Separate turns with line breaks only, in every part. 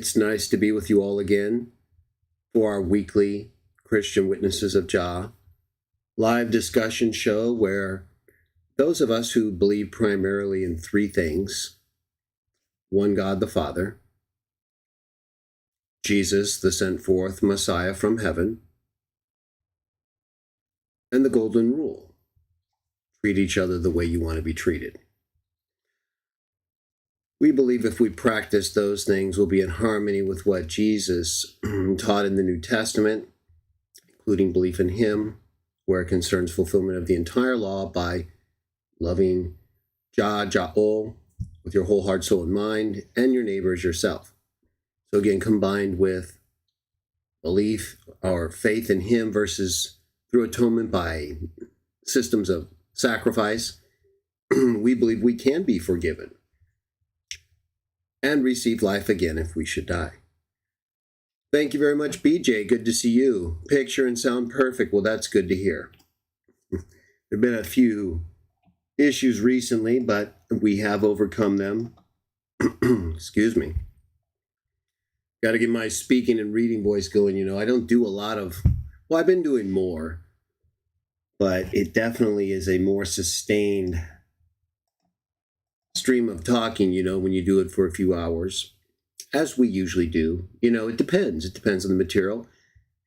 It's nice to be with you all again for our weekly Christian Witnesses of Jah live discussion show where those of us who believe primarily in three things, one God the Father, Jesus, the sent forth Messiah from heaven, and the golden rule, treat each other the way you want to be treated. We believe if we practice those things, we'll be in harmony with what Jesus taught in the New Testament, including belief in him, where it concerns fulfillment of the entire law by loving Jah, Jaho, with your whole heart, soul, and mind, and your neighbor as yourself. So again, combined with belief or faith in him versus through atonement by systems of sacrifice, we believe we can be forgiven and receive life again if we should die. Thank you very much, BJ. Good to see you. Picture and sound perfect. Well, that's good to hear. There have been a few issues recently, but we have overcome them. Excuse me. Got to get my speaking and reading voice going. I don't do a lot of, I've been doing more, but it definitely is a more sustained stream of talking, when you do it for a few hours, as we usually do. It depends. It depends on the material.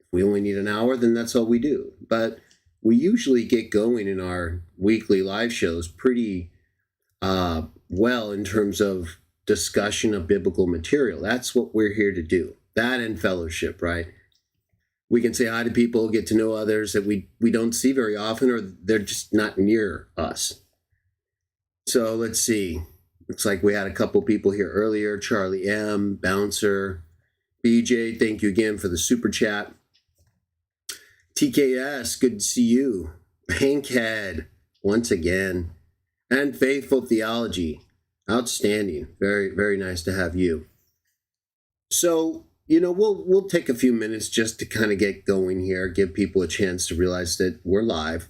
If we only need an hour, then that's all we do. But we usually get going in our weekly live shows pretty well in terms of discussion of biblical material. That's what we're here to do. That and fellowship, right? We can say hi to people, get to know others that we don't see very often, or they're just not near us. So let's see. Looks like we had a couple people here earlier. Charlie M, Bouncer, BJ, thank you again for the super chat. TKS, good to see you. Bankhead, once again. And Faithful Theology, outstanding. Very, very nice to have you. So, we'll take a few minutes just to kind of get going here, give people a chance to realize that we're live.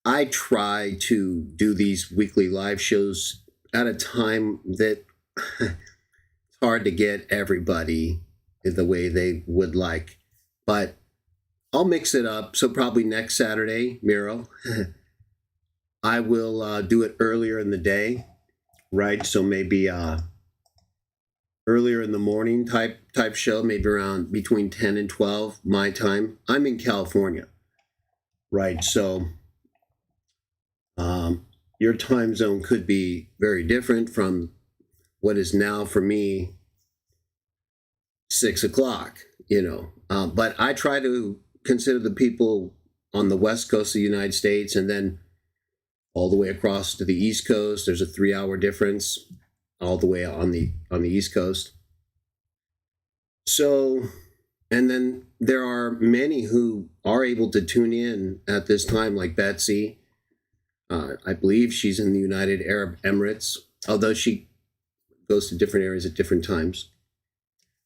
I try to do these weekly live shows at a time that it's hard to get everybody in the way they would like, but I'll mix it up. So probably next Saturday, Miro, I will do it earlier in the day, right? So maybe earlier in the morning type show, maybe around between 10 and 12 my time. I'm in California, right? So your time zone could be very different from what is now for me 6 o'clock, but I try to consider the people on the West Coast of the United States and then all the way across to the East Coast. There's a 3-hour difference all the way on the East Coast. So, and then there are many who are able to tune in at this time, like Betsy. I believe she's in the United Arab Emirates, although she goes to different areas at different times.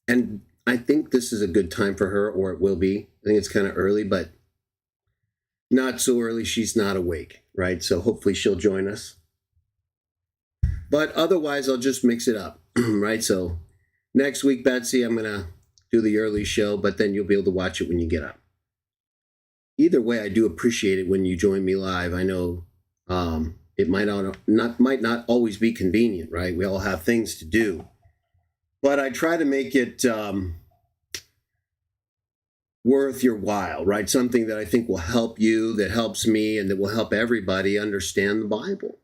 And I think this is a good time for her, or it will be. I think it's kind of early, but not so early she's not awake, right? So hopefully she'll join us. But otherwise, I'll just mix it up, right? So next week, Betsy, I'm going to do the early show, but then you'll be able to watch it when you get up. Either way, I do appreciate it when you join me live. I know it might not always be convenient, right? We all have things to do. But I try to make it worth your while, right? Something that I think will help you, that helps me, and that will help everybody understand the Bible,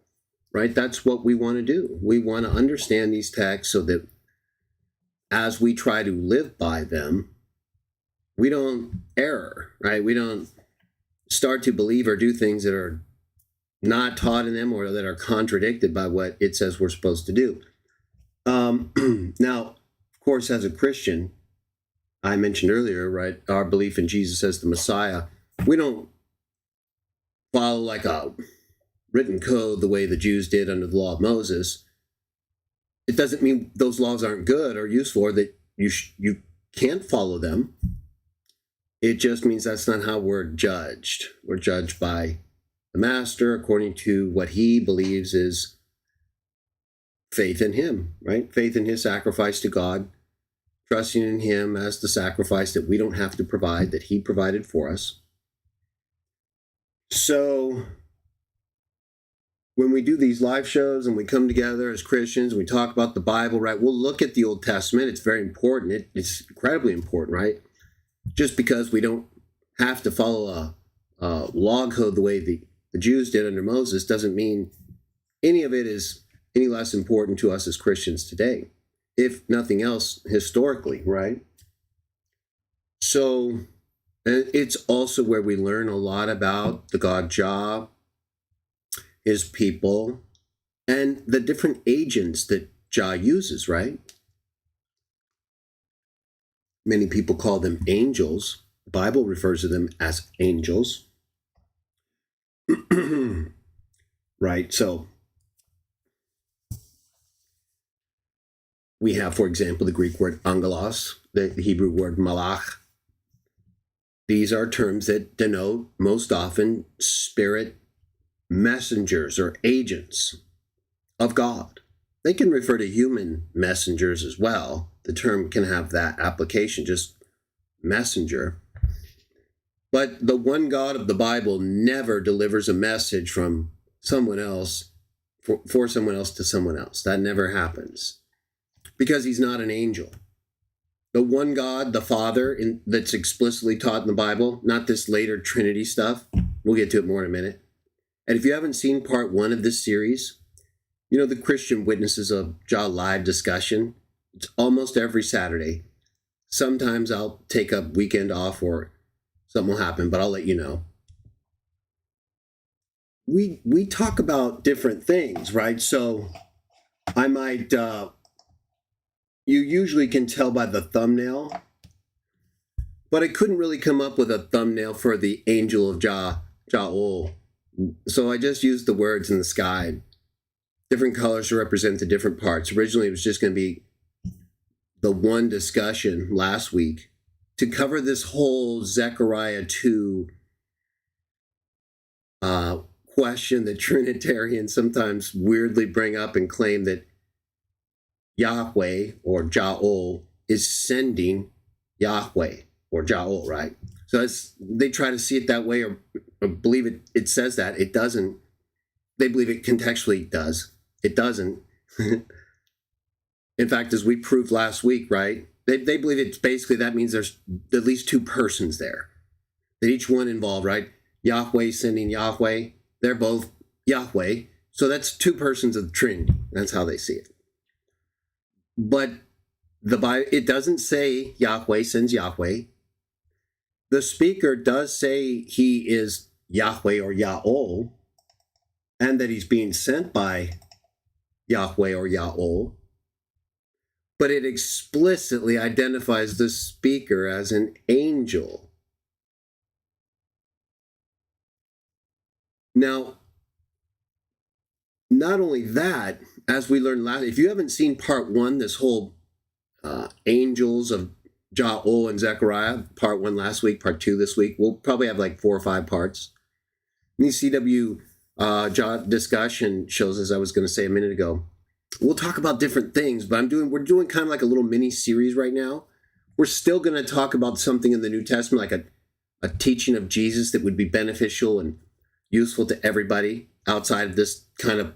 right? That's what we want to do. We want to understand these texts so that as we try to live by them, we don't err, right? We don't start to believe or do things that are not taught in them or that are contradicted by what it says we're supposed to do. Now, of course, as a Christian, I mentioned earlier, right, our belief in Jesus as the Messiah, we don't follow like a written code the way the Jews did under the law of Moses. It doesn't mean those laws aren't good or useful or that you can't follow them. It just means that's not how we're judged. We're judged by the master according to what he believes is faith in him, right? Faith in his sacrifice to God trusting in him as the sacrifice that we don't have to provide, that he provided for us. So when we do these live shows and we come together as Christians and we talk about the Bible, right, we'll look at the Old Testament. It's very important. It's incredibly important, right? Just because we don't have to follow a log code the way the Jews did under Moses doesn't mean any of it is any less important to us as Christians today, if nothing else, historically, right? So, and it's also where we learn a lot about the God Jah, his people, and the different agents that Jah uses, right? Many people call them angels. The Bible refers to them as angels. Right, so we have, for example, the Greek word angelos, the Hebrew word malach. These are terms that denote most often spirit messengers or agents of God. They can refer to human messengers as well. The term can have that application, just messenger. But the one God of the Bible never delivers a message from someone else, for someone else to someone else. That never happens because he's not an angel. The one God, the Father, that's explicitly taught in the Bible, not this later Trinity stuff. We'll get to it more in a minute. And if you haven't seen part 1 of this series, you know, the Christian Witnesses of Jah live discussion, it's almost every Saturday. Sometimes I'll take a weekend off or something will happen, but I'll let you know. We talk about different things, right? So I might, you usually can tell by the thumbnail, but I couldn't really come up with a thumbnail for the angel of Jaho. So I just used the words in the sky, different colors to represent the different parts. Originally, it was just going to be the one discussion last week to cover this whole Zechariah 2 question that Trinitarians sometimes weirdly bring up and claim that Yahweh or Jaho is sending Yahweh or Jaho, right? So they try to see it that way or believe it says that. It doesn't. They believe it contextually does. It doesn't. In fact, as we proved last week, right? They believe it's basically that means there's at least 2 persons there. That each one involved, right? Yahweh sending Yahweh. They're both Yahweh. So that's 2 persons of the Trinity. That's how they see it. But the Bible, it doesn't say Yahweh sends Yahweh. The speaker does say he is Yahweh or Yaol, and that he's being sent by Yahweh or Yaol. But it explicitly identifies the speaker as an angel. Now, not only that, as we learned last, if you haven't seen part 1, this whole angels of Jaho and Zechariah, part 1 last week, part 2 this week, we'll probably have like 4 or 5 parts. And the CW Jah discussion shows, as I was going to say a minute ago, we'll talk about different things, but we're doing kind of like a little mini series right now. We're still going to talk about something in the New Testament, like a teaching of Jesus that would be beneficial and useful to everybody outside of this kind of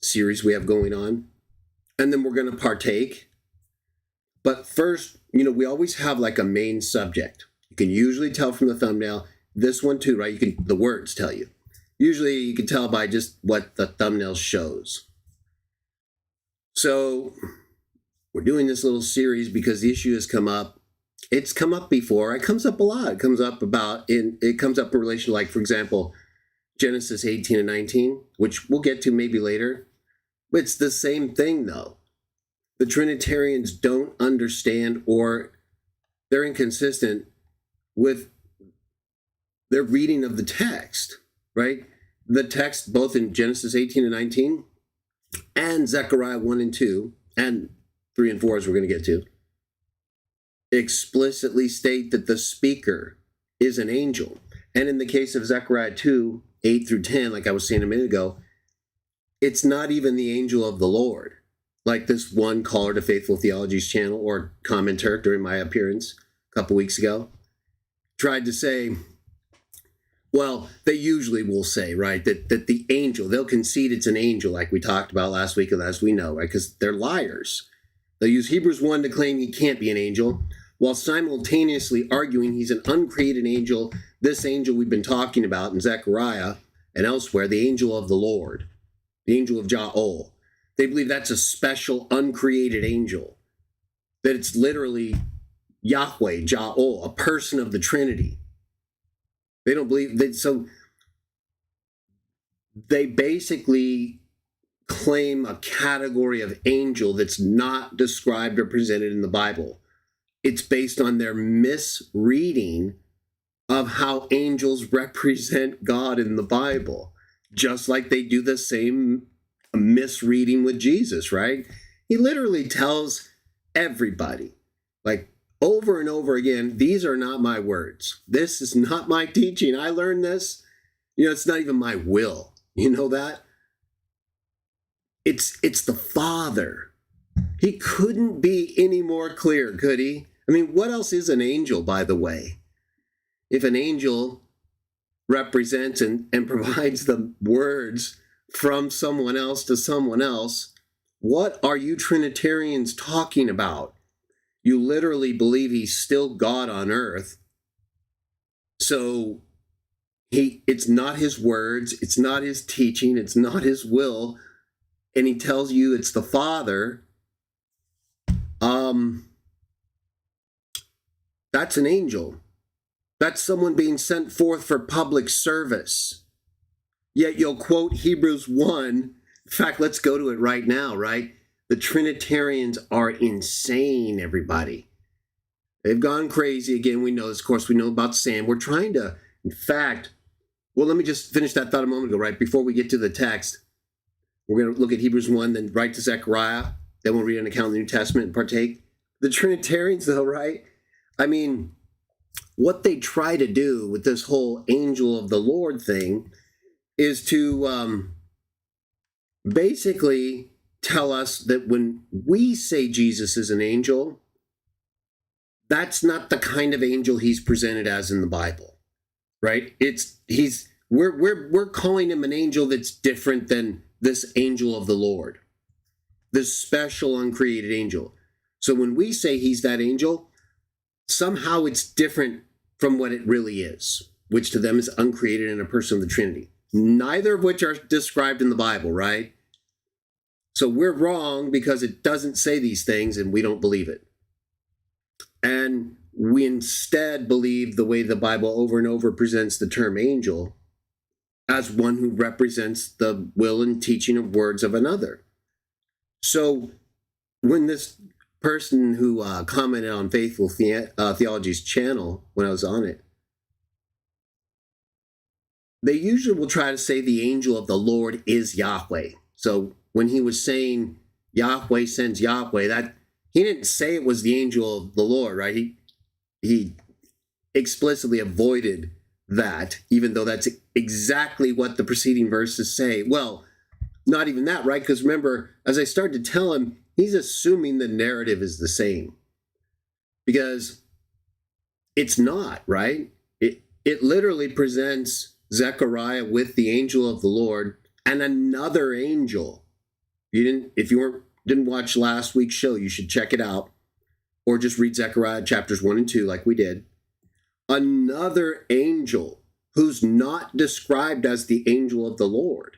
series we have going on. And then we're going to partake. But first, you know, we always have like a main subject. You can usually tell from the thumbnail. This one too, right? The words tell you. Usually you can tell by just what the thumbnail shows. So we're doing this little series because the issue has come up. It's come up before. It comes up a lot. It comes up in relation to, like, for example, Genesis 18 and 19, which we'll get to maybe later. But it's the same thing, though. The Trinitarians don't understand, or they're inconsistent with their reading of the text, right? The text, both in Genesis 18 and 19, and Zechariah 1 and 2, and 3 and 4, as we're going to get to, explicitly state that the speaker is an angel. And in the case of Zechariah 2, 8 through 10, like I was saying a minute ago, it's not even the angel of the Lord. like this one caller to Faithful Theology's channel or commenter during my appearance a couple weeks ago, tried to say, well, they usually will say, right, that the angel, they'll concede it's an angel, like we talked about last week, and as we know, right, because they're liars. They'll use Hebrews 1 to claim he can't be an angel, while simultaneously arguing he's an uncreated angel, this angel we've been talking about in Zechariah and elsewhere, the angel of the Lord, the angel of Jaho. They believe that's a special uncreated angel, that it's literally Yahweh, Jaho, a person of the Trinity. They don't believe that, so they basically claim a category of angel that's not described or presented in the Bible. It's based on their misreading of how angels represent God in the Bible, just like they do the same misreading with Jesus, right? He literally tells everybody, like over and over again, these are not my words. This is not my teaching. I learned this. It's not even my will. You know that? It's the Father. He couldn't be any more clear, could he? I mean, what else is an angel, by the way? If an angel represents and provides the words from someone else to someone else, what are you Trinitarians talking about? You literally believe he's still God on earth. So it's not his words, it's not his teaching, it's not his will, and he tells you it's the Father. That's an angel. That's someone being sent forth for public service. Yet you'll quote Hebrews 1. In fact, let's go to it right now, right? The Trinitarians are insane, everybody. They've gone crazy. Again, we know this. Of course, we know about Sam. We're trying to, in fact, well, let me just finish that thought a moment ago, right? Before we get to the text, we're going to look at Hebrews 1, then right to Zechariah. Then we'll read an account of the New Testament and partake. The Trinitarians, though, right? I mean, what they try to do with this whole angel of the Lord thing is to basically tell us that when we say Jesus is an angel, that's not the kind of angel he's presented as in the Bible, right? We're calling him an angel that's different than this angel of the Lord, this special uncreated angel. So when we say he's that angel, somehow it's different from what it really is, which to them is uncreated and a person of the Trinity, neither of which are described in the Bible, right? So we're wrong because it doesn't say these things and we don't believe it. And we instead believe the way the Bible over and over presents the term angel as one who represents the will and teaching of words of another. So when this person who commented on Faithful Theology's channel when I was on it, they usually will try to say the angel of the Lord is Yahweh. So when he was saying Yahweh sends Yahweh, that he didn't say it was the angel of the Lord, right? He explicitly avoided that, even though that's exactly what the preceding verses say. Well, not even that, right? Because remember, as I started to tell him, he's assuming the narrative is the same, because it's not, right? It literally presents Zechariah with the angel of the Lord and another angel. If you didn't watch last week's show, you should check it out, or just read Zechariah chapters 1 and 2 like we did. Another angel who's not described as the angel of the Lord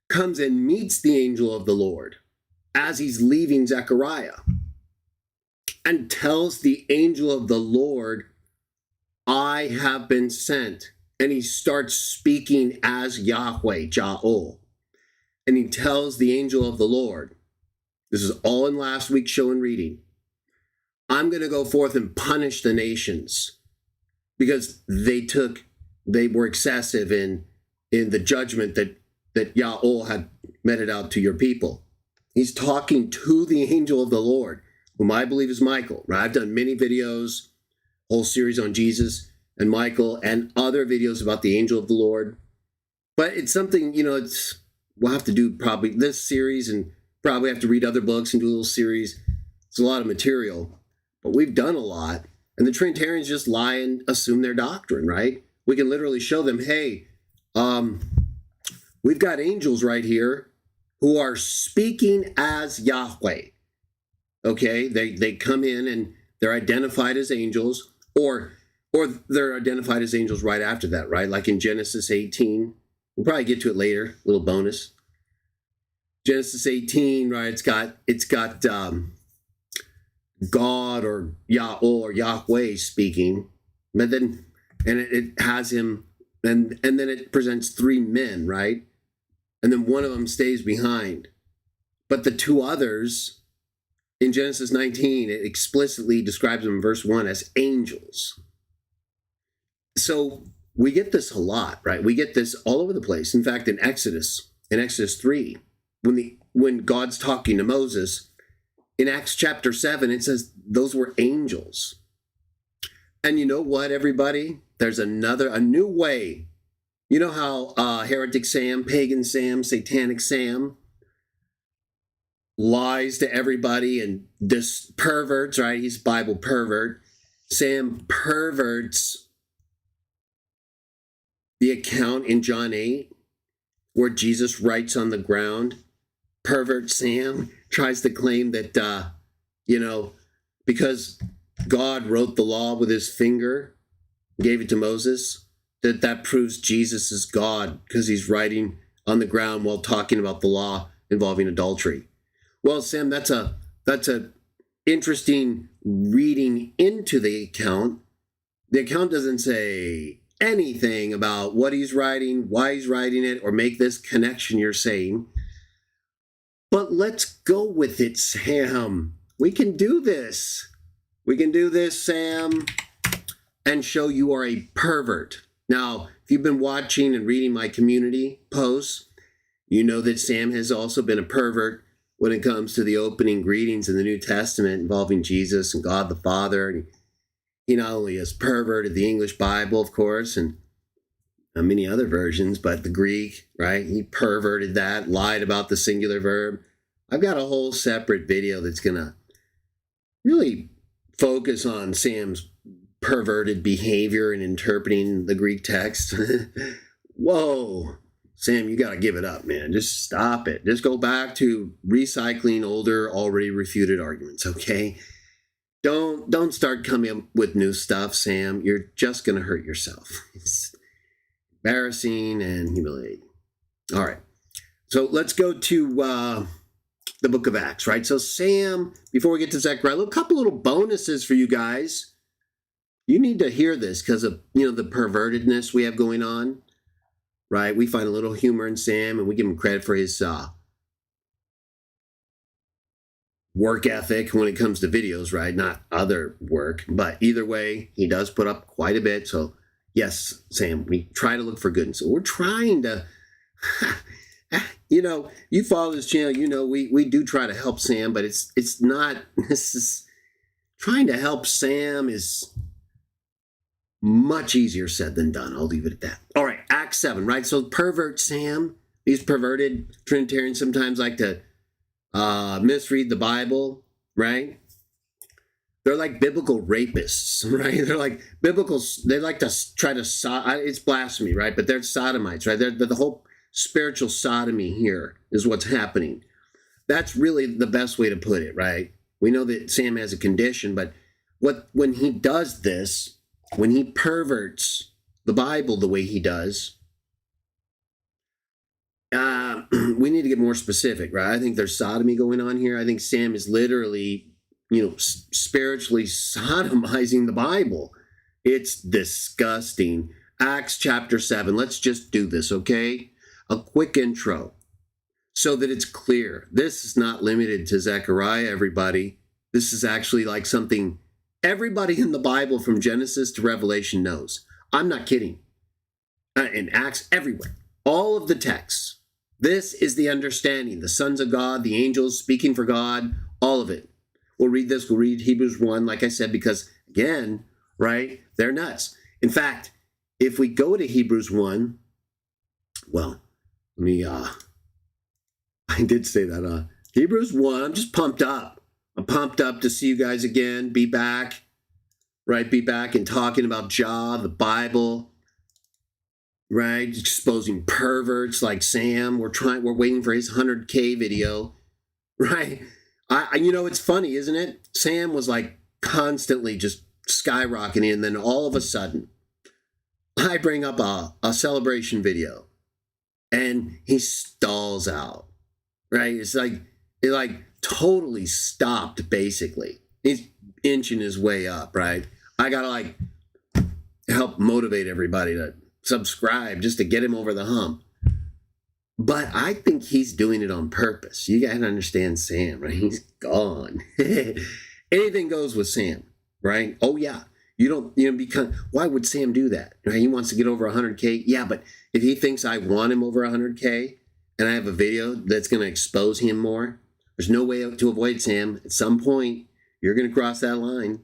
comes and meets the angel of the Lord as he's leaving Zechariah and tells the angel of the Lord, I have been sent. And he starts speaking as Yahweh, Jaho. And he tells the angel of the Lord, this is all in last week's show and reading, I'm going to go forth and punish the nations because they were excessive in the judgment that Yahweh had meted out to your people. He's talking to the angel of the Lord, whom I believe is Michael. Right? I've done many videos, whole series on Jesus and Michael, and other videos about the angel of the Lord. But it's something, we'll have to do probably this series and Probably have to read other books and do a little series. It's a lot of material, but we've done a lot. And the Trinitarians just lie and assume their doctrine, right? We can literally show them, hey, we've got angels right here who are speaking as Yahweh. Okay, they come in and they're identified as angels, or they're identified as angels right after that, right? Like in Genesis 18. We'll probably get to it later, little bonus. Genesis 18, right? It's got God or Yahweh or Yahweh speaking, but then it has him, and then it presents three men, right? And then one of them stays behind, but the two others in Genesis 19, it explicitly describes them in verse 1 as angels. So we get this a lot, right? We get this all over the place. In fact, in Exodus 3, when God's talking to Moses, in Acts chapter 7, it says those were angels. And you know what, everybody? There's a new way. You know how heretic Sam, pagan Sam, satanic Sam lies to everybody and this perverts, right? He's a Bible pervert. Sam perverts the account in John 8 where Jesus writes on the ground. Pervert Sam tries to claim that, because God wrote the law with his finger, gave it to Moses, that proves Jesus is God because he's writing on the ground while talking about the law involving adultery. Well, Sam, that's a interesting reading into the account. The account doesn't say anything about what he's writing, why he's writing it, or make this connection you're saying. But let's go with it, Sam. We can do this. We can do this, Sam, and show you are a pervert. Now, if you've been watching and reading my community posts, you know that Sam has also been a pervert when it comes to the opening greetings in the New Testament involving Jesus and God the Father. And he not only has perverted the English Bible, of course, and many other versions, but the Greek, right? He perverted that, lied about the singular verb. I've got a whole separate video that's going to really focus on Sam's perverted behavior in interpreting the Greek text. Whoa, Sam, you got to give it up, man. Just stop it. Just go back to recycling older, already refuted arguments, okay? Don't start coming up with new stuff, Sam. You're just going to hurt yourself. It's embarrassing and humiliating. All right. So let's go to the book of Acts, right? So Sam, before we get to Zechariah, a couple little bonuses for you guys. You need to hear this because of, the pervertedness we have going on, right? We find a little humor in Sam and we give him credit for his work ethic when it comes to videos, right? Not other work, but either way, he does put up quite a bit. So yes, Sam, we try to look for good. And so we're trying to, you follow this channel, we do try to help Sam, but it's not, this is trying to help Sam is much easier said than done. I'll leave it at that. All right, Acts 7, right? So pervert Sam, these perverted Trinitarians sometimes like to misread the Bible, right? They're like biblical rapists, right? They're like they like to try to, it's blasphemy, right? But they're sodomites, right? They're the whole spiritual sodomy here is what's happening. That's really the best way to put it, right? We know that Sam has a condition, but when he does this, when he perverts the Bible the way he does, we need to get more specific, right? I think there's sodomy going on here. I think Sam is literally, spiritually sodomizing the Bible. It's disgusting. Acts chapter 7. Let's just do this, okay? A quick intro so that it's clear. This is not limited to Zechariah, everybody. This is actually like something everybody in the Bible from Genesis to Revelation knows. I'm not kidding. In Acts, everywhere. All of the texts. This is the understanding. The sons of God, the angels speaking for God, all of it. We'll read this. We'll read Hebrews 1, like I said, because, again, right, they're nuts. In fact, if we go to Hebrews 1, well, I did say that Hebrews 1, I'm just pumped up. I'm pumped up to see you guys again, be back, right? Be back and talking about Jah, the Bible, right? Exposing perverts like Sam. We're waiting for his 100K video, right? It's funny, isn't it? Sam was like constantly just skyrocketing, and then all of a sudden, I bring up a celebration video, and he stalls out, right? It totally stopped, basically. He's inching his way up, right? I gotta help motivate everybody to subscribe just to get him over the hump. But I think he's doing it on purpose. You gotta understand Sam, right? He's gone. Anything goes with Sam, right? Oh yeah. Why would Sam do that? Right? He wants to get over 100K. Yeah, but if he thinks I want him over 100K and I have a video that's going to expose him more, there's no way to avoid Sam. At some point, you're going to cross that line.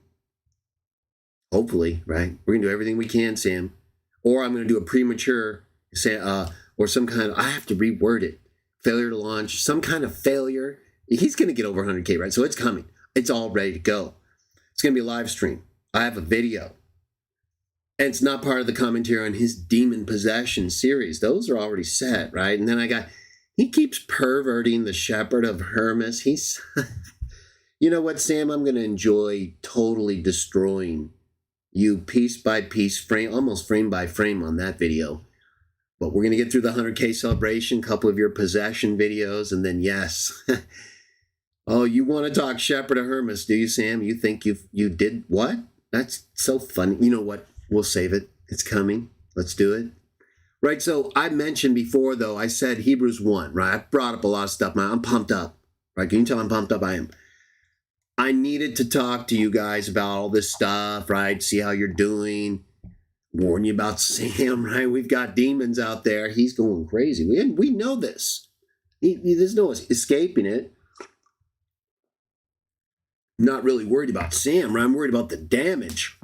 Hopefully, right? We're going to do everything we can, Sam. Or I'm going to do a premature, or some kind of, I have to reword it. Failure to launch, some kind of failure. He's going to get over 100K, right? So it's coming. It's all ready to go. It's going to be a live stream. I have a video. And it's not part of the commentary on his demon possession series. Those are already set, right? And then he keeps perverting the shepherd of Hermas. He's, you know what, Sam? I'm going to enjoy totally destroying you piece by piece, almost frame by frame on that video. But we're going to get through the 100K celebration, a couple of your possession videos, and then yes. Oh, you want to talk shepherd of Hermas, do you, Sam? You think you did what? That's so funny. You know what? We'll save it. It's coming. Let's do it. Right, so I mentioned before, though, I said Hebrews 1, right? I brought up a lot of stuff. Man, I'm pumped up, right? Can you tell I'm pumped up? I am. I needed to talk to you guys about all this stuff, right? See how you're doing. Warn you about Sam, right? We've got demons out there. He's going crazy. We know this. There's no escaping it. Not really worried about Sam, right? I'm worried about the damage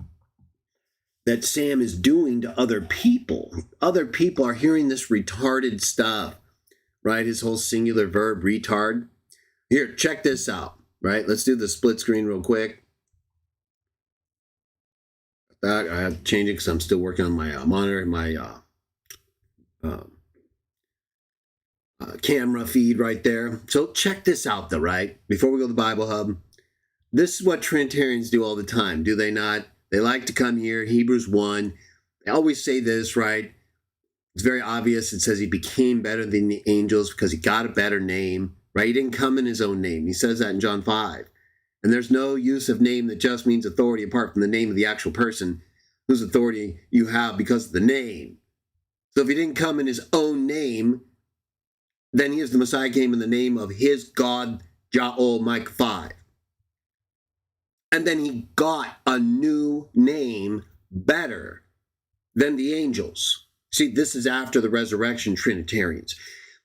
that Sam is doing to other people. Other people are hearing this retarded stuff, right? His whole singular verb, retard. Here, check this out, right? Let's do the split screen real quick. I have to change it because I'm still working on my monitor, my camera feed right there. So check this out, though, right? Before we go to the Bible Hub, this is what Trinitarians do all the time, do they not? They like to come here, Hebrews 1. They always say this, right? It's very obvious. It says he became better than the angels because he got a better name, right? He didn't come in his own name. He says that in John 5. And there's no use of name that just means authority apart from the name of the actual person whose authority you have because of the name. So if he didn't come in his own name, then he is the Messiah came in the name of his God, Jaho, Micah 5. And then he got a new name better than the angels. See, this is after the resurrection, Trinitarians.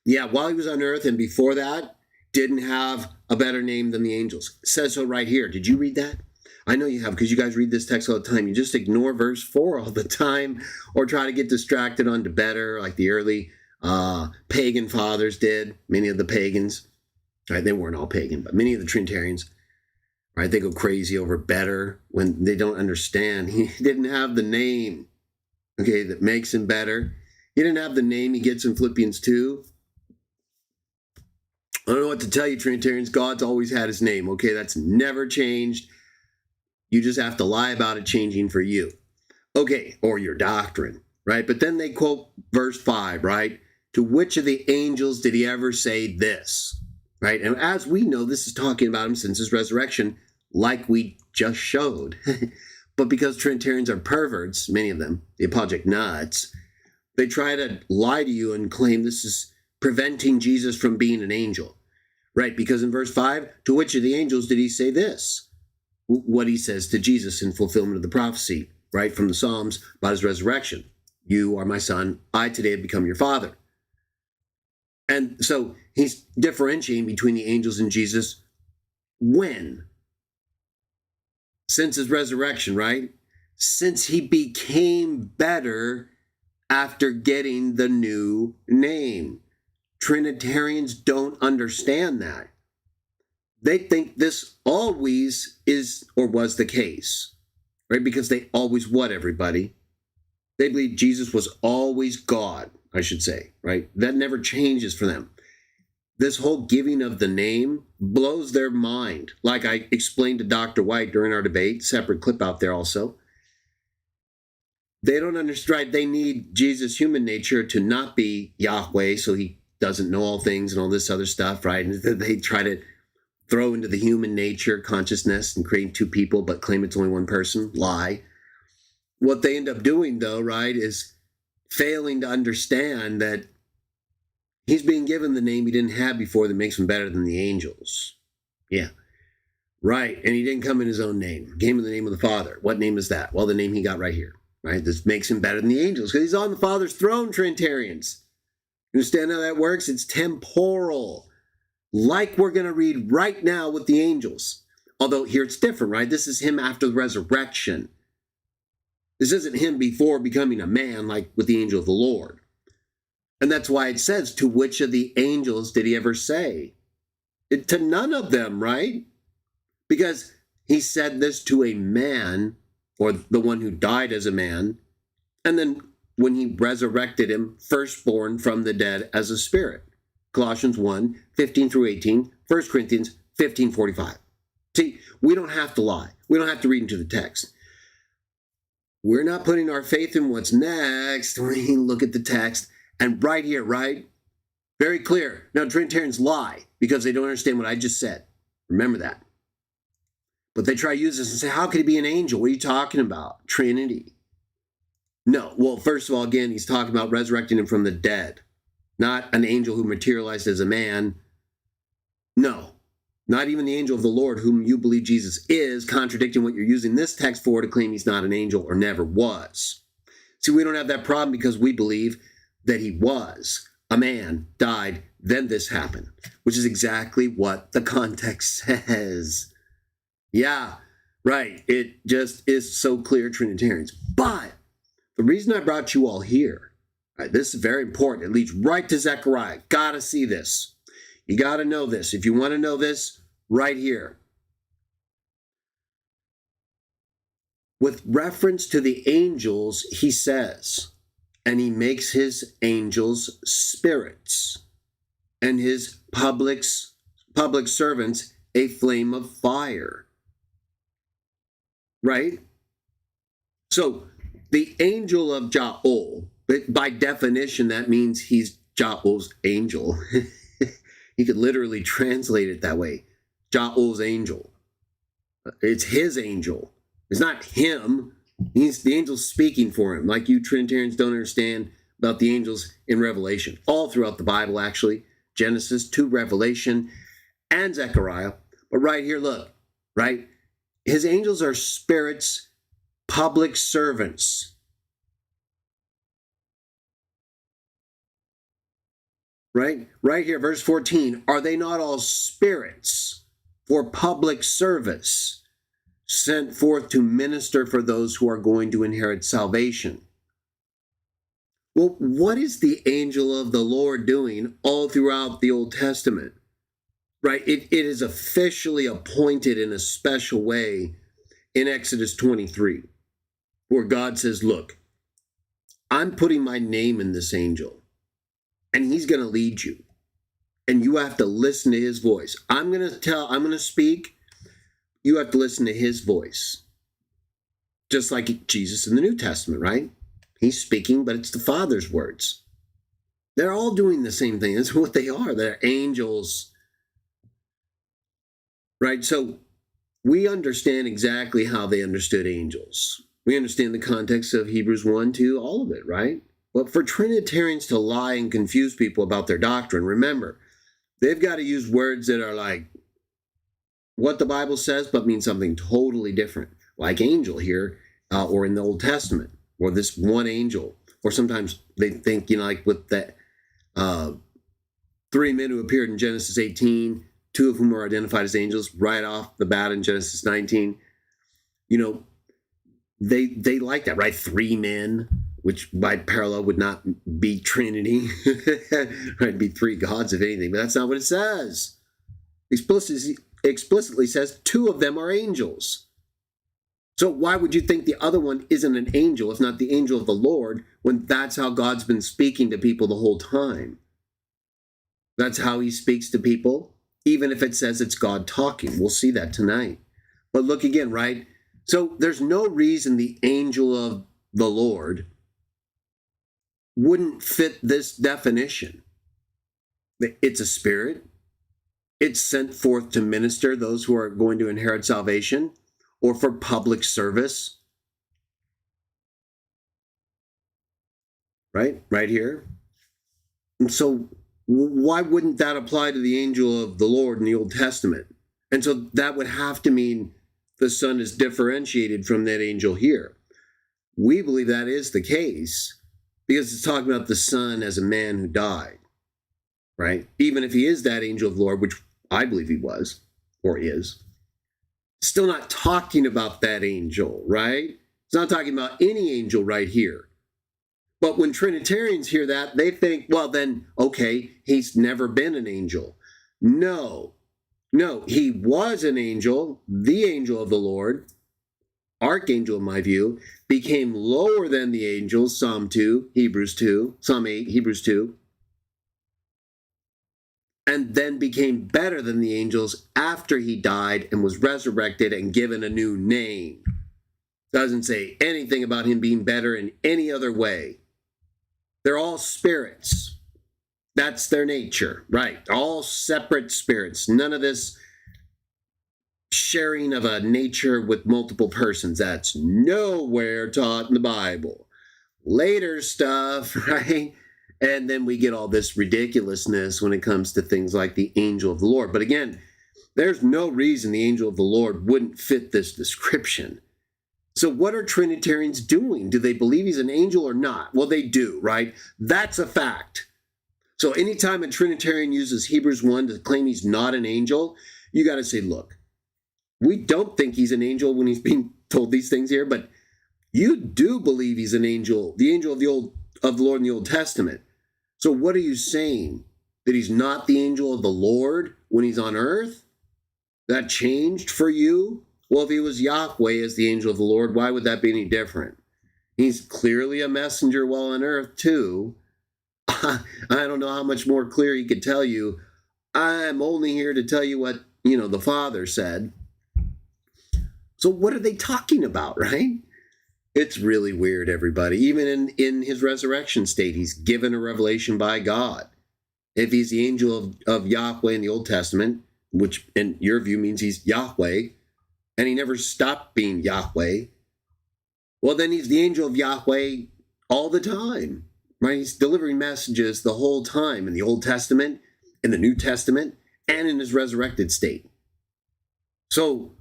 Yeah, while he was on earth and before that, didn't have a better name than the angels. It says so right here. Did you read that? I know you have, because you guys read this text all the time. You just ignore verse 4 all the time or try to get distracted onto better, like the early pagan fathers did. Many of the pagans, right? They weren't all pagan, but many of the Trinitarians, right? They go crazy over better when they don't understand. He didn't have the name, okay, that makes him better. He didn't have the name he gets in Philippians 2. I don't know what to tell you, Trinitarians. God's always had his name, okay? That's never changed. You just have to lie about it changing for you. Okay, or your doctrine, right? But then they quote verse 5, right? To which of the angels did he ever say this, right? And as we know, this is talking about him since his resurrection, like we just showed. But because Trinitarians are perverts, many of them, the apologetic nuts, they try to lie to you and claim this is preventing Jesus from being an angel, right? Because in verse 5, to which of the angels did he say this? What he says to Jesus in fulfillment of the prophecy, right, from the Psalms about his resurrection. You are my son, I today have become your father. And so he's differentiating between the angels and Jesus when? Since his resurrection, right? Since he became better after getting the new name. Trinitarians don't understand that. they think this always is or was the case, right? Because they always what, everybody? They believe Jesus was always God, I should say, right? That never changes for them. This whole giving of the name blows their mind. Like I explained to Dr. White during our debate, separate clip out there also. They don't understand, right? They need Jesus' human nature to not be Yahweh, so he doesn't know all things and all this other stuff, right? And they try to throw into the human nature consciousness and create two people, but claim it's only one person. Lie. What they end up doing, though, right, is failing to understand that he's being given the name he didn't have before that makes him better than the angels. Yeah. Right. And he didn't come in his own name. He came in the name of the Father. What name is that? Well, the name he got right here. Right? This makes him better than the angels because he's on the Father's throne, Trinitarians. You understand how that works? It's temporal. Like we're going to read right now with the angels. Although here it's different, right? This is him after the resurrection. This isn't him before becoming a man like with the angel of the Lord. And that's why it says, to which of the angels did he ever say? To none of them, right? Because he said this to a man, or the one who died as a man, and then when he resurrected him, firstborn from the dead as a spirit. Colossians 1, 15 through 18, 1 Corinthians 15, 45. See, we don't have to lie. We don't have to read into the text. We're not putting our faith in what's next. We look at the text, and right here, right? Very clear. Now, Trinitarians lie because they don't understand what I just said. Remember that. But they try to use this and say, how could he be an angel? What are you talking about? Trinity. No. Well, first of all, again, he's talking about resurrecting him from the dead. Not an angel who materialized as a man. No. Not even the angel of the Lord, whom you believe Jesus is, contradicting what you're using this text for to claim he's not an angel or never was. See, we don't have that problem because we believe that he was a man, died, then this happened, which is exactly what the context says. Yeah, right. It just is so clear, Trinitarians. But the reason I brought you all here, right, this is very important. It leads right to Zechariah. Got to see this. You got to know this. If you want to know this, right here. With reference to the angels, he says, and he makes his angels spirits, and his public servants a flame of fire. Right? So the angel of Jaho, by definition, that means he's Jaho's angel. He could literally translate it that way. Jaho's angel. It's his angel. It's not him. He's the angel speaking for him, like you Trinitarians don't understand about the angels in Revelation. All throughout the Bible, actually. Genesis to Revelation and Zechariah. But right here, look, right? His angels are spirits, public servants. Right? Right here, verse 14. Are they not all spirits for public service, sent forth to minister for those who are going to inherit salvation? Well, what is the angel of the Lord doing all throughout the Old Testament? Right? It is officially appointed in a special way in Exodus 23, where God says, look, I'm putting my name in this angel, and he's going to lead you, and you have to listen to his voice. I'm going to speak. You have to listen to his voice. Just like Jesus in the New Testament, right? He's speaking, but it's the Father's words. They're all doing the same thing. That's what they are. They're angels. Right? So we understand exactly how they understood angels. We understand the context of Hebrews 1, 2, all of it, right? But for Trinitarians to lie and confuse people about their doctrine, remember, they've got to use words that are like what the Bible says, but mean something totally different, like angel here, or in the Old Testament, or this one angel. Or sometimes they think, like with the 3 men who appeared in Genesis 18, 2 of whom are identified as angels right off the bat in Genesis 19. They like that, right? 3 men, which by parallel would not be Trinity, right? It'd be 3 gods, if anything, but that's not what it says. Explicitly explicitly says 2 of them are angels. So why would you think the other one isn't an angel, if not the angel of the Lord, when that's how God's been speaking to people the whole time? That's how he speaks to people, even if it says it's God talking. We'll see that tonight. But look again, right? So there's no reason the angel of the Lord wouldn't fit this definition. It's a spirit. It's sent forth to minister those who are going to inherit salvation, or for public service. Right here. And so why wouldn't that apply to the angel of the Lord in the Old Testament? And so that would have to mean the Son is differentiated from that angel here. We believe that is the case because it's talking about the Son as a man who died, right? Even if he is that angel of the Lord, which I believe he was or is, still not talking about that angel, right? It's not talking about any angel right here. But when Trinitarians hear that, they think, well, then, okay, he's never been an angel. No, he was an angel, the angel of the Lord, archangel in my view, became lower than the angels, Psalm 2, Hebrews 2, Psalm 8, Hebrews 2, and then became better than the angels after he died and was resurrected and given a new name. Doesn't say anything about him being better in any other way. They're all spirits. That's their nature, right? All separate spirits. None of this sharing of a nature with multiple persons. That's nowhere taught in the Bible. Later stuff, right? And then we get all this ridiculousness when it comes to things like the angel of the Lord. But again, there's no reason the angel of the Lord wouldn't fit this description. So what are Trinitarians doing? Do they believe he's an angel or not? Well, they do, right? That's a fact. So anytime a Trinitarian uses Hebrews 1 to claim he's not an angel, you got to say, look, we don't think he's an angel when he's being told these things here, but you do believe he's an angel, the angel of the Lord in the Old Testament. So what are you saying? That he's not the angel of the Lord when he's on earth? That changed for you? Well, if he was Yahweh as the angel of the Lord, why would that be any different? He's clearly a messenger while on earth too. I don't know how much more clear he could tell you. I'm only here to tell you what, the Father said. So what are they talking about, right? It's really weird, everybody. Even in his resurrection state, he's given a revelation by God. If he's the angel of Yahweh in the Old Testament, which in your view means he's Yahweh, and he never stopped being Yahweh, well, then he's the angel of Yahweh all the time, right? He's delivering messages the whole time in the Old Testament, in the New Testament, and in his resurrected state. So,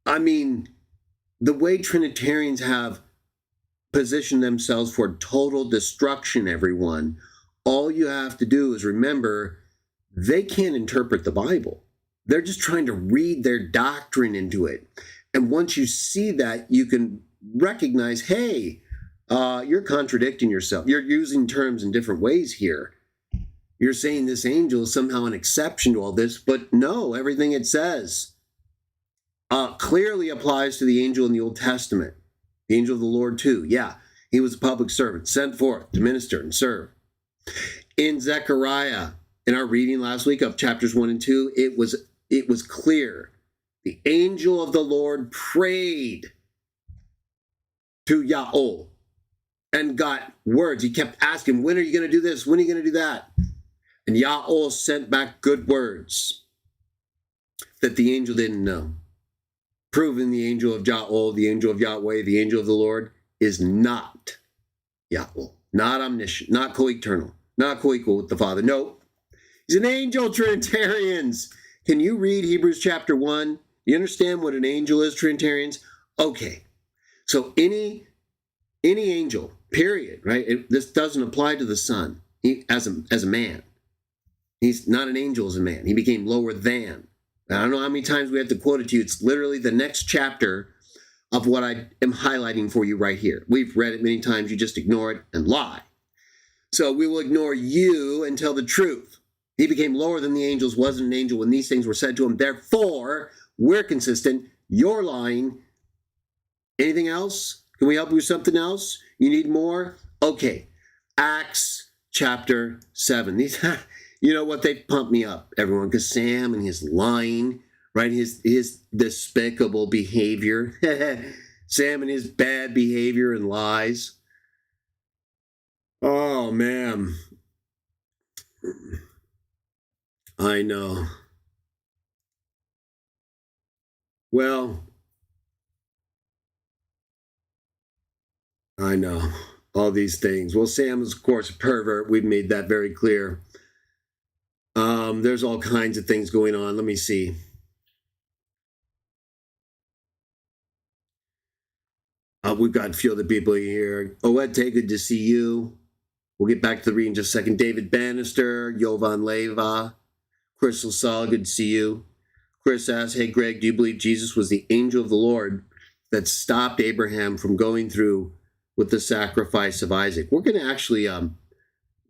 the way Trinitarians have positioned themselves for total destruction, everyone, all you have to do is remember they can't interpret the Bible. They're just trying to read their doctrine into it. And once you see that, you can recognize, hey, you're contradicting yourself. You're using terms in different ways here. You're saying this angel is somehow an exception to all this, but no, everything it says clearly applies to the angel in the Old Testament. The angel of the Lord too. Yeah, he was a public servant, sent forth to minister and serve. In Zechariah, in our reading last week of chapters 1 and 2, it was clear. The angel of the Lord prayed to Jaho and got words. He kept asking, when are you going to do this? When are you going to do that? And Jaho sent back good words that the angel didn't know. Proving the angel of Jaho, the angel of Yahweh, the angel of the Lord is not Yahweh, not omniscient, not co-eternal, not co-equal with the Father. No, he's an angel, Trinitarians. Can you read Hebrews chapter 1? You understand what an angel is, Trinitarians? Okay, so any angel, period, right? This doesn't apply to the Son as a man. He's not an angel as a man. He became lower than. I don't know how many times we have to quote it to you. It's literally the next chapter of what I am highlighting for you right here. We've read it many times. You just ignore it and lie. So we will ignore you and tell the truth. He became lower than the angels, wasn't an angel when these things were said to him. Therefore, we're consistent. You're lying. Anything else? Can we help you with something else? You need more? Okay. Acts chapter 7. These, you know what? They pumped me up, everyone, because Sam and his lying, right? His despicable behavior. Sam and his bad behavior and lies. Oh, man. I know. Well, I know. All these things. Well, Sam is, of course, a pervert. We've made that very clear. There's all kinds of things going on. Let me see. We've got a few other people here. Oete, good to see you. We'll get back to the reading in just a second. David Bannister, Jovan Leva, Crystal Saul, good to see you. Chris asks, hey, Greg, do you believe Jesus was the angel of the Lord that stopped Abraham from going through with the sacrifice of Isaac? We're going to actually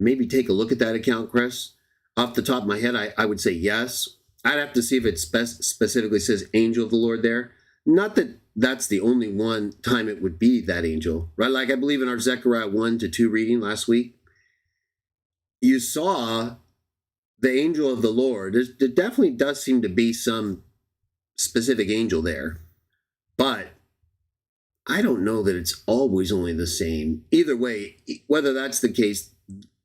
maybe take a look at that account, Chris. Off the top of my head, I would say yes. I'd have to see if it specifically says angel of the Lord there. Not that that's the only one time it would be that angel, right? Like I believe in our Zechariah 1-2 reading last week, you saw the angel of the Lord. There definitely does seem to be some specific angel there, but I don't know that it's always only the same. Either way, whether that's the case,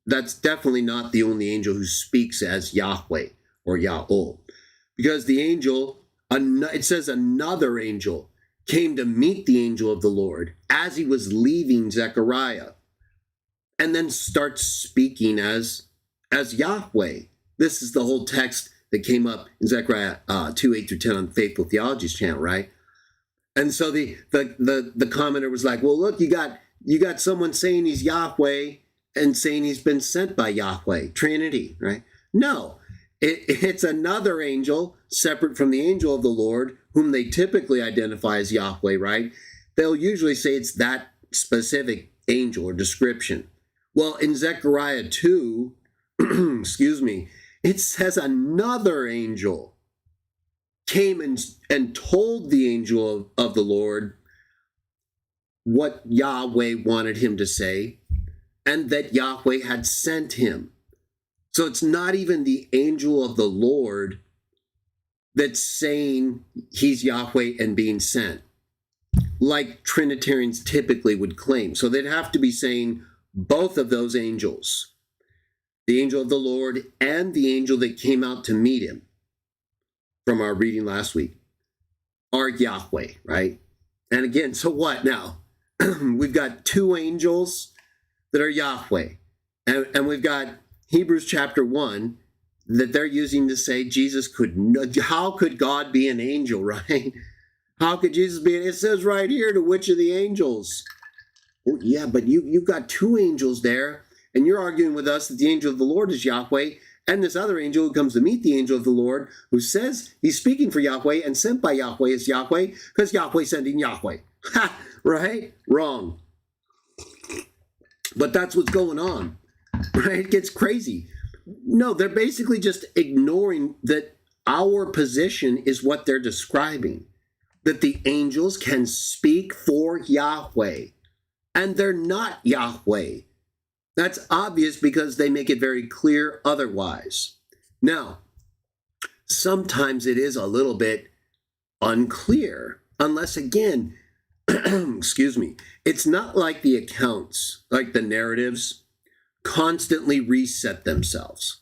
that's definitely not the only angel who speaks as Yahweh or Yaho. Because the angel, it says another angel came to meet the angel of the Lord as he was leaving Zechariah, and then starts speaking as Yahweh. This is the whole text that came up in Zechariah 2:8-10 on Faithful Theology's channel, right? And so the commenter was like, well, look, you got someone saying he's Yahweh and saying he's been sent by Yahweh, Trinity, right? No, it's another angel separate from the angel of the Lord, whom they typically identify as Yahweh, right? They'll usually say it's that specific angel or description. Well, in Zechariah 2, excuse me, it says another angel came and told the angel of the Lord what Yahweh wanted him to say, and that Yahweh had sent him. So it's not even the angel of the Lord that's saying he's Yahweh and being sent, like Trinitarians typically would claim. So they'd have to be saying both of those angels, the angel of the Lord and the angel that came out to meet him from our reading last week, are Yahweh, right? And again, so what now? We've got two angels that are Yahweh. And we've got Hebrews chapter 1 that they're using to say Jesus how could God be an angel, right? How could Jesus be? It says right here, to which of the angels? Well, yeah, but you've got two angels there, and you're arguing with us that the angel of the Lord is Yahweh, and this other angel who comes to meet the angel of the Lord, who says he's speaking for Yahweh and sent by Yahweh is Yahweh, because Yahweh sending Yahweh. Ha! Right? Wrong. But that's what's going on, right? It gets crazy. No, they're basically just ignoring that our position is what they're describing, that the angels can speak for Yahweh, and they're not Yahweh. That's obvious because they make it very clear otherwise. Now, sometimes it is a little bit unclear, unless, again, excuse me, it's not like the accounts, like the narratives, constantly reset themselves.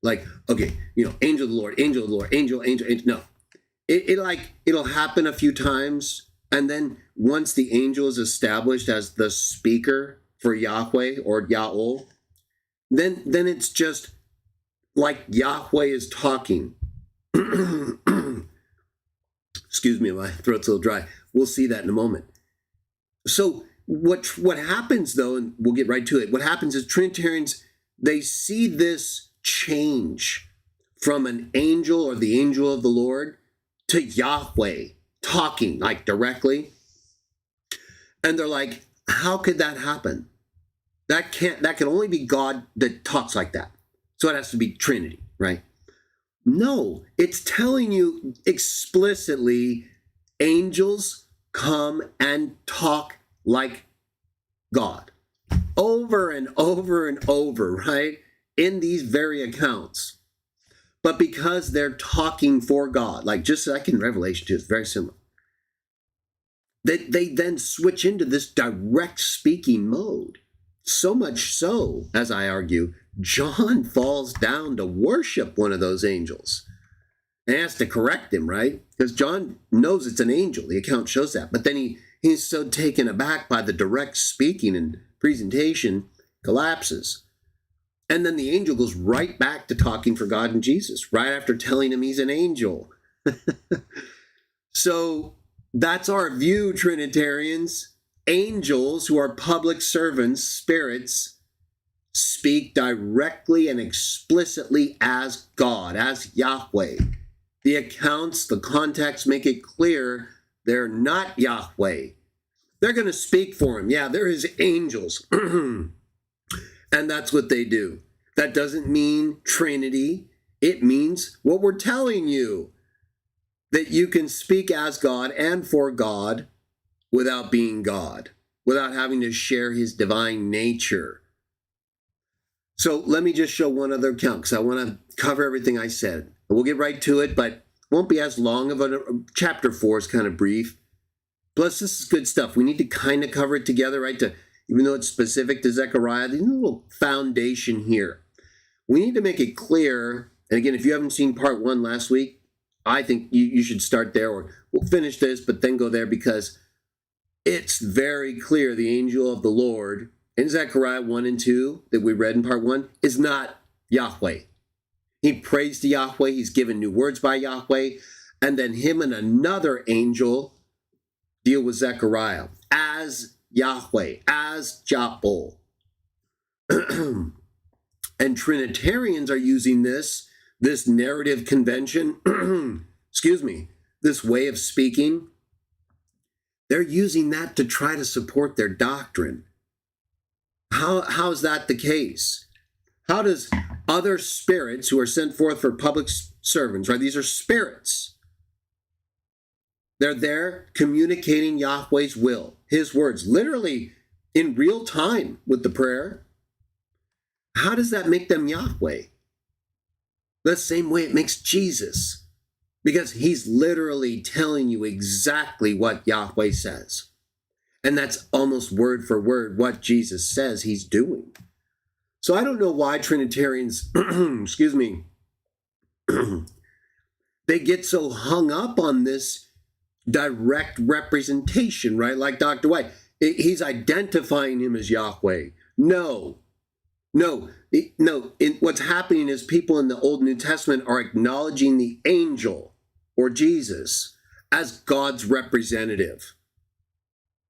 Like, okay, angel of the Lord, angel of the Lord, angel. No, it'll happen a few times, and then once the angel is established as the speaker for Yahweh or Yaho, then it's just like Yahweh is talking. Excuse me, my throat's a little dry. We'll see that in a moment. So what happens, though, and we'll get right to it, what happens is Trinitarians, they see this change from an angel or the angel of the Lord to Yahweh talking, like directly. And they're like, how could that happen? That can only be God that talks like that. So it has to be Trinity, right? No, it's telling you explicitly angels come and talk like God over and over and over, right? In these very accounts. But because they're talking for God, like just like in Revelation 2, it's very similar. They then switch into this direct speaking mode. So much so, as I argue, John falls down to worship one of those angels and has to correct him, right? Because John knows it's an angel. The account shows that. But then he's so taken aback by the direct speaking and presentation, collapses. And then the angel goes right back to talking for God and Jesus, right after telling him he's an angel. So that's our view, Trinitarians. Angels, who are public servants, spirits, speak directly and explicitly as God, as Yahweh. The accounts, the context make it clear they're not Yahweh. They're going to speak for him. Yeah, they're his angels. And that's what they do. That doesn't mean Trinity. It means what we're telling you, that you can speak as God and for God without being God, without having to share his divine nature. So let me just show one other account, because I want to cover everything I said. We'll get right to it, but it won't be as long of a chapter 4 is kind of brief. Plus, this is good stuff. We need to kind of cover it together, right? Even though it's specific to Zechariah, there's a little foundation here. We need to make it clear, and again, if you haven't seen part 1 last week, I think you should start there, or we'll finish this, but then go there, because it's very clear the angel of the Lord in Zechariah 1 and 2 that we read in part 1 is not Yahweh. He prays to Yahweh. He's given new words by Yahweh. And then him and another angel deal with Zechariah as Yahweh, as Jaho. And Trinitarians are using this narrative convention, this way of speaking. They're using that to try to support their doctrine. How is that the case? How does other spirits who are sent forth for public servants, right? These are spirits. They're there communicating Yahweh's will, his words, literally in real time with the prayer. How does that make them Yahweh? The same way it makes Jesus, because he's literally telling you exactly what Yahweh says. And that's almost word for word what Jesus says he's doing. So I don't know why Trinitarians, they get so hung up on this direct representation, right? Like Dr. White, he's identifying him as Yahweh. No. What's happening is people in the Old and New Testament are acknowledging the angel or Jesus as God's representative.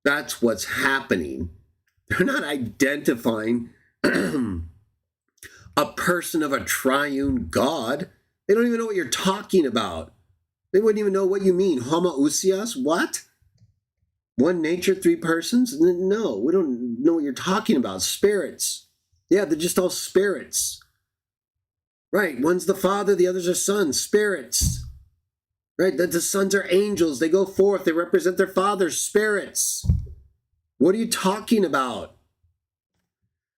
That's what's happening. They're not identifying a person of a triune God. They don't even know what you're talking about. They wouldn't even know what you mean. Homoousios? What? One nature, 3 persons? No, we don't know what you're talking about. Spirits. Yeah, they're just all spirits. Right, one's the Father, the others are sons. Spirits. Right, the sons are angels. They go forth. They represent their fathers. Spirits. What are you talking about?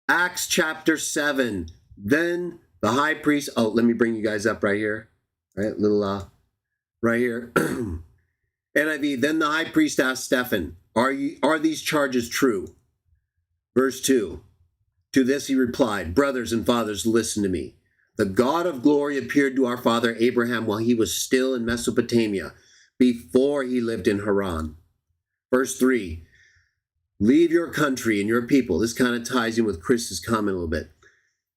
Acts chapter 7. Then the high priest, let me bring you guys up right here. Right, right here. NIV, then the high priest asked Stephen, are these charges true? Verse 2. To this he replied, brothers and fathers, listen to me. The God of glory appeared to our father Abraham while he was still in Mesopotamia, before he lived in Haran. Verse 3. Leave your country and your people. This kind of ties in with Chris's comment a little bit.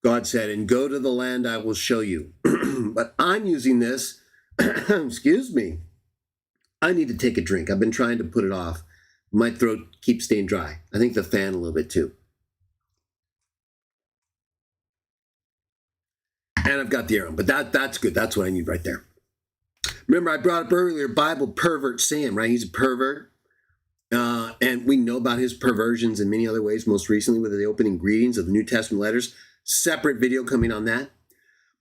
God said, and go to the land I will show you. But I'm using this, excuse me. I need to take a drink. I've been trying to put it off. My throat keeps staying dry. I think the fan a little bit too. And I've got the arrow, but that's good. That's what I need right there. Remember, I brought up earlier Bible pervert Sam, right? He's a pervert. And we know about his perversions in many other ways, most recently with the opening greetings of the New Testament letters. Separate video coming on that.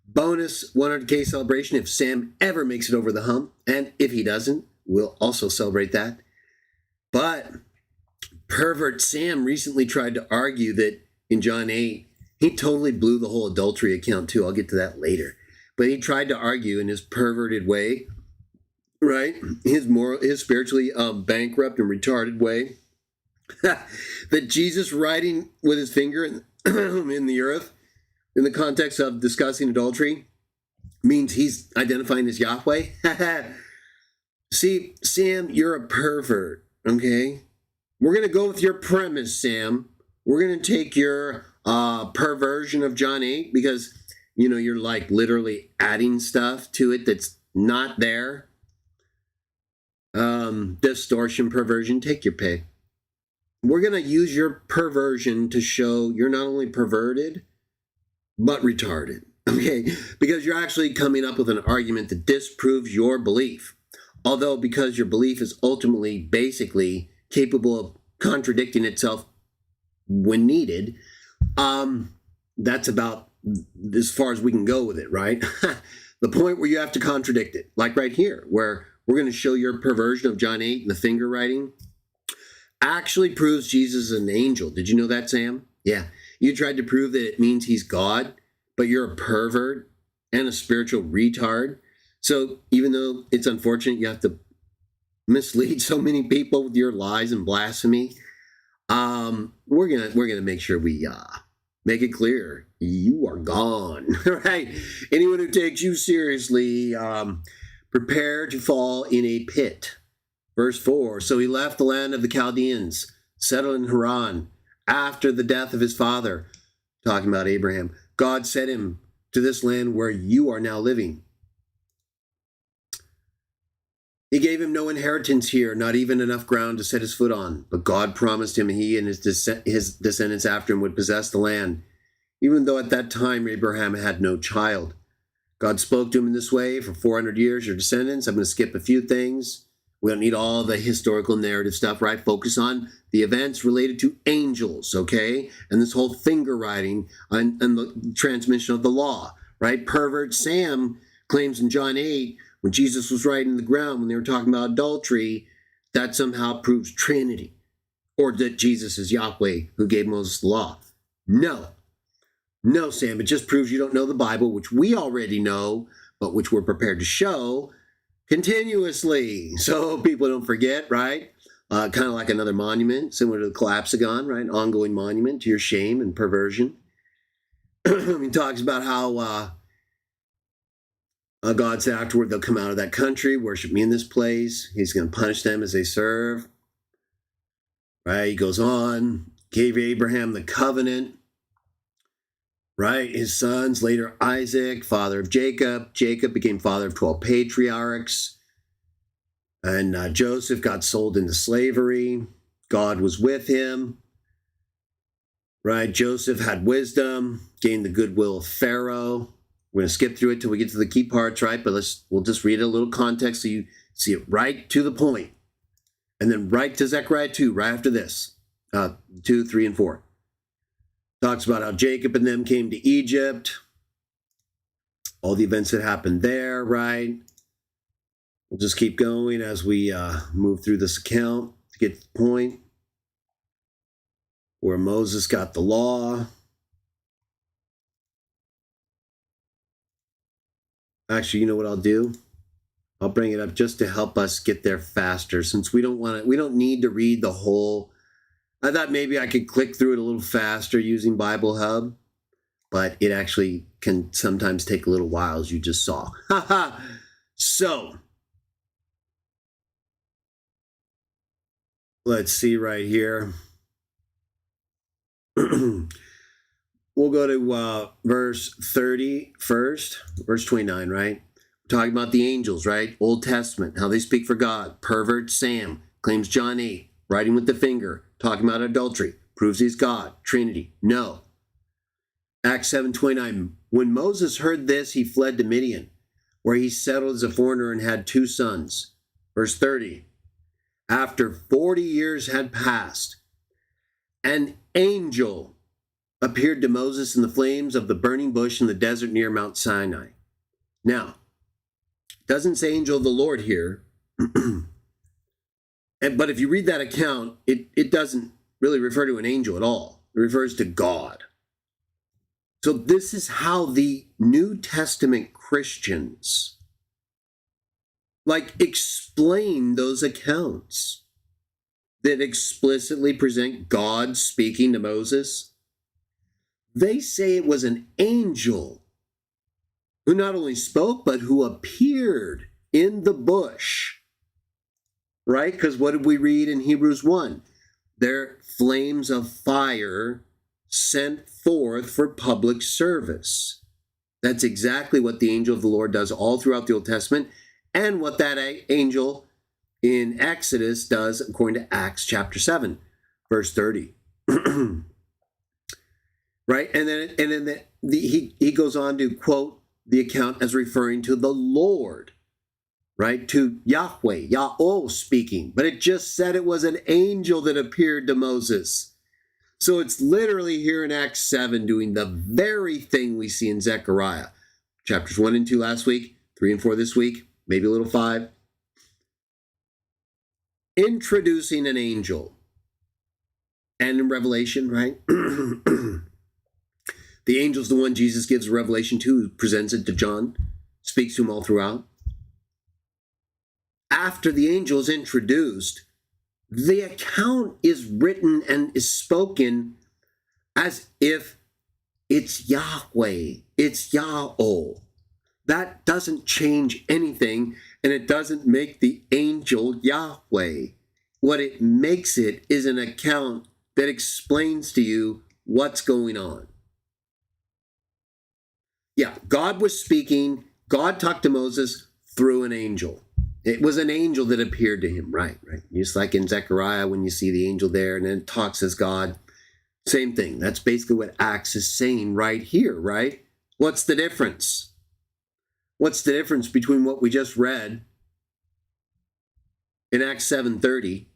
Bonus 100K celebration if Sam ever makes it over the hump. And if he doesn't, we'll also celebrate that. But pervert Sam recently tried to argue that in John 8, he totally blew the whole adultery account too. I'll get to that later. But he tried to argue in his perverted way, right? His spiritually bankrupt and retarded way, that Jesus writing with his finger in the earth in the context of discussing adultery means he's identifying as Yahweh. See, Sam, you're a pervert, okay? We're going to go with your premise, Sam. We're going to take your perversion of John 8 because, you're like literally adding stuff to it that's not there. Distortion, perversion, take your pay. We're going to use your perversion to show you're not only perverted, but retarded, okay? Because you're actually coming up with an argument that disproves your belief. Although, because your belief is ultimately, basically, capable of contradicting itself when needed, that's about as far as we can go with it, right? The point where you have to contradict it, like right here, where we're going to show your perversion of John 8 and the finger writing, actually proves Jesus is an angel. Did you know that, Sam? Yeah. You tried to prove that it means he's God, but you're a pervert and a spiritual retard. So even though it's unfortunate you have to mislead so many people with your lies and blasphemy, we're gonna make sure we make it clear you are gone. Right? Anyone who takes you seriously, prepare to fall in a pit. Verse 4, so he left the land of the Chaldeans, settled in Haran, after the death of his father, talking about Abraham. God sent him to this land where you are now living. He gave him no inheritance here, not even enough ground to set his foot on. But God promised him he and his descendants after him would possess the land, even though at that time Abraham had no child. God spoke to him in this way for 400 years, your descendants. I'm going to skip a few things. We don't need all the historical narrative stuff, right? Focus on the events related to angels, okay? And this whole finger writing and the transmission of the law, right? Pervert Sam claims in John 8, when Jesus was writing the ground, when they were talking about adultery, that somehow proves Trinity, or that Jesus is Yahweh who gave Moses the law. No, Sam, it just proves you don't know the Bible, which we already know, but which we're prepared to show continuously, so people don't forget, right? Kind of like another monument, similar to the collapsagon, right? Ongoing monument to your shame and perversion. He talks about how God said afterward they'll come out of that country, worship me in this place. He's going to punish them as they serve. Right? He goes on, gave Abraham the covenant. Right? His sons, later Isaac, father of Jacob. Jacob became father of 12 patriarchs. And Joseph got sold into slavery. God was with him. Right? Joseph had wisdom, gained the goodwill of Pharaoh. We're going to skip through it till we get to the key parts, right? But we'll just read a little context so you see it right to the point. And then right to Zechariah 2, right after this, 2, 3, and 4. Talks about how Jacob and them came to Egypt, all the events that happened there, right? We'll just keep going as we move through this account to get to the point where Moses got the law. Actually, you know what I'll do? I'll bring it up just to help us get there faster, since we don't need to read the whole. I thought maybe I could click through it a little faster using Bible Hub, but it actually can sometimes take a little while, as you just saw. So, let's see right here. We'll go to verse 30 first, verse 29, right? We're talking about the angels, right? Old Testament, how they speak for God. Pervert Sam claims John 8, writing with the finger, talking about adultery, proves he's God. Trinity, no. Acts 7:29, when Moses heard this, he fled to Midian, where he settled as a foreigner and had 2 sons. Verse 30, after 40 years had passed, an angel appeared to Moses in the flames of the burning bush in the desert near Mount Sinai. Now, it doesn't say angel of the Lord here, but if you read that account, it doesn't really refer to an angel at all. It refers to God. So this is how the New Testament Christians explain those accounts that explicitly present God speaking to Moses. They say it was an angel who not only spoke, but who appeared in the bush, right? Because what did we read in Hebrews 1? They're flames of fire sent forth for public service. That's exactly what the angel of the Lord does all throughout the Old Testament, and what that angel in Exodus does according to Acts chapter 7, verse 30. Right? And then he goes on to quote the account as referring to the Lord, right? To Yahweh, Yaho speaking. But it just said it was an angel that appeared to Moses. So it's literally here in Acts 7 doing the very thing we see in Zechariah. Chapters 1 and 2 last week, 3 and 4 this week, maybe a little 5. Introducing an angel. And in Revelation, right? The angel's the one Jesus gives revelation to, presents it to John, speaks to him all throughout. After the angel is introduced, the account is written and is spoken as if it's Yahweh, it's Yaho. That doesn't change anything, and it doesn't make the angel Yahweh. What it makes it is an account that explains to you what's going on. Yeah, God was speaking. God talked to Moses through an angel. It was an angel that appeared to him, right? Just like in Zechariah when you see the angel there and then it talks as God. Same thing. That's basically what Acts is saying right here, right? What's the difference? What's the difference between what we just read in Acts 7:30,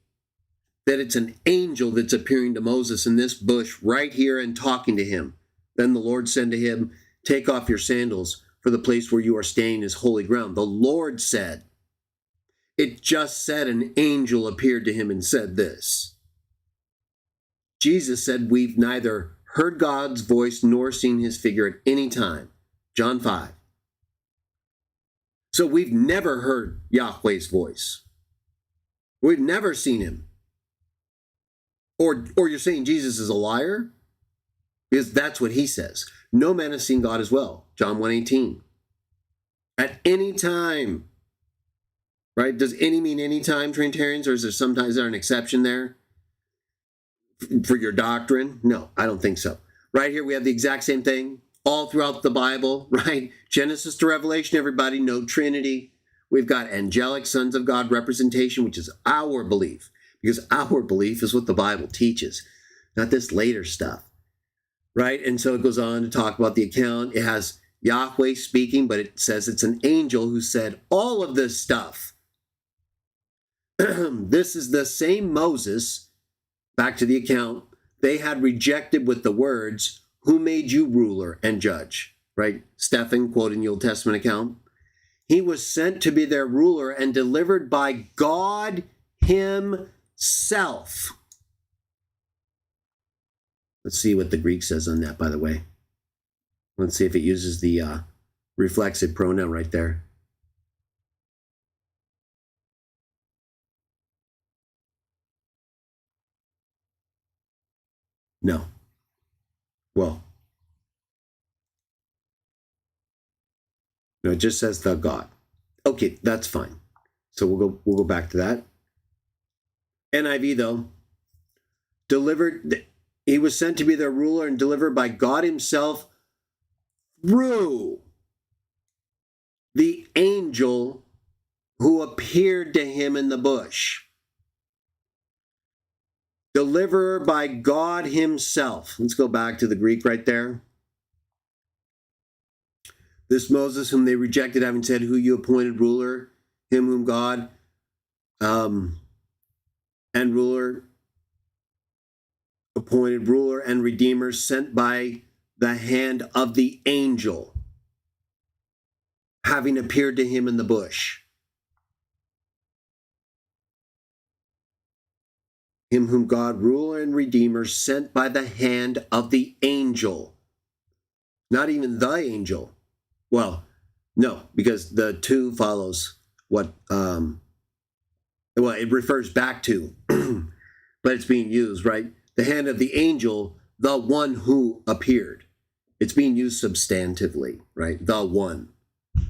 that it's an angel that's appearing to Moses in this bush right here and talking to him? Then the Lord said to him, "Take off your sandals, for the place where you are staying is holy ground." The Lord said. It just said an angel appeared to him and said this. Jesus said, "We've neither heard God's voice nor seen his figure at any time." John 5. So we've never heard Yahweh's voice. We've never seen him. Or you're saying Jesus is a liar? Because that's what he says. No man has seen God as well. John 1:18. At any time. Right? Does any mean any time, Trinitarians? Or is there an exception there for your doctrine? No, I don't think so. Right here we have the exact same thing all throughout the Bible, right? Genesis to Revelation, everybody, no Trinity. We've got angelic sons of God representation, which is our belief, because our belief is what the Bible teaches, not this later stuff, right? And so it goes on to talk about the account. It has Yahweh speaking, but it says it's an angel who said all of this stuff. This is the same Moses, back to the account, they had rejected with the words, "Who made you ruler and judge?" Right? Stephen, quoting the Old Testament account. He was sent to be their ruler and delivered by God himself. Let's see what the Greek says on that, by the way. Let's see if it uses the reflexive pronoun right there. No. Well, no, it just says the God. Okay, that's fine. So we'll go back to that. NIV though, he was sent to be their ruler and delivered by God himself through the angel who appeared to him in the bush. Deliverer by God himself. Let's go back to the Greek right there. This Moses whom they rejected, having said, "Who you appointed ruler, him whom God and ruler appointed ruler and redeemer sent by the hand of the angel, having appeared to him in the bush. Him whom God, ruler and redeemer, sent by the hand of the angel. Not even the angel. Well, no, because the two follows what, it refers back to, but it's being used, right? The hand of the angel, the one who appeared. It's being used substantively, right? The one.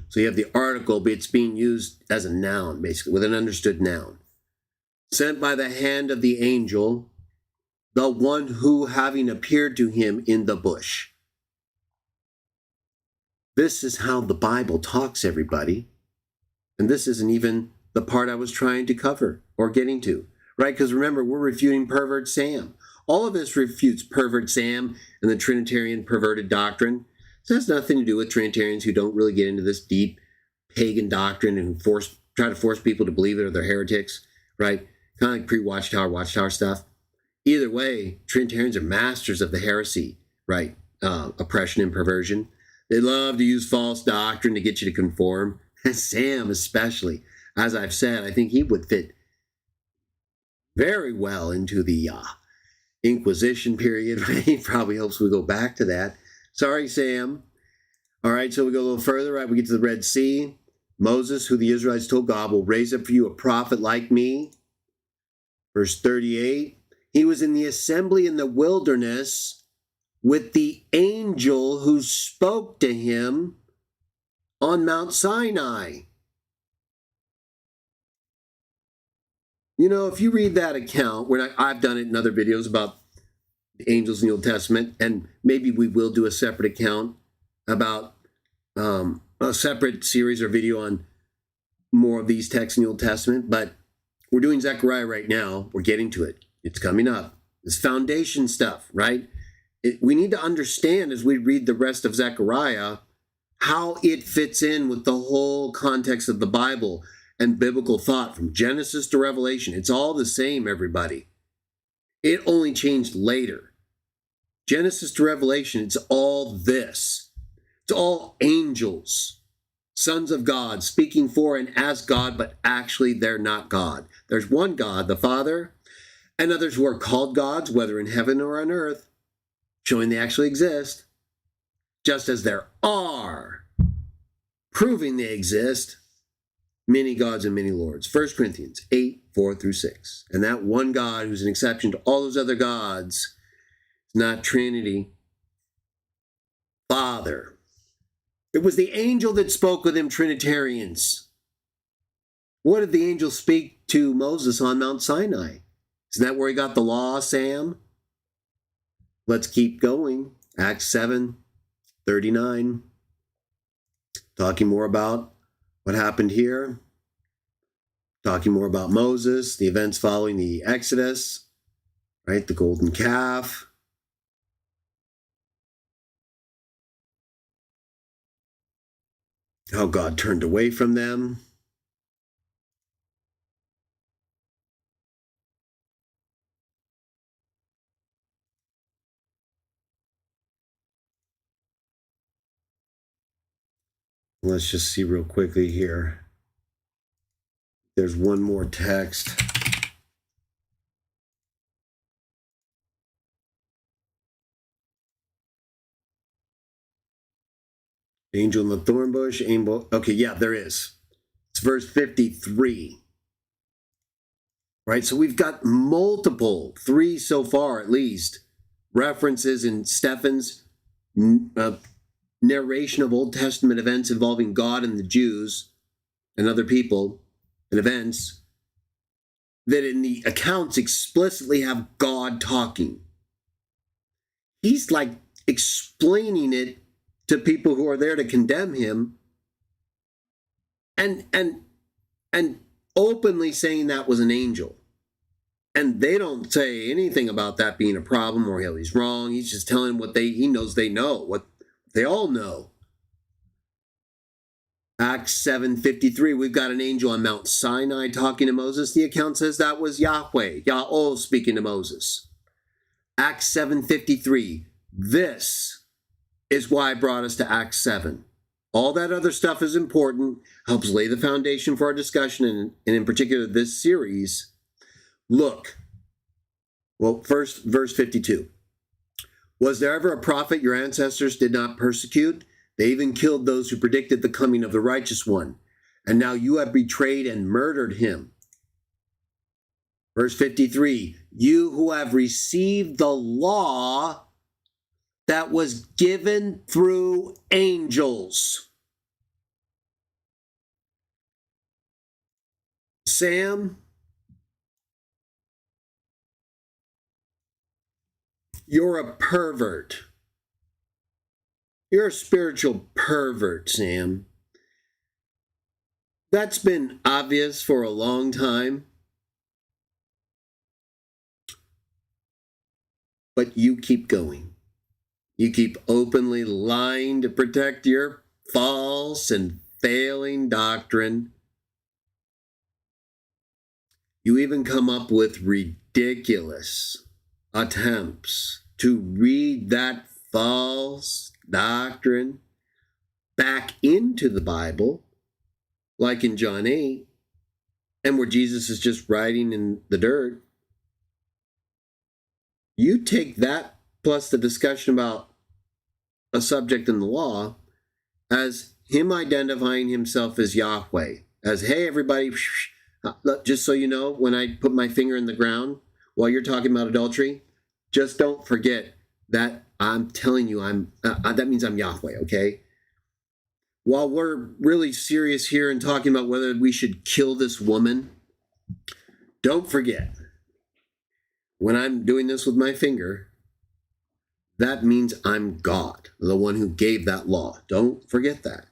So you have the article, but it's being used as a noun, basically, with an understood noun. Sent by the hand of the angel, the one who, having appeared to him in the bush. This is how the Bible talks, everybody. And this isn't even the part I was trying to cover or getting to, right? Because remember, we're refuting pervert Sam. All of this refutes pervert Sam and the Trinitarian perverted doctrine. This has nothing to do with Trinitarians who don't really get into this deep pagan doctrine and try to force people to believe it or they're heretics, right? Kind of like Watchtower stuff. Either way, Trinitarians are masters of the heresy, right? Oppression and perversion. They love to use false doctrine to get you to conform. And Sam especially. As I've said, I think he would fit very well into the Inquisition period. He probably hopes we go back to that. Sorry, Sam. All right, so we go a little further, right? We get to the Red Sea. Moses, who the Israelites told God, will raise up for you a prophet like me. Verse 38, he was in the assembly in the wilderness with the angel who spoke to him on Mount Sinai. You know, if you read that account, I've done it in other videos about the angels in the Old Testament, and maybe we will do a separate account about a separate series or video on more of these texts in the Old Testament, but we're doing Zechariah right now. We're getting to it. It's coming up. It's foundation stuff, right? We need to understand as we read the rest of Zechariah how it fits in with the whole context of the Bible and biblical thought from Genesis to Revelation. It's all the same, everybody. It only changed later. Genesis to Revelation, it's all this. It's all angels, sons of God, speaking for and as God, but actually they're not God. There's one God, the Father, and others who are called gods, whether in heaven or on earth, showing they actually exist, just as there are, proving they exist, many gods and many lords. 1 Corinthians 8, 4 through 6. And that one God who's an exception to all those other gods is not Trinity. Father. It was the angel that spoke with him, Trinitarians. What did the angel speak to Moses on Mount Sinai? Isn't that where he got the law, Sam? Let's keep going. Acts 7, 39. Talking more about what happened here. Talking more about Moses, the events following the Exodus, right? The golden calf. How God turned away from them. Let's just see real quickly here. There's one more text. Angel in the thorn bush. Angel. Okay, yeah, there is. It's verse 53. Right, so we've got multiple, 3 so far at least, references in Stephen's narration of Old Testament events involving God and the Jews and other people and events that in the accounts explicitly have God talking. He's like explaining it to people who are there to condemn him and openly saying that was an angel. And they don't say anything about that being a problem or he's wrong. He's just telling what he knows they know, what they all know. Acts 7:53, we've got an angel on Mount Sinai talking to Moses. The account says that was Yahweh speaking to Moses. Acts 7:53. This is why I brought us to Acts 7. All that other stuff is important, helps lay the foundation for our discussion, and in particular this series. Look, well, first, verse 52. Was there ever a prophet your ancestors did not persecute? They even killed those who predicted the coming of the righteous one. And now you have betrayed and murdered him. Verse 53, you who have received the law that was given through angels. Sam, you're a pervert. You're a spiritual pervert, Sam. That's been obvious for a long time. But you keep going. You keep openly lying to protect your false and failing doctrine. You even come up with ridiculous attempts to read that false doctrine back into the Bible, like in John 8, and where Jesus is just writing in the dirt. You take that plus the discussion about a subject in the law as him identifying himself as Yahweh, as, hey, everybody, just so you know, when I put my finger in the ground while you're talking about adultery, just don't forget that I'm telling you that means I'm Yahweh, okay? While we're really serious here and talking about whether we should kill this woman, don't forget, when I'm doing this with my finger, that means I'm God, the one who gave that law. Don't forget that.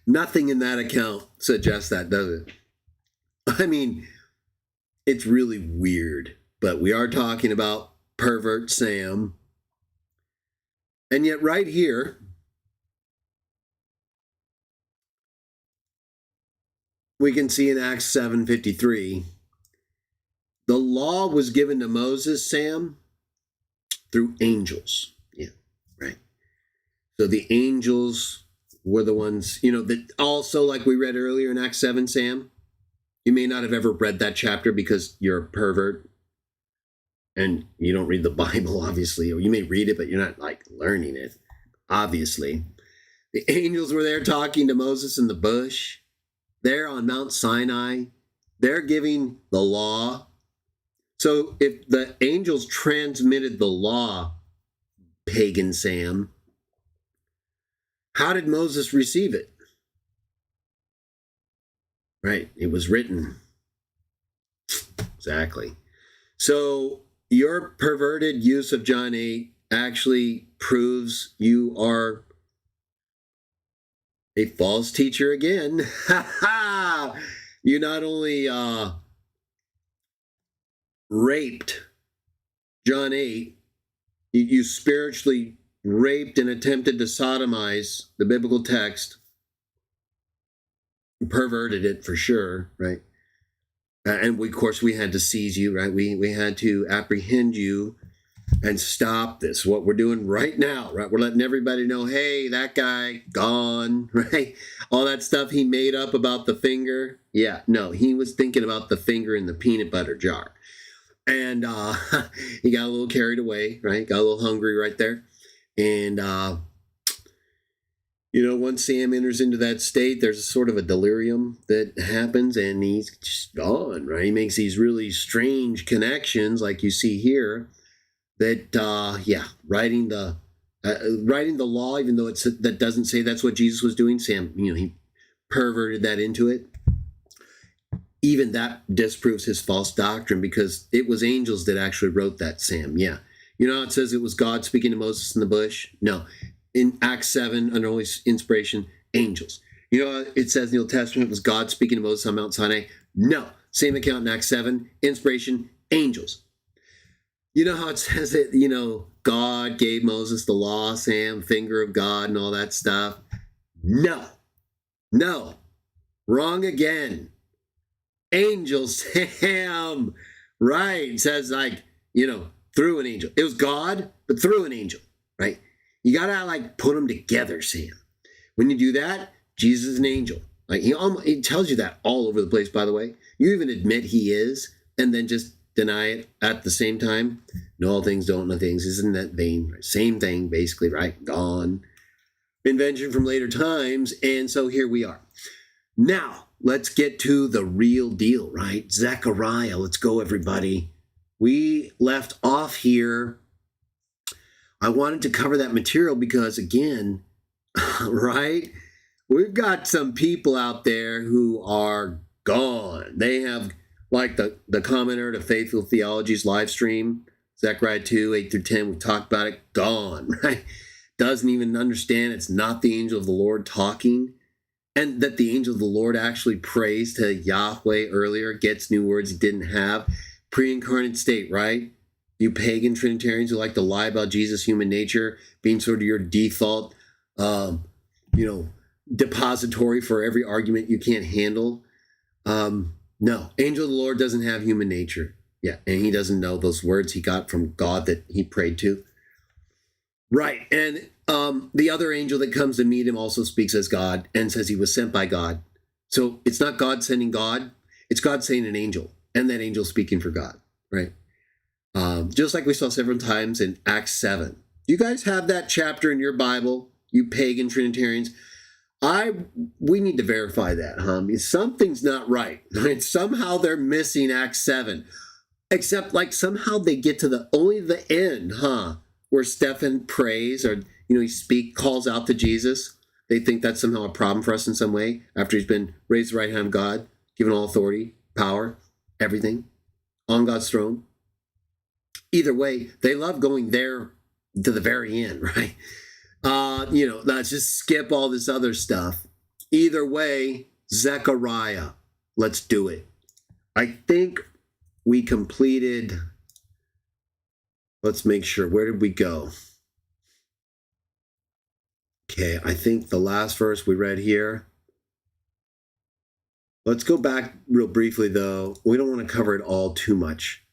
Nothing in that account suggests that, does it? I mean, it's really weird, but we are talking about pervert Sam. And yet right here, we can see in Acts 7:53, the law was given to Moses, Sam, through angels. Yeah, right. So the angels were the ones, that also, like we read earlier in Acts 7, Sam, you may not have ever read that chapter because you're a pervert and you don't read the Bible, obviously, or you may read it, but you're not like learning it, obviously. The angels were there talking to Moses in the bush. They're on Mount Sinai. They're giving the law. So if the angels transmitted the law, pagan Sam, how did Moses receive it? Right, it was written. Exactly. So your perverted use of John 8 actually proves you are a false teacher again. You not only raped John 8, you spiritually raped and attempted to sodomize the biblical text, perverted it for sure, right? And of course, we had to seize you, right? We had to apprehend you and stop this. What we're doing right now, right? We're letting everybody know, hey, that guy gone, right? All that stuff he made up about the finger. Yeah, no, he was thinking about the finger in the peanut butter jar. And he got a little carried away, right? Got a little hungry right there. And, once Sam enters into that state, there's sort of a delirium that happens and he's just gone, right? He makes these really strange connections like you see here that, writing the law, even though that doesn't say that's what Jesus was doing, Sam, he perverted that into it. Even that disproves his false doctrine because it was angels that actually wrote that, Sam. Yeah. It says it was God speaking to Moses in the bush? No. In Acts 7, under Holy Inspiration, angels. It says in the Old Testament it was God speaking to Moses on Mount Sinai? No. Same account in Acts 7, inspiration, angels. You know how it says that, God gave Moses the law, Sam, finger of God and all that stuff? No. Wrong again. angel Sam, right? It says like, through an angel. It was God, but through an angel, right? You gotta like put them together, Sam. When you do that, Jesus is an angel. Like he tells you that all over the place, by the way. You even admit he is, and then just deny it at the same time. Know all things, don't know things. Isn't that vain? Right? Same thing, basically, right? Gone. Invention from later times. And so here we are. Now, let's get to the real deal, right? Zechariah. Let's go, everybody. We left off here. I wanted to cover that material because, again, right? We've got some people out there who are gone. They have, like the commenter to Faithful Theology's live stream, Zechariah 2, 8 through 10, we talked about it, gone, right? Doesn't even understand it's not the angel of the Lord talking, and that the angel of the Lord actually prays to Yahweh earlier, gets new words he didn't have. Pre-incarnate state, right? You pagan Trinitarians who like to lie about Jesus' human nature being sort of your default, depository for every argument you can't handle. No, angel of the Lord doesn't have human nature. Yeah, and he doesn't know those words he got from God that he prayed to. Right, and the other angel that comes to meet him also speaks as God and says he was sent by God. So it's not God sending God, it's God saying an angel, and that angel speaking for God, right? Just like we saw several times in Acts 7. Do you guys have that chapter in your Bible, you pagan Trinitarians? We need to verify that, huh? Something's not right. Somehow they're missing Acts 7. Except like somehow they get to only the end, huh? Where Stephen prays or, he calls out to Jesus. They think that's somehow a problem for us in some way after he's been raised to the right hand of God, given all authority, power, everything on God's throne. Either way, they love going there to the very end, right? Let's just skip all this other stuff. Either way, Zechariah, let's do it. I think we completed, let's make sure, where did we go? Okay, I think the last verse we read here. Let's go back real briefly, though. We don't want to cover it all too much,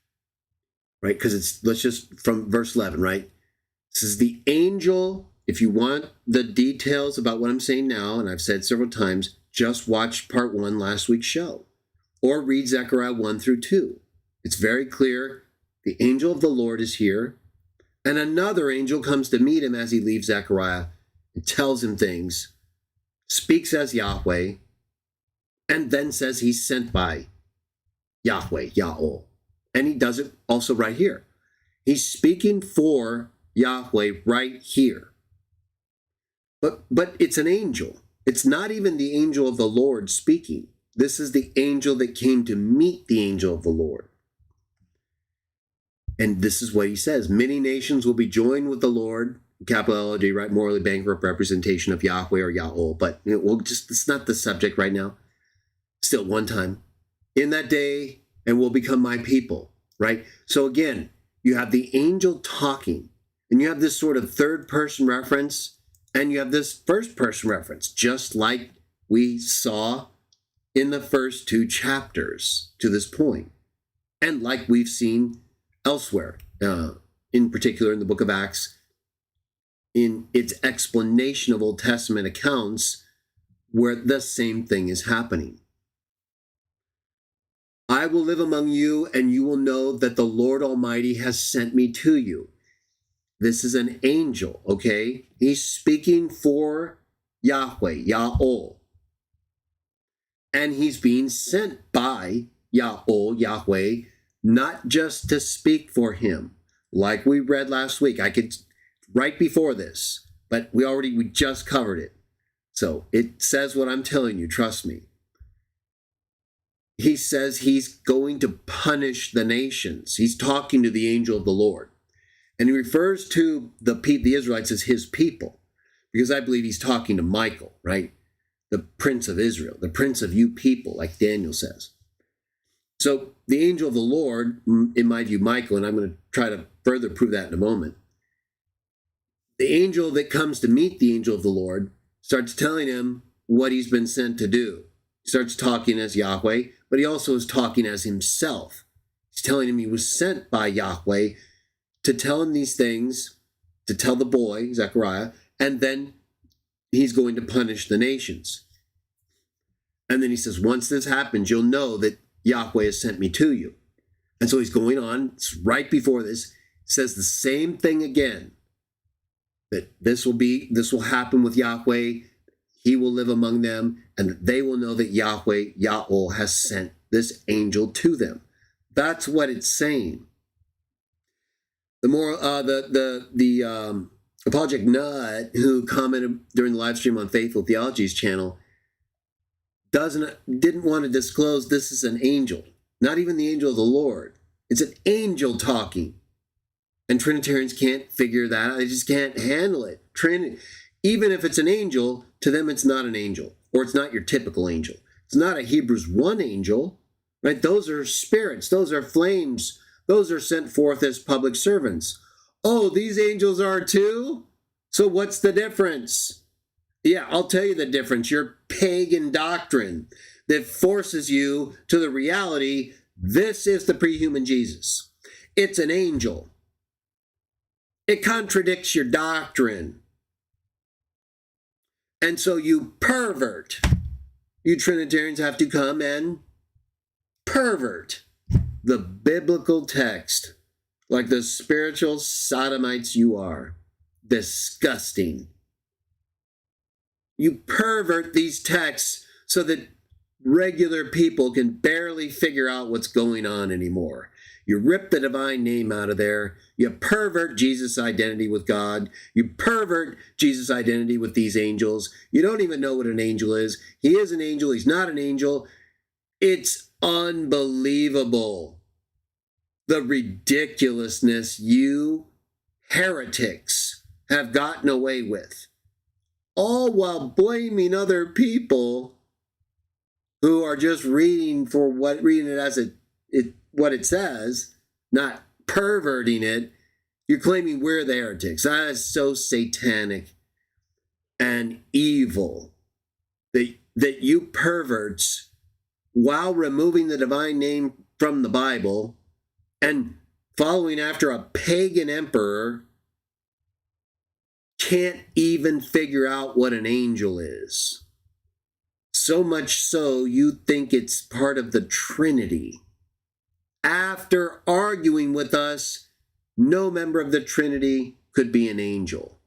right? Because let's just, from verse 11, right? This is the angel. If you want the details about what I'm saying now, and I've said several times, just watch part 1 last week's show, or read Zechariah 1 through 2. It's very clear. The angel of the Lord is here, and another angel comes to meet him as he leaves Zechariah and tells him things, speaks as Yahweh, and then says he's sent by Yahweh, Yahweh. And he does it also right here. He's speaking for Yahweh right here. But it's an angel. It's not even the angel of the Lord speaking. This is the angel that came to meet the angel of the Lord. And this is what he says. Many nations will be joined with the Lord, capital L-O-D, right? Morally bankrupt representation of Yahweh or Yahweh. But it's not the subject right now. Still, one time. In that day, and will become my people, right? So again, you have the angel talking, and you have this sort of third person reference, and you have this first person reference, just like we saw in the first 2 chapters to this point, and like we've seen elsewhere, in particular in the book of Acts, in its explanation of Old Testament accounts where the same thing is happening. I will live among you, and you will know that the Lord Almighty has sent me to you. This is an angel, okay? He's speaking for Yahweh, Yahweh. And he's being sent by Yahweh, not just to speak for him. Like we read last week, right before this, but we just covered it. So it says what I'm telling you, trust me. He says he's going to punish the nations. He's talking to the angel of the Lord. And he refers to the Israelites as his people, because I believe he's talking to Michael, right? The prince of Israel, the prince of you people, like Daniel says. So the angel of the Lord, in my view, Michael, and I'm going to try to further prove that in a moment, the angel that comes to meet the angel of the Lord starts telling him what he's been sent to do. He starts talking as Yahweh, but he also is talking as himself. He's telling him he was sent by Yahweh to tell him these things, to tell the boy, Zechariah, and then he's going to punish the nations. And then he says, once this happens, you'll know that Yahweh has sent me to you. And so he's going on, it's right before this, says the same thing again, that this will happen with Yahweh, he will live among them, and that they will know that Yahweh, Yahweh, has sent this angel to them. That's what it's saying. The more the apologetic nut who commented during the live stream on Faithful Theology's channel didn't want to disclose this is an angel, not even the angel of the Lord. It's an angel talking. And Trinitarians can't figure that out. They just can't handle it. Even if it's an angel, to them it's not an angel, or it's not your typical angel. It's not a Hebrews 1 angel, right? Those are spirits. Those are flames. Those are sent forth as public servants. Oh, these angels are too? So what's the difference? Yeah, I'll tell you the difference. Your pagan doctrine that forces you to the reality, this is the pre-human Jesus. It's an angel. It contradicts your doctrine. And so you pervert. You Trinitarians have to come and pervert the biblical text like the spiritual sodomites you are. Disgusting. You pervert these texts so that regular people can barely figure out what's going on anymore. You rip the divine name out of there. You pervert Jesus' identity with God. You pervert Jesus' identity with these angels. You don't even know what an angel is. He is an angel. He's not an angel. It's unbelievable. The ridiculousness you heretics have gotten away with, all while blaming other people who are just reading it as what it says, not perverting it. You're claiming we're the heretics. That is so satanic and evil that you perverts, while removing the divine name from the Bible and following after a pagan emperor, can't even figure out what an angel is. So much so you think it's part of the Trinity. After arguing with us, no member of the Trinity could be an angel,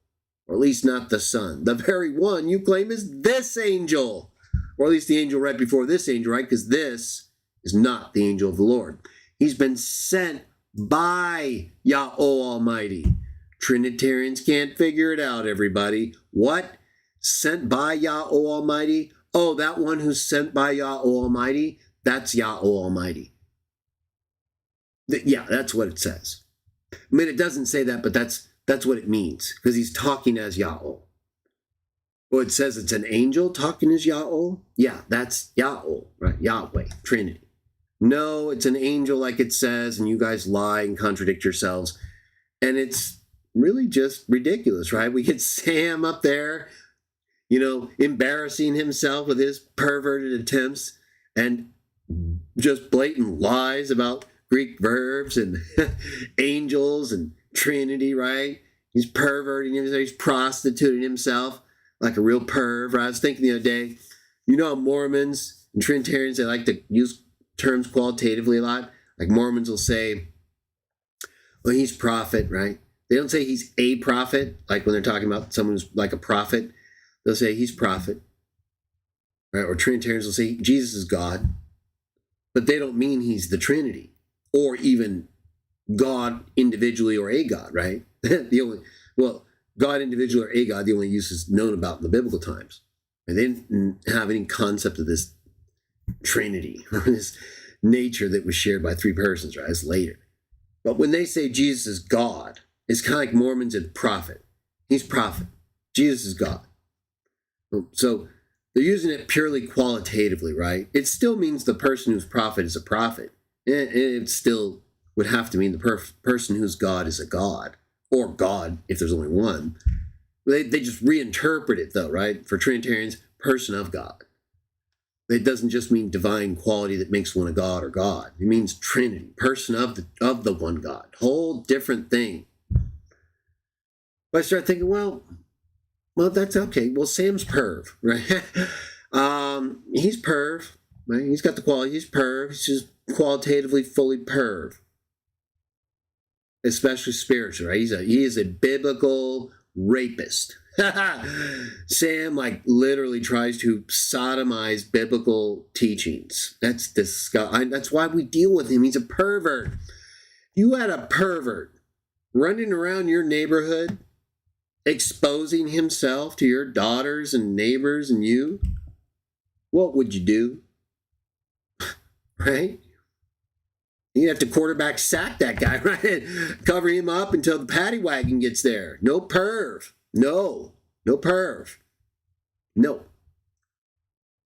or at least not the Son. The very one you claim is this angel, or at least the angel right before this angel, right? Because this is not the angel of the Lord. He's been sent by Yahweh Almighty. Trinitarians can't figure it out, everybody. What? Sent by Yahweh Almighty? Oh, that one who's sent by Yahweh Almighty, that's Yahweh Almighty. Yeah, that's what it says. I mean, it doesn't say that, but that's what it means, because he's talking as Yahweh. Well, it says it's an angel talking as Yahweh. Yeah, that's Yahweh, right? Yahweh, Trinity. No, it's an angel like it says, and you guys lie and contradict yourselves. And it's really just ridiculous, right? We get Sam up there, embarrassing himself with his perverted attempts and just blatant lies about Greek verbs and angels and Trinity, right? He's perverting himself. He's prostituting himself like a real perv, right? I was thinking the other day, Mormons and Trinitarians, they like to use terms qualitatively a lot. Like Mormons will say, well, he's prophet, right? They don't say he's a prophet, like when they're talking about someone who's like a prophet. They'll say he's prophet, right? Or Trinitarians will say Jesus is God, but they don't mean he's the Trinity or even God individually or a God, right? God individually or a God, the only use is known about in the biblical times. And they didn't have any concept of this Trinity, this nature that was shared by three persons, right? It's later. But when they say Jesus is God, it's kind of like Mormons and prophet. He's prophet. Jesus is God. So they're using it purely qualitatively, right? It still means the person who's prophet is a prophet. And it still would have to mean the person who's God is a God. Or God, if there's only one. They just reinterpret it, though, right? For Trinitarians, person of God. It doesn't just mean divine quality that makes one a god or God. It means Trinity, person of the one God. Whole different thing. But I start thinking, well, that's okay. Well, Sam's perv, right? He's perv, right? He's got the quality. He's perv. He's just qualitatively fully perv, especially spiritually, right? He is a biblical rapist. Sam literally tries to sodomize biblical teachings. That's disgusting. That's why we deal with him. He's a pervert. You had a pervert running around your neighborhood, exposing himself to your daughters and neighbors and you. What would you do? Right? You have to quarterback sack that guy, right? Cover him up until the paddy wagon gets there. No perv. No perv. No.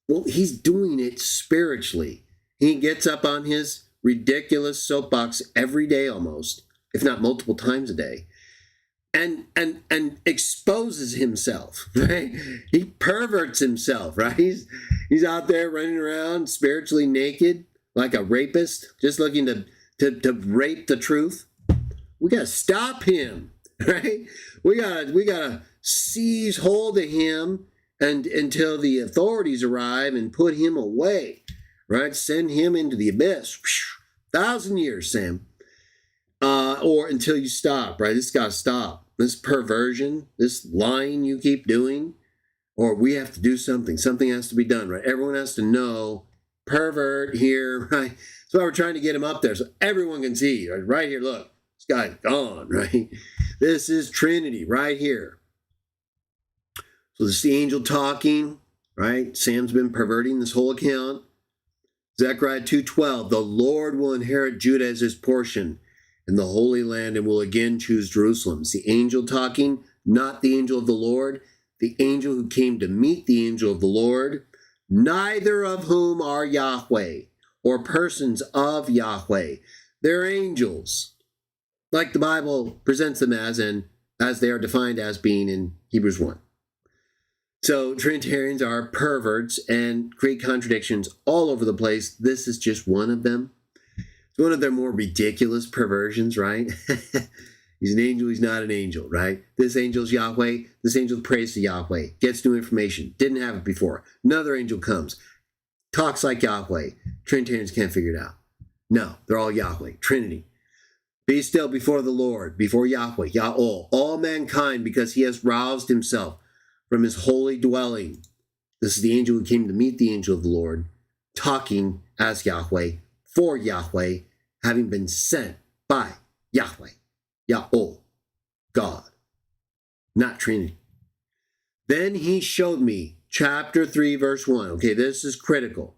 Well, he's doing it spiritually. He gets up on his ridiculous soapbox every day almost, if not multiple times a day, and exposes himself, right? He perverts himself, right? He's out there running around spiritually naked like a rapist, just looking to rape the truth. We got to stop him. Right? We gotta seize hold of him and until the authorities arrive and put him away. Right? Send him into the abyss. 1,000 years, Sam. Or until you stop, right? This gotta stop. This perversion, this lying you keep doing, or we have to do something. Something has to be done, right? Everyone has to know, pervert here, right? That's why we're trying to get him up there so everyone can see, right here, look. This guy's gone, right? This is Trinity right here. So this is the angel talking, right? Sam's been perverting this whole account. Zechariah 2:12, the Lord will inherit Judah as his portion in the Holy Land and will again choose Jerusalem. It's the angel talking, not the angel of the Lord, the angel who came to meet the angel of the Lord, neither of whom are Yahweh or persons of Yahweh. They're angels, like the Bible presents them as, and as they are defined as being in Hebrews 1. So Trinitarians are perverts and create contradictions all over the place. This is just one of them. It's one of their more ridiculous perversions, right? He's an angel, he's not an angel, right? This angel's Yahweh, this angel prays to Yahweh, gets new information, didn't have it before. Another angel comes, talks like Yahweh. Trinitarians can't figure it out. No, they're all Yahweh, Trinity. Be still before the Lord, before Yahweh, Yahol, all mankind, because he has roused himself from his holy dwelling. This is the angel who came to meet the angel of the Lord, talking as Yahweh, for Yahweh, having been sent by Yahweh, Yahol, God, not Trinity. Then he showed me, chapter 3, verse 1. Okay, this is critical.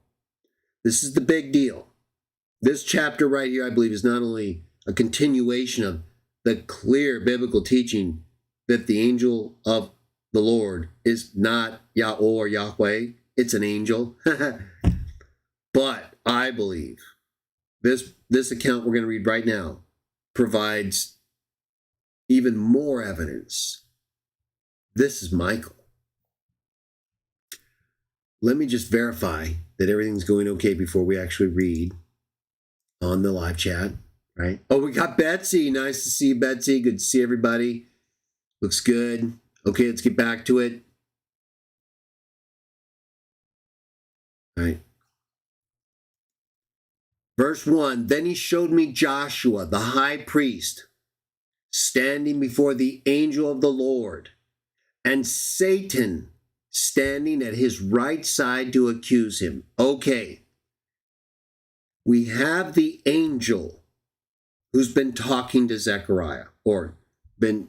This is the big deal. This chapter right here, I believe, is not only a continuation of the clear biblical teaching that the angel of the Lord is not Yahweh or Yahweh, it's an angel. But I believe this account we're going to read right now provides even more evidence. This is Michael. Let me just verify that everything's going okay before we actually read on the live chat. Right? Oh, we got Betsy. Nice to see you, Betsy. Good to see everybody. Looks good. Okay, let's get back to it. All right. Verse 1, then he showed me Joshua, the high priest, standing before the angel of the Lord, and Satan standing at his right side to accuse him. Okay. We have the angel who's been talking to Zechariah, or been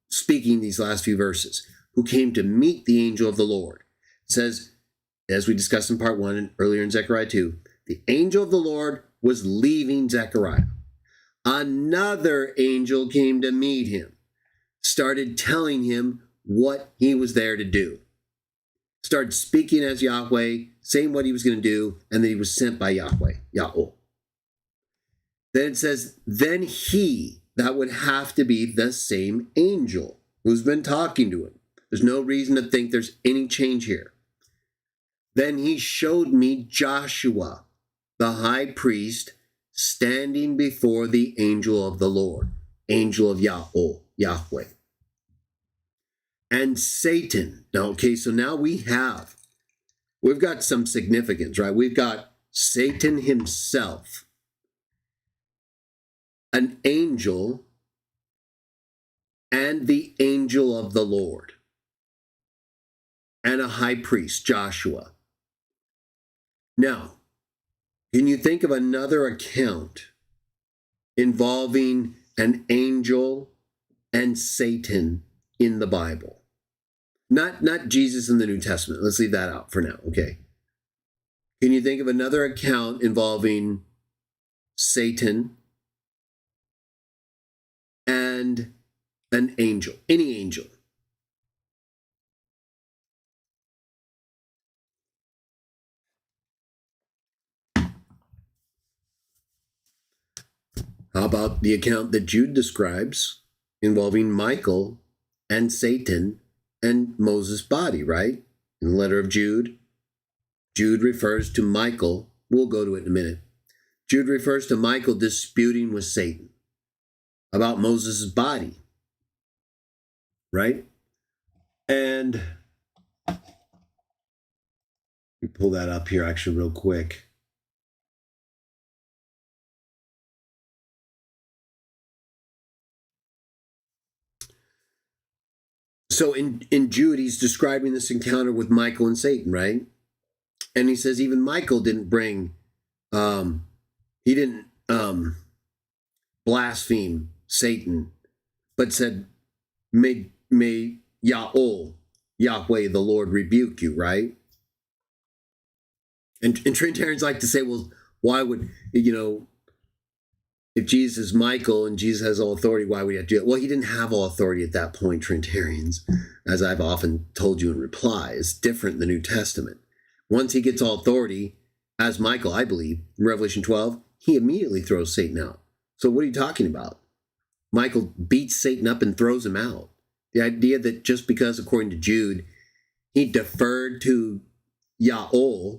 speaking these last few verses, who came to meet the angel of the Lord. It says, as we discussed in part 1 and earlier in Zechariah 2, the angel of the Lord was leaving Zechariah. Another angel came to meet him, started telling him what he was there to do. Started speaking as Yahweh, saying what he was going to do, and then he was sent by Yahweh, Yahweh. Then it says, then he, that would have to be the same angel who's been talking to him. There's no reason to think there's any change here. Then he showed me Joshua, the high priest, standing before the angel of the Lord, angel of Yahweh. And Satan. Now, okay, so now we've got some significance, right? We've got Satan himself, an angel, and the angel of the Lord, and a high priest, Joshua. Now, can you think of another account involving an angel and Satan in the Bible? Not Jesus in the New Testament. Let's leave that out for now, okay? Can you think of another account involving Satan and an angel? Any angel? How about the account that Jude describes involving Michael and Satan and Moses' body, right? In the letter of Jude, Jude refers to Michael. We'll go to it in a minute. Jude refers to Michael disputing with Satan about Moses' body, right? And let me pull that up here actually real quick. So in Jude, he's describing this encounter with Michael and Satan, right? And he says even Michael didn't blaspheme Satan, but said, may Yahweh, the Lord, rebuke you, right? And Trinitarians like to say, well, why would, if Jesus is Michael and Jesus has all authority, why would he have to do it? Well, he didn't have all authority at that point, Trinitarians, as I've often told you in reply. It's different in the New Testament. Once he gets all authority, as Michael, I believe, in Revelation 12, he immediately throws Satan out. So what are you talking about? Michael beats Satan up and throws him out. The idea that just because, according to Jude, he deferred to Yahweh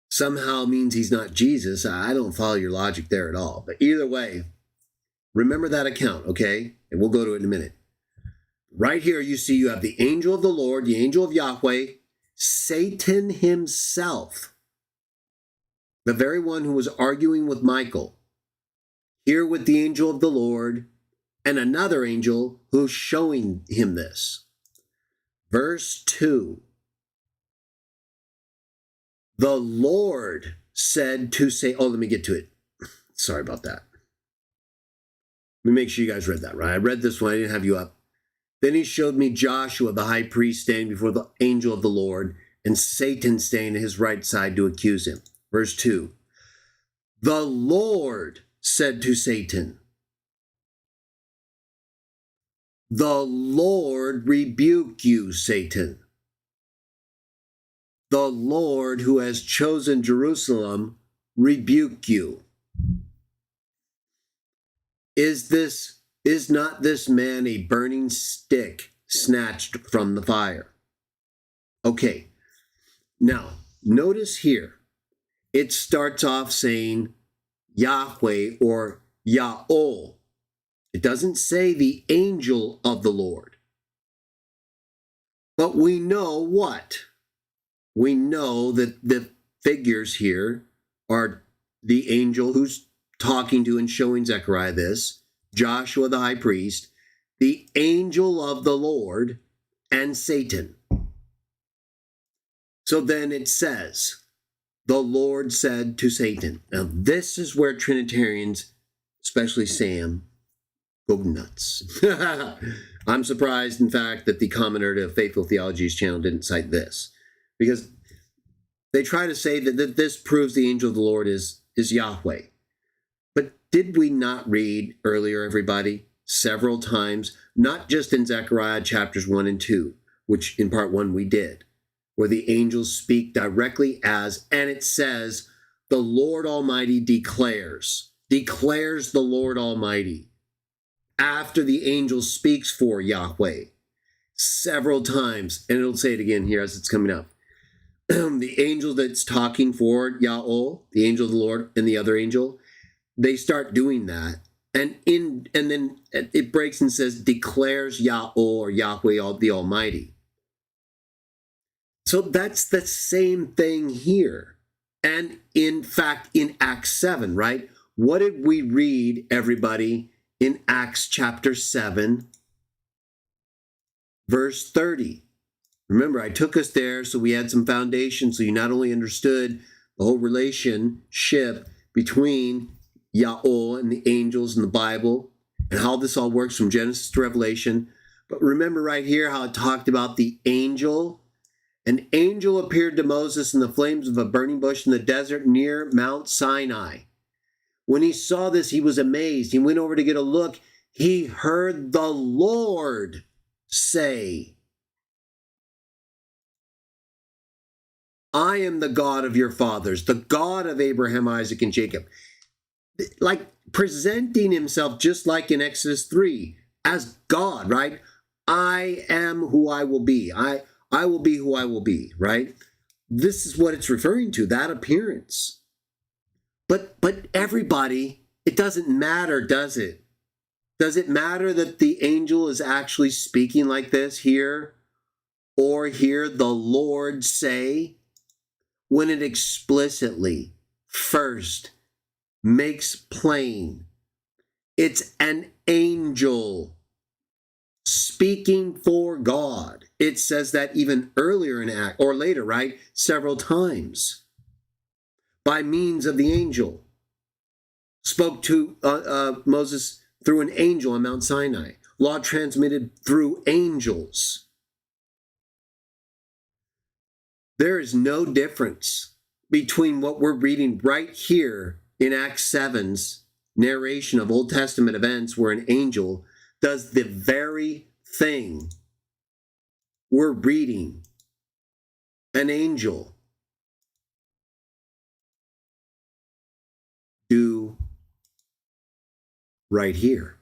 somehow means he's not Jesus. I don't follow your logic there at all. But either way, remember that account, okay? And we'll go to it in a minute. Right here, you have the angel of the Lord, the angel of Yahweh, Satan himself, the very one who was arguing with Michael, here with the angel of the Lord, and another angel who's showing him this. Verse 2. The Lord said to say, let me get to it. Sorry about that. Let me make sure you guys read that, right? I read this one. I didn't have you up. Then he showed me Joshua, the high priest, standing before the angel of the Lord, and Satan standing at his right side to accuse him. Verse 2. The Lord said to Satan, the Lord rebuke you, Satan. The Lord who has chosen Jerusalem rebuke you. Is not this man a burning stick snatched from the fire? Okay, now notice here, it starts off saying Yahweh or Yahweh. It doesn't say the angel of the Lord. But we know what? We know that the figures here are the angel who's talking to and showing Zechariah this, Joshua the high priest, the angel of the Lord, and Satan. So then it says, the Lord said to Satan. Now this is where Trinitarians, especially Sam, go nuts. I'm surprised, in fact, that the commenter to Faithful Theology's channel didn't cite this, because they try to say that this proves the angel of the Lord is Yahweh. But did we not read earlier, everybody, several times, not just in Zechariah chapters 1 and 2, which in part 1 we did, where the angels speak directly as, and it says, the Lord Almighty declares the Lord Almighty, after the angel speaks for Yahweh several times, and it'll say it again here as it's coming up. the angel that's talking for Jaho, the angel of the Lord, and the other angel, they start doing that. And then it breaks and says, declares Jaho or Yahweh the Almighty. So that's the same thing here. And in fact, in Acts 7, right? What did we read, everybody, in Acts chapter 7, verse 30? Remember, I took us there so we had some foundation, so you not only understood the whole relationship between Jaho and the angels in the Bible and how this all works from Genesis to Revelation, but remember right here how it talked about the angel. An angel appeared to Moses in the flames of a burning bush in the desert near Mount Sinai. When he saw this, he was amazed. He went over to get a look. He heard the Lord say, I am the God of your fathers, the God of Abraham, Isaac, and Jacob. Like presenting himself just like in Exodus 3 as God, right? I am who I will be. I will be who I will be, right? This is what it's referring to, that appearance. But everybody, it doesn't matter, does it? Does it matter that the angel is actually speaking like this here? Or hear the Lord say? When it explicitly first makes plain it's an angel speaking for God. It says that even earlier in Acts, or later, right? Several times. By means of the angel. Spoke to Moses through an angel on Mount Sinai. Law transmitted through angels. There is no difference between what we're reading right here in Acts 7's narration of Old Testament events where an angel does the very thing we're reading. An angel do right here.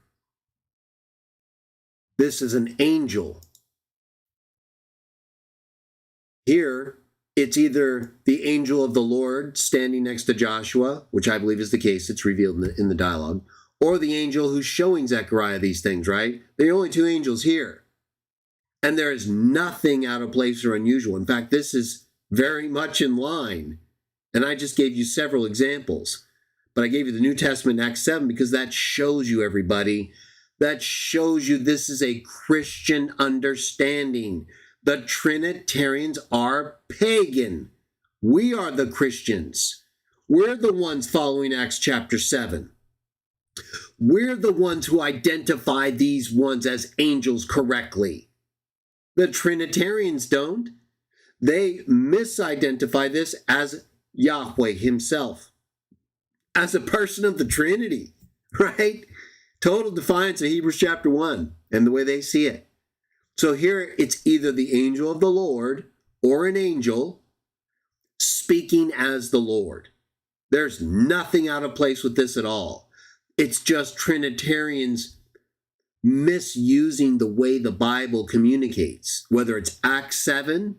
This is an angel. Here, it's either the angel of the Lord standing next to Joshua, which I believe is the case, it's revealed in the dialogue, or the angel who's showing Zechariah these things, right? There are only two angels here. And there is nothing out of place or unusual. In fact, this is very much in line. And I just gave you several examples. But I gave you the New Testament in Acts 7 because that shows you, everybody, that shows you this is a Christian understanding. The Trinitarians are pagan. We are the Christians. We're the ones following Acts chapter 7. We're the ones who identify these ones as angels correctly. The Trinitarians don't. They misidentify this as Yahweh himself, as a person of the Trinity, right? Total defiance of Hebrews chapter 1 and the way they see it. So here it's either the angel of the Lord or an angel speaking as the Lord. There's nothing out of place with this at all. It's just Trinitarians misusing the way the Bible communicates. Whether it's Acts 7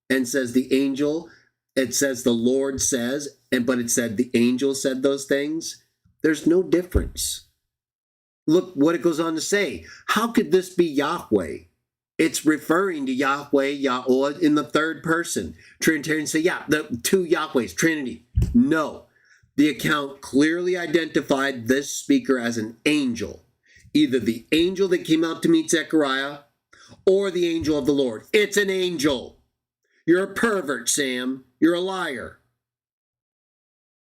and says the angel, it says the Lord says, but it said the angel said those things. There's no difference. Look what it goes on to say. How could this be Yahweh? It's referring to Yahweh, Yahweh in the third person. Trinitarians say, yeah, the two Yahwehs, Trinity. No. The account clearly identified this speaker as an angel. Either the angel that came out to meet Zechariah or the angel of the Lord. It's an angel. You're a pervert, Sam. You're a liar.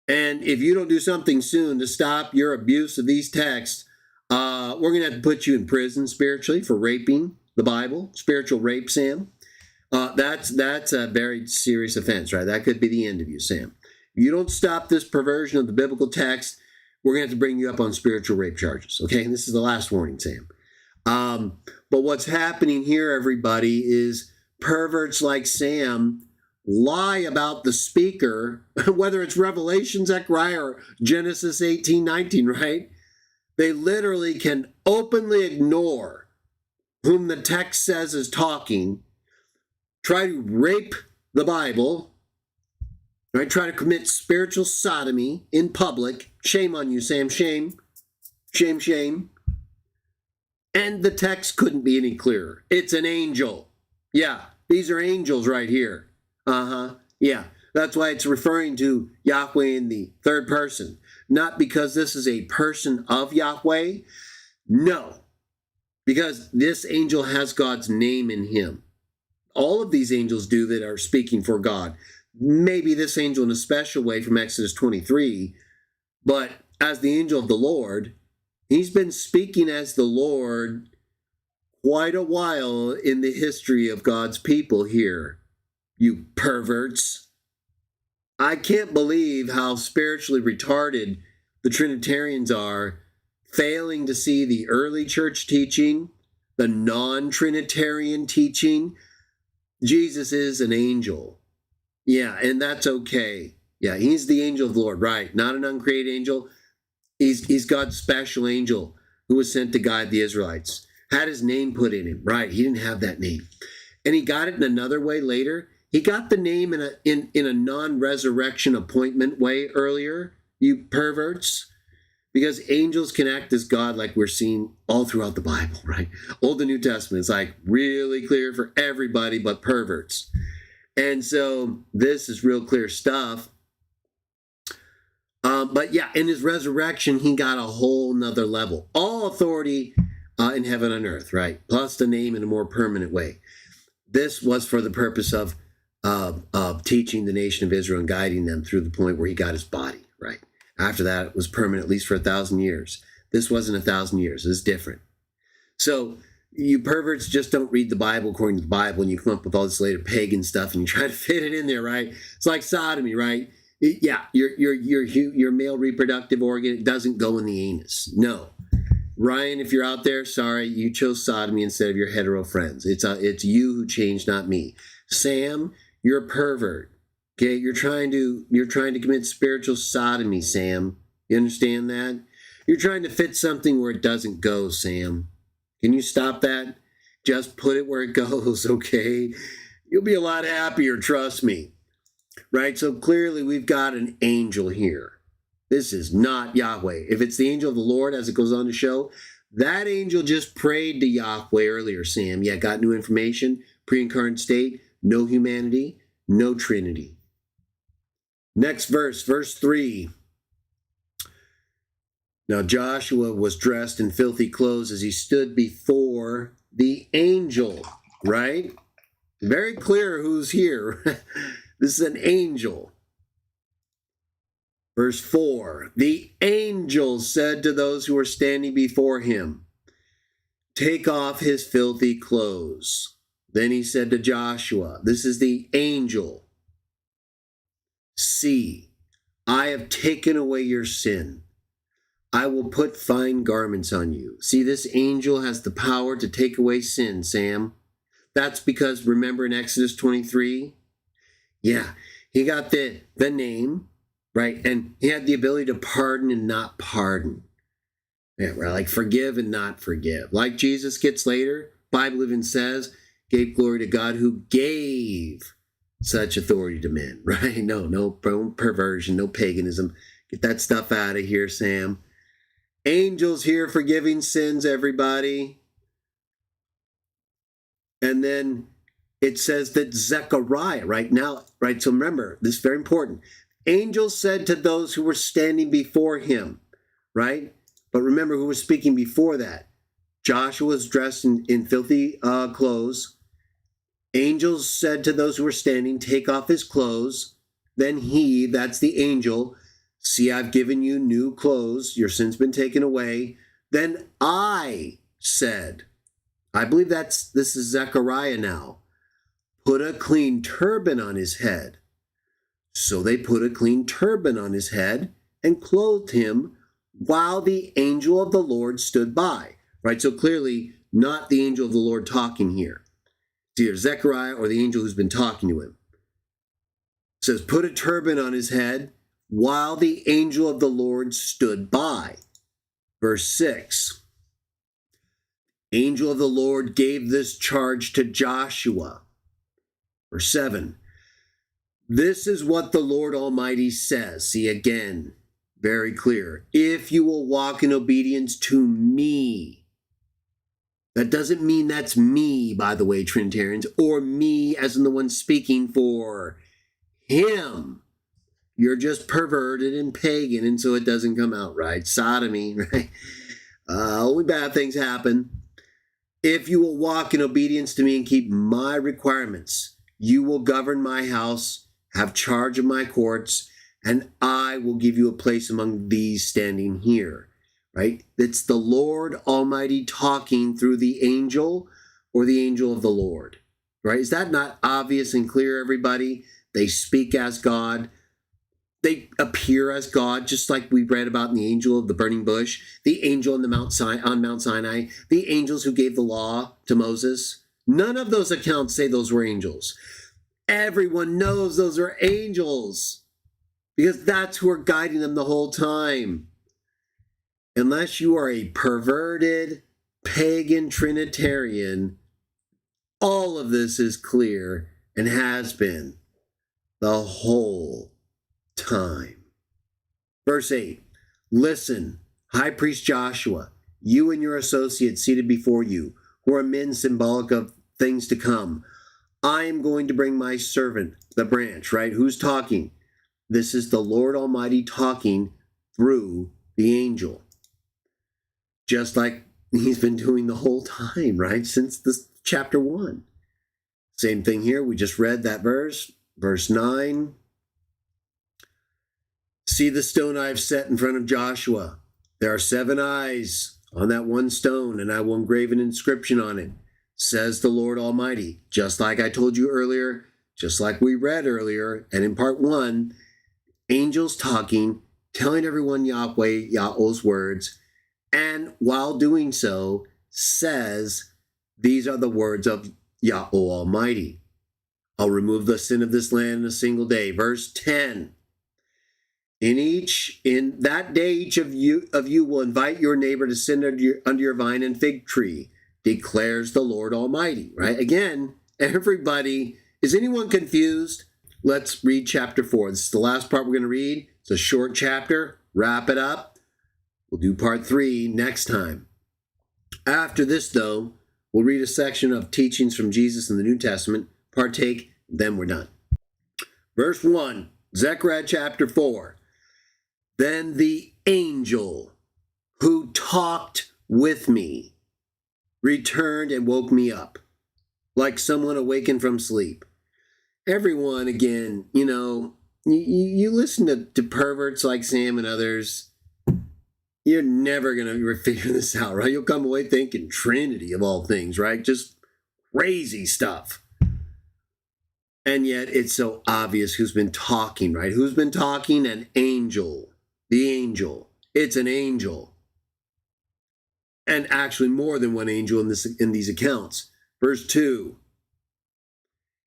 And if you don't do something soon to stop your abuse of these texts, we're going to have to put you in prison spiritually for raping the Bible, spiritual rape, Sam. That's a very serious offense, right? That could be the end of you, Sam. If you don't stop this perversion of the biblical text, we're going to have to bring you up on spiritual rape charges, okay? And this is the last warning, Sam. But what's happening here, everybody, is perverts like Sam lie about the speaker, whether it's Revelation, Zechariah, or Genesis 18:19, right? They literally can openly ignore whom the text says is talking, try to rape the Bible, right? Try to commit spiritual sodomy in public. Shame on you, Sam. Shame. Shame, shame. And the text couldn't be any clearer. It's an angel. Yeah, these are angels right here. Yeah, that's why it's referring to Yahweh in the third person. Not because this is a person of Yahweh. No, because this angel has God's name in him. All of these angels do that are speaking for God. Maybe this angel in a special way from Exodus 23, but as the angel of the Lord, he's been speaking as the Lord quite a while in the history of God's people here, you perverts. I can't believe how spiritually retarded the Trinitarians are, failing to see the early church teaching, the non-Trinitarian teaching. Jesus is an angel. Yeah, and that's okay. Yeah, he's the angel of the Lord, right? Not an uncreated angel. He's God's special angel who was sent to guide the Israelites. Had his name put in him, right? He didn't have that name. And he got it in another way later. He got the name in a non-resurrection appointment way earlier, you perverts. Because angels can act as God like we're seeing all throughout the Bible, right? Old and New Testament is like really clear for everybody but perverts. And so this is real clear stuff. But yeah, in his resurrection, he got a whole nother level. All authority in heaven and earth, right? Plus the name in a more permanent way. This was for the purpose of teaching the nation of Israel and guiding them through the point where he got his body, right? After that, it was permanent, at least for 1,000 years. This wasn't 1,000 years. It's different. So you perverts just don't read the Bible according to the Bible, and you come up with all this later pagan stuff, and you try to fit it in there, right? It's like sodomy, right? Yeah, your male reproductive organ, it doesn't go in the anus. No. Ryan, if you're out there, sorry, you chose sodomy instead of your hetero friends. It's you who changed, not me. Sam, you're a pervert. Okay, you're trying to commit spiritual sodomy, Sam. You understand that? You're trying to fit something where it doesn't go, Sam. Can you stop that? Just put it where it goes, okay? You'll be a lot happier, trust me. Right? So clearly we've got an angel here. This is not Yahweh. If it's the angel of the Lord, as it goes on to show, that angel just prayed to Yahweh earlier, Sam. Yeah, got new information, pre-incarnate state, no humanity, no Trinity. Next verse, verse 3. Now Joshua was dressed in filthy clothes as he stood before the angel, right? Very clear who's here. This is an angel. Verse 4, the angel said to those who were standing before him, take off his filthy clothes. Then he said to Joshua, this is the angel, see, I have taken away your sin. I will put fine garments on you. See, this angel has the power to take away sin, Sam. That's because, remember in Exodus 23? Yeah, he got the name, right? And he had the ability to pardon and not pardon. Yeah, right, like forgive and not forgive. Like Jesus gets later, Bible even says, gave glory to God who gave such authority to men, right? No perversion, no paganism. Get that stuff out of here, Sam. Angels here forgiving sins, everybody. And then it says that Zechariah, right now, right? So remember, this is very important. Angels said to those who were standing before him, right? But remember who was speaking before that. Joshua was dressed in filthy clothes. Angels said to those who were standing, take off his clothes. Then he, that's the angel, see, I've given you new clothes. Your sin's been taken away. Then I said, I believe this is Zechariah now, put a clean turban on his head. So they put a clean turban on his head and clothed him while the angel of the Lord stood by. Right? So clearly not the angel of the Lord talking here. It's either Zechariah or the angel who's been talking to him. It says, put a turban on his head while the angel of the Lord stood by. Verse 6. Angel of the Lord gave this charge to Joshua. Verse 7. This is what the Lord Almighty says. See, again, very clear. If you will walk in obedience to me. That doesn't mean that's me, by the way, Trinitarians, or me as in the one speaking for him. You're just perverted and pagan, and so it doesn't come out right. Sodomy, right? Only bad things happen. If you will walk in obedience to me and keep my requirements, you will govern my house, have charge of my courts, and I will give you a place among these standing here, right? It's the Lord Almighty talking through the angel or the angel of the Lord, right? Is that not obvious and clear, everybody? They speak as God. They appear as God, just like we read about in the angel of the burning bush, the angel on Mount Sinai, the angels who gave the law to Moses. None of those accounts say those were angels. Everyone knows those are angels because that's who are guiding them the whole time. Unless you are a perverted, pagan Trinitarian, all of this is clear and has been the whole time. Verse 8, listen, High Priest Joshua, you and your associates seated before you, who are men symbolic of things to come. I am going to bring my servant, the branch, right? Who's talking? This is the Lord Almighty talking through the angel. Just like he's been doing the whole time, right? Since this chapter 1. Same thing here. We just read that verse, verse 9. See the stone I have set in front of Joshua. There are 7 eyes on that one stone, and I will engrave an inscription on it, says the Lord Almighty. Just like I told you earlier, just like we read earlier, and in part 1, angels talking, telling everyone Yahweh's words, and while doing so, says, these are the words of Yahweh Almighty. I'll remove the sin of this land in a single day. Verse 10. In that day, each of you will invite your neighbor to sit under your vine and fig tree, declares the Lord Almighty, right? Again, everybody, is anyone confused? Let's read chapter 4. This is the last part we're going to read. It's a short chapter. Wrap it up. We'll do part 3 next time. After this, though, we'll read a section of teachings from Jesus in the New Testament, partake, then we're done. Verse 1, Zechariah chapter 4. Then the angel who talked with me returned and woke me up, like someone awakened from sleep. Everyone, again, you listen to perverts like Sam and others, you're never going to figure this out, right? You'll come away thinking Trinity of all things, right? Just crazy stuff. And yet it's so obvious who's been talking, right? Who's been talking? An angel. The angel. It's an angel. And actually more than one angel in these accounts. Verse 2.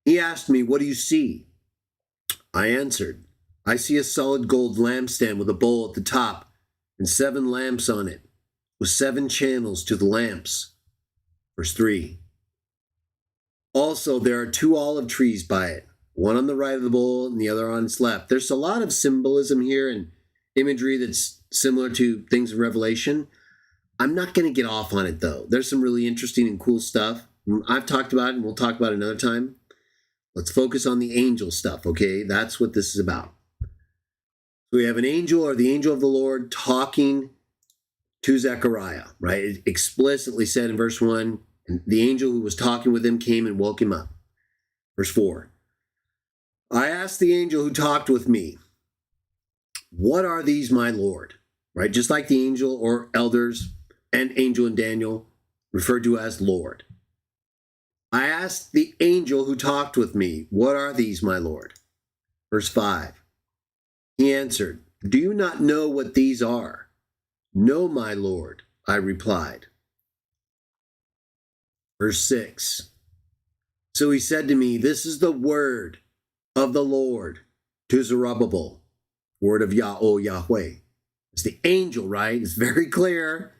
He asked me, what do you see? I answered, I see a solid gold lampstand with a bowl at the top and 7 lamps on it, with 7 channels to the lamps. Verse 3. Also, there are 2 olive trees by it, one on the right of the bowl and the other on its left. There's a lot of symbolism here and imagery that's similar to things in Revelation. I'm not going to get off on it, though. There's some really interesting and cool stuff. I've talked about it, and we'll talk about it another time. Let's focus on the angel stuff, okay? That's what this is about. We have an angel or the angel of the Lord talking to Zechariah, right? It explicitly said in verse 1, and the angel who was talking with him came and woke him up. Verse 4, I asked the angel who talked with me, what are these, my Lord? Right? Just like the angel or elders and angel in Daniel referred to as Lord. I asked the angel who talked with me, what are these, my Lord? Verse 5, he answered, do you not know what these are? No, my Lord, I replied. Verse 6, so he said to me, this is the word of the Lord to Zerubbabel, word of Yahweh. It's the angel, right? It's very clear.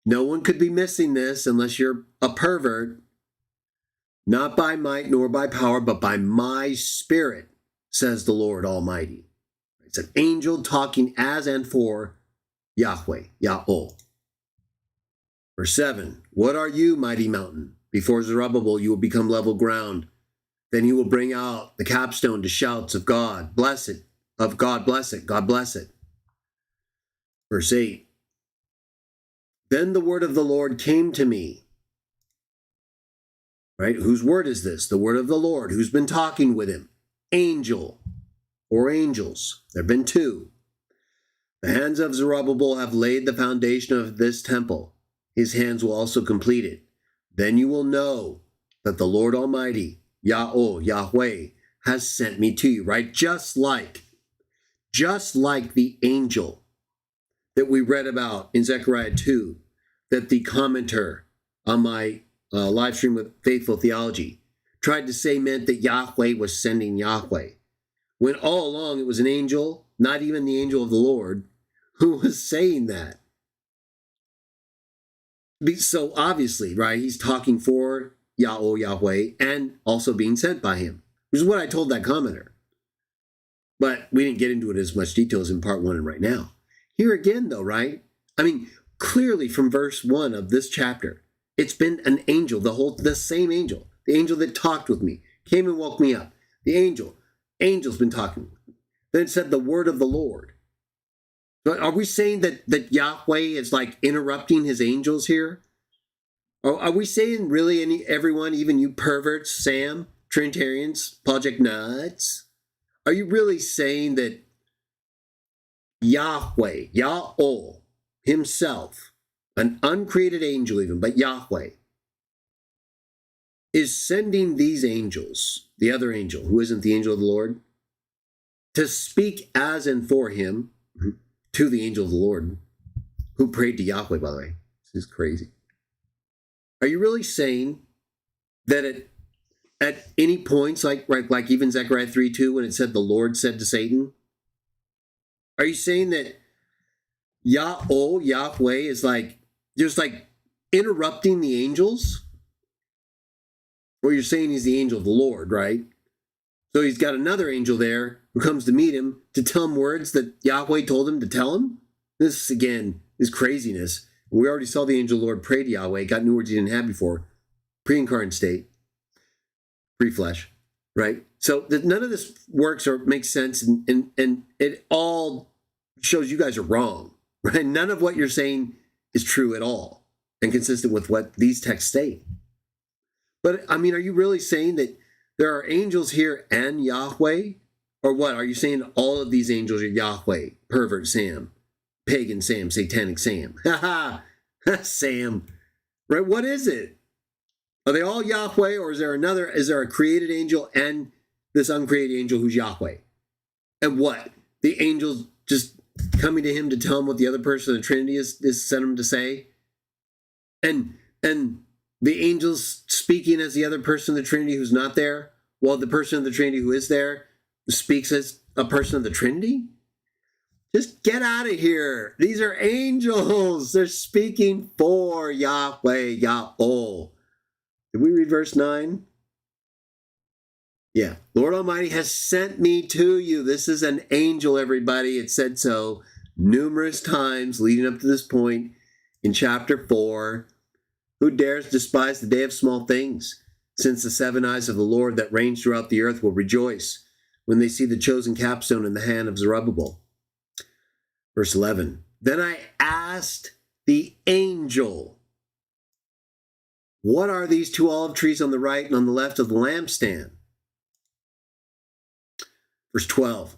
No one could be missing this unless you're a pervert. Not by might nor by power, but by my spirit, says the Lord Almighty. It's an angel talking as and for Yahweh, Yaho. Verse 7, what are you, mighty mountain? Before Zerubbabel, you will become level ground. Then he will bring out the capstone to shouts of God, bless it, of God bless it, God bless it. Verse 8, then the word of the Lord came to me. Right? Whose word is this? The word of the Lord. Who's been talking with him? Angel or angels. There have been two. The hands of Zerubbabel have laid the foundation of this temple. His hands will also complete it. Then you will know that the Lord Almighty, Yahweh, has sent me to you, right? Just like the angel that we read about in Zechariah 2, that the commenter on my live stream with Faithful Theology tried to say meant that Yahweh was sending Yahweh, when all along it was an angel, not even the angel of the Lord, who was saying that. So obviously, right, he's talking for Yahweh, and also being sent by him, which is what I told that commenter. But we didn't get into it as much detail as in part 1 and right now. Here again, though, right? I mean, clearly from verse 1 of this chapter, it's been an angel, the same angel, the angel that talked with me, came and woke me up. The angel's been talking. Then it said the word of the Lord. But are we saying that Yahweh is like interrupting his angels here? Or are we saying really everyone, even you perverts, Sam, Trinitarians, Project Nuts, are you really saying that Yahweh, Yaho, himself, an uncreated angel even, but Yahweh, is sending these angels, the other angel, who isn't the angel of the Lord, to speak as and for him to the angel of the Lord, who prayed to Yahweh, by the way. This is crazy. Are you really saying that at any points, like even Zechariah 3:2, when it said the Lord said to Satan, are you saying that Yahweh is just interrupting the angels? Or you're saying he's the angel of the Lord, right? So he's got another angel there who comes to meet him to tell him words that Yahweh told him to tell him? This, again, is craziness. We already saw the angel of the Lord pray to Yahweh, got new words he didn't have before. Pre-incarnate state. Pre-flesh, right? So none of this works or makes sense, and it all shows you guys are wrong, right? None of what you're saying is true at all and consistent with what these texts state. But, I mean, are you really saying that there are angels here and Yahweh? Or what? Are you saying all of these angels are Yahweh? Pervert Sam. Pagan Sam. Satanic Sam. Ha ha! Sam. Right? What is it? Are they all Yahweh, or is there a created angel and this uncreated angel who's Yahweh? And what? The angels just coming to him to tell him what the other person of the Trinity is sent him to say? And the angels speaking as the other person of the Trinity who's not there, while the person of the Trinity who is there speaks as a person of the Trinity? Just get out of here. These are angels. They're speaking for Yahweh, Yaho. Did we read verse 9? Yeah. Lord Almighty has sent me to you. This is an angel, everybody. It said so numerous times leading up to this point in chapter 4. Who dares despise the day of small things? Since the 7 eyes of the Lord that reigns throughout the earth will rejoice when they see the chosen capstone in the hand of Zerubbabel. Verse 11. Then I asked the angel, what are these 2 olive trees on the right and on the left of the lampstand? Verse 12.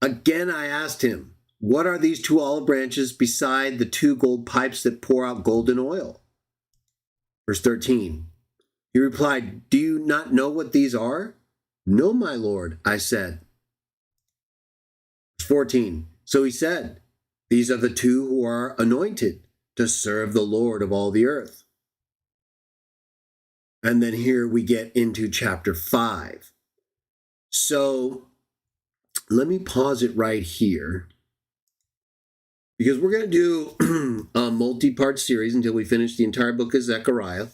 Again I asked him, what are these 2 olive branches beside the 2 gold pipes that pour out golden oil? Verse 13. He replied, do you not know what these are? No, my Lord, I said. Verse 14. So he said, these are the 2 who are anointed to serve the Lord of all the earth. And then here we get into chapter 5. So let me pause it right here, because we're going to do a multi-part series until we finish the entire book of Zechariah.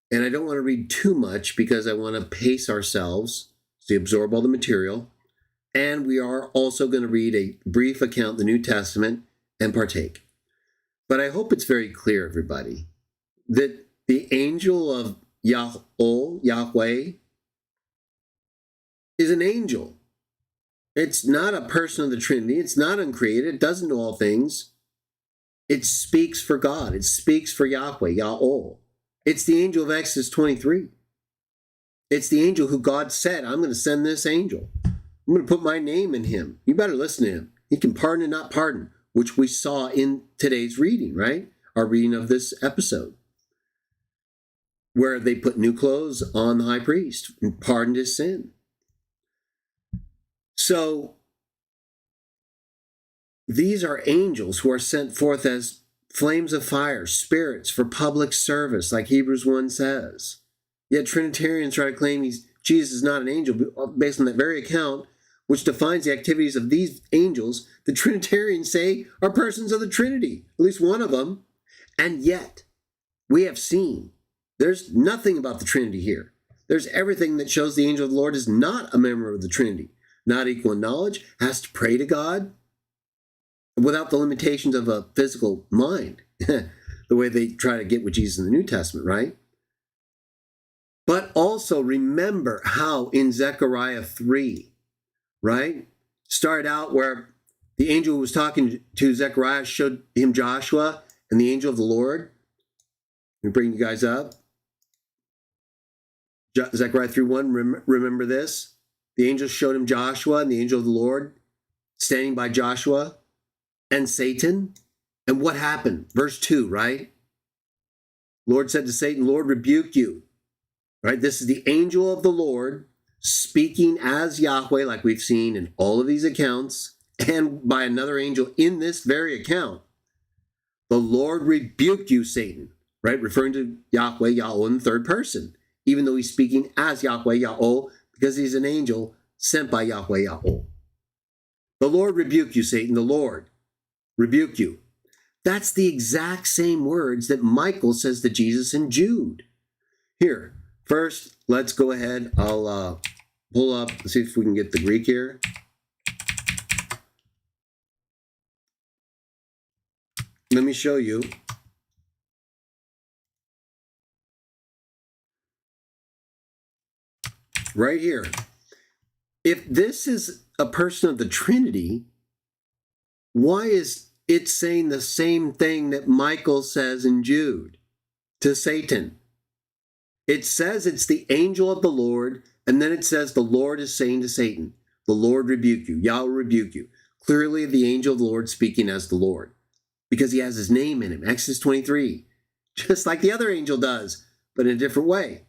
And I don't want to read too much because I want to pace ourselves to absorb all the material. And we are also going to read a brief account of the New Testament and partake. But I hope it's very clear, everybody, that the angel of Yahweh, is an angel. It's not a person of the Trinity. It's not uncreated. It doesn't know all things. It speaks for God. It speaks for Yahweh. It's the angel of Exodus 23. It's the angel who God said, I'm going to send this angel. I'm going to put my name in him. You better listen to him. He can pardon and not pardon, which we saw in today's reading, right? Our reading of this episode, where they put new clothes on the high priest and pardoned his sin. So these are angels who are sent forth as flames of fire, spirits for public service, like Hebrews 1 says. Yet Trinitarians try to claim Jesus is not an angel based on that very account, which defines the activities of these angels. The Trinitarians say are persons of the Trinity, at least one of them. And yet, we have seen there's nothing about the Trinity here. There's everything that shows the angel of the Lord is not a member of the Trinity, not equal in knowledge, has to pray to God without the limitations of a physical mind, the way they try to get with Jesus in the New Testament, right? But also remember how in Zechariah 3, right, started out where the angel who was talking to Zechariah showed him Joshua and the angel of the Lord. Let me bring you guys up. Zechariah 3:1, remember this? The angel showed him Joshua and the angel of the Lord standing by Joshua and Satan. And what happened? Verse 2, right? Lord said to Satan, Lord, rebuke you. Right? This is the angel of the Lord speaking as Yahweh, like we've seen in all of these accounts, and by another angel in this very account. The Lord rebuke you, Satan, right? Referring to Yahweh, Yahweh in the third person, even though he's speaking as Yahweh, Yahweh, because he's an angel sent by Yahweh, Yahweh. The Lord rebuke you, Satan. The Lord rebuke you. That's the exact same words that Michael says to Jesus in Jude. Here, first, let's go ahead. I'll pull up, see if we can get the Greek here. Let me show you. Right here. If this is a person of the Trinity, why is it saying the same thing that Michael says in Jude to Satan? It says it's the angel of the Lord, and then it says the Lord is saying to Satan, the Lord rebuke you, Yahweh rebuke you. Clearly the angel of the Lord speaking as the Lord, because he has his name in him, Exodus 23, just like the other angel does, but in a different way,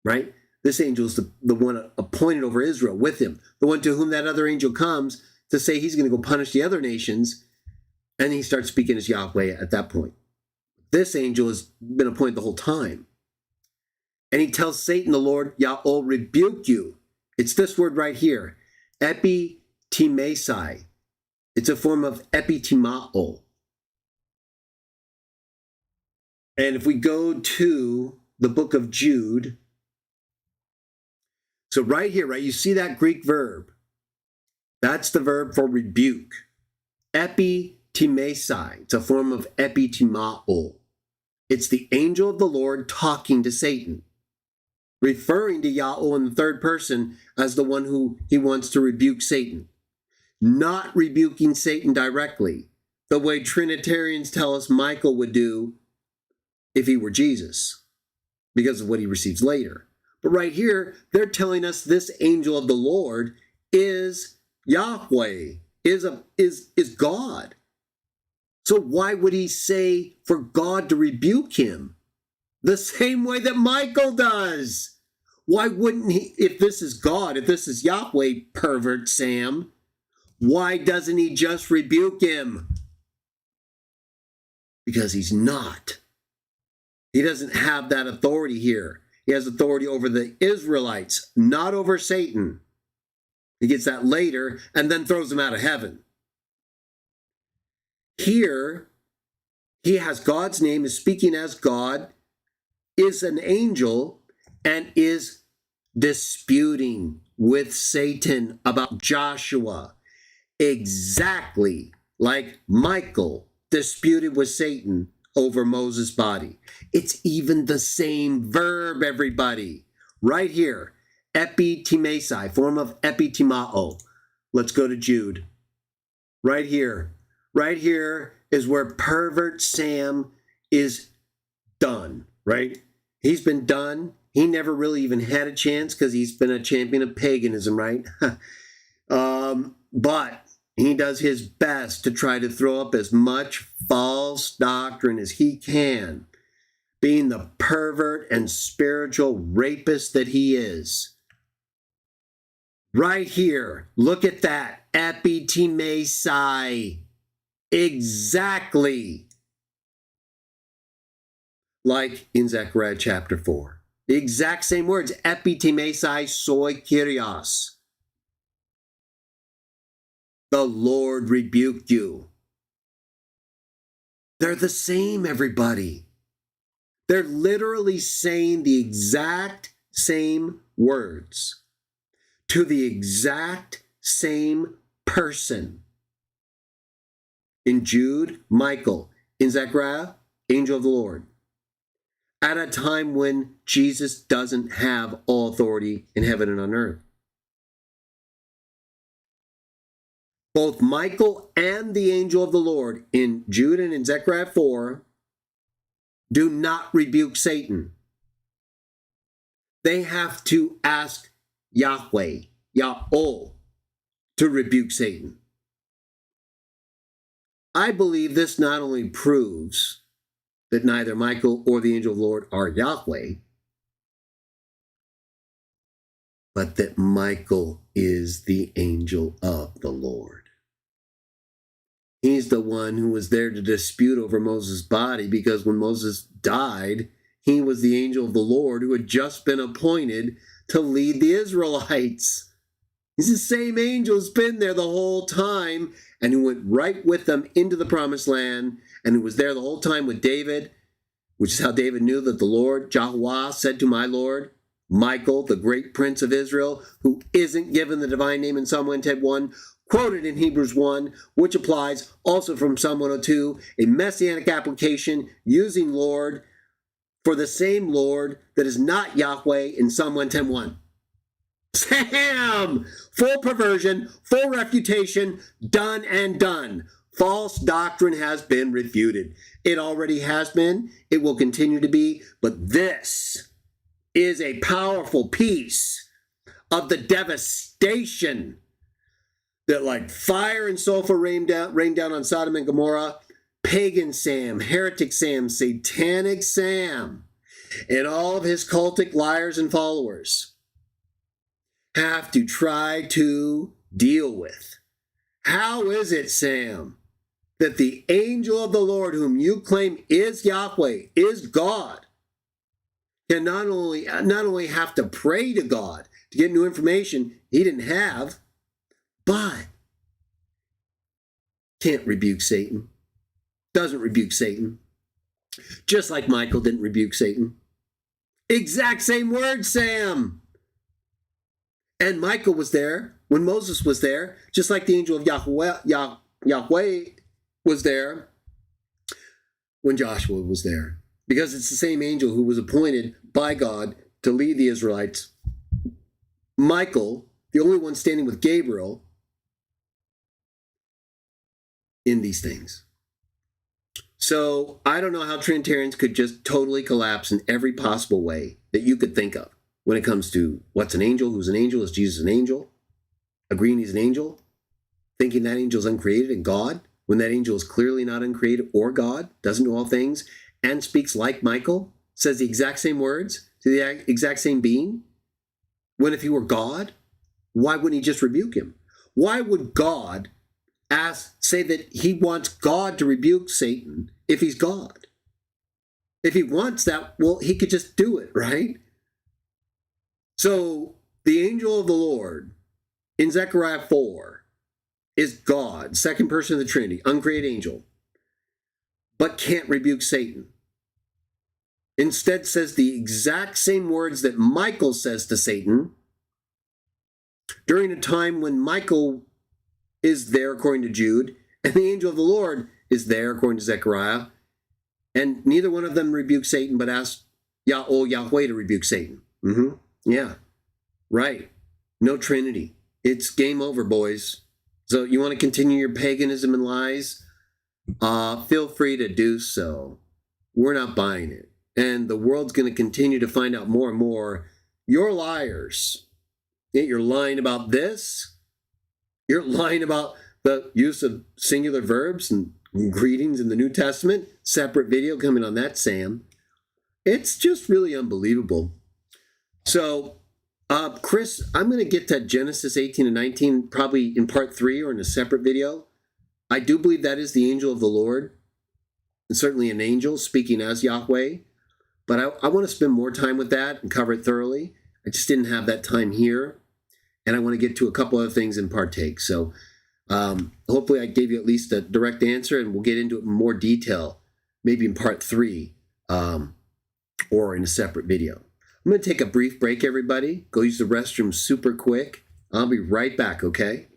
right? This angel is the one appointed over Israel with him, the one to whom that other angel comes to say he's going to go punish the other nations, and he starts speaking as Yahweh at that point. This angel has been appointed the whole time. And he tells Satan, the Lord, Yahweh, rebuke you. It's this word right here, epitimesai. It's a form of epitimao. And if we go to the book of Jude, so right here, right, you see that Greek verb. That's the verb for rebuke. Epitimesai. It's a form of epitimao. It's the angel of the Lord talking to Satan, referring to Yahweh in the third person as the one who he wants to rebuke Satan. Not rebuking Satan directly, the way Trinitarians tell us Michael would do if he were Jesus, because of what he receives later. But right here, they're telling us this angel of the Lord is Yahweh, is God. So why would he say for God to rebuke him? The same way that Michael does. Why wouldn't he, if this is God, if this is Yahweh, pervert Sam, why doesn't he just rebuke him? Because he's not. He doesn't have that authority here. He has authority over the Israelites, not over Satan. He gets that later and then throws them out of heaven. Here, he has God's name, is speaking as God, is an angel, and is disputing with Satan about Joshua, exactly like Michael disputed with Satan over Moses' body. It's even the same verb, everybody. Right here, epitimesi, form of epitimao. Let's go to Jude. Right here. Right here is where pervert Sam is done, right? He's been done. He never really even had a chance because he's been a champion of paganism, right? But he does his best to try to throw up as much false doctrine as he can, being the pervert and spiritual rapist that he is. Right here, look at that, epitimesi, exactly like in Zechariah chapter 4. The exact same words, epitimesi soi kyrios. The Lord rebuked you. They're the same, everybody. They're literally saying the exact same words to the exact same person. In Jude, Michael. In Zechariah, angel of the Lord. At a time when Jesus doesn't have all authority in heaven and on earth. Both Michael and the angel of the Lord in Jude and in Zechariah 4 do not rebuke Satan. They have to ask Yahweh, Yaho, to rebuke Satan. I believe this not only proves that neither Michael or the angel of the Lord are Yahweh, but that Michael is the angel of the Lord. He's the one who was there to dispute over Moses' body, because when Moses died, he was the angel of the Lord who had just been appointed to lead the Israelites. He's the same angel who's been there the whole time and who went right with them into the promised land and who was there the whole time with David, which is how David knew that the Lord, Jaho, said to my Lord, Michael, the great prince of Israel, who isn't given the divine name in Psalm 110:1, quoted in Hebrews 1, which applies also from Psalm 102, a messianic application using Lord for the same Lord that is not Yahweh in Psalm 110:1. Sam! Full perversion, full refutation, done and done. False doctrine has been refuted. It already has been. It will continue to be. But this is a powerful piece of the devastation that, like fire and sulfur rained down on Sodom and Gomorrah, pagan Sam, heretic Sam, satanic Sam, and all of his cultic liars and followers have to try to deal with. How is it, Sam, that the angel of the Lord, whom you claim is Yahweh, is God, can not only have to pray to God to get new information he didn't have, but can't rebuke Satan, doesn't rebuke Satan, just like Michael didn't rebuke Satan. Exact same word, Sam. And Michael was there when Moses was there, just like the angel of Yahweh was there when Joshua was there. Because it's the same angel who was appointed by God to lead the Israelites. Michael, the only one standing with Gabriel in these things. So I don't know how Trinitarians could just totally collapse in every possible way that you could think of when it comes to what's an angel, who's an angel, is Jesus an angel, agreeing he's an angel, thinking that angel is uncreated and God, when that angel is clearly not uncreated or God, doesn't know all things, and speaks like Michael, says the exact same words to the exact same being. When if he were God, why wouldn't he just rebuke him? Why would God say that he wants God to rebuke Satan if he's God? If he wants that, well, he could just do it, right? So the angel of the Lord in Zechariah 4 is God, second person of the Trinity, uncreated angel, but can't rebuke Satan. Instead says the exact same words that Michael says to Satan during a time when Michael is there, according to Jude, and the angel of the Lord is there, according to Zechariah, and neither one of them rebuked Satan, but asked Yahweh to rebuke Satan. Yeah, right. No Trinity. It's game over, boys. So you want to continue your paganism and lies? Feel free to do so. We're not buying it. And the world's going to continue to find out more and more. You're liars. You're lying about this. You're lying about the use of singular verbs and greetings in the New Testament. Separate video coming on that, Sam. It's just really unbelievable. So, Chris, I'm going to get to Genesis 18 and 19 probably in part 3 or in a separate video. I do believe that is the angel of the Lord, and certainly an angel speaking as Yahweh. But I want to spend more time with that and cover it thoroughly. I just didn't have that time here. And I want to get to a couple other things and partake. So hopefully I gave you at least a direct answer, and we'll get into it in more detail, maybe in part 3 or in a separate video. I'm going to take a brief break, everybody. Go use the restroom super quick. I'll be right back, okay?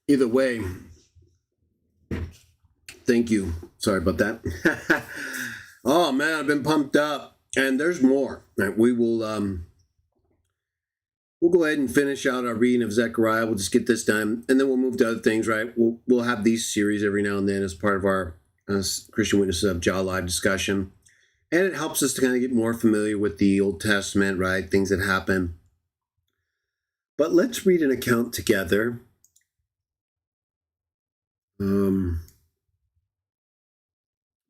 Either way, thank you. Sorry about that. Oh, man, I've been pumped up. And there's more. Right, we'll go ahead and finish out our reading of Zechariah. We'll just get this done, and then we'll move to other things, right? We'll have these series every now and then as part of our Christian Witnesses of Jah live discussion. And it helps us to kind of get more familiar with the Old Testament, right? Things that happen. But let's read an account together.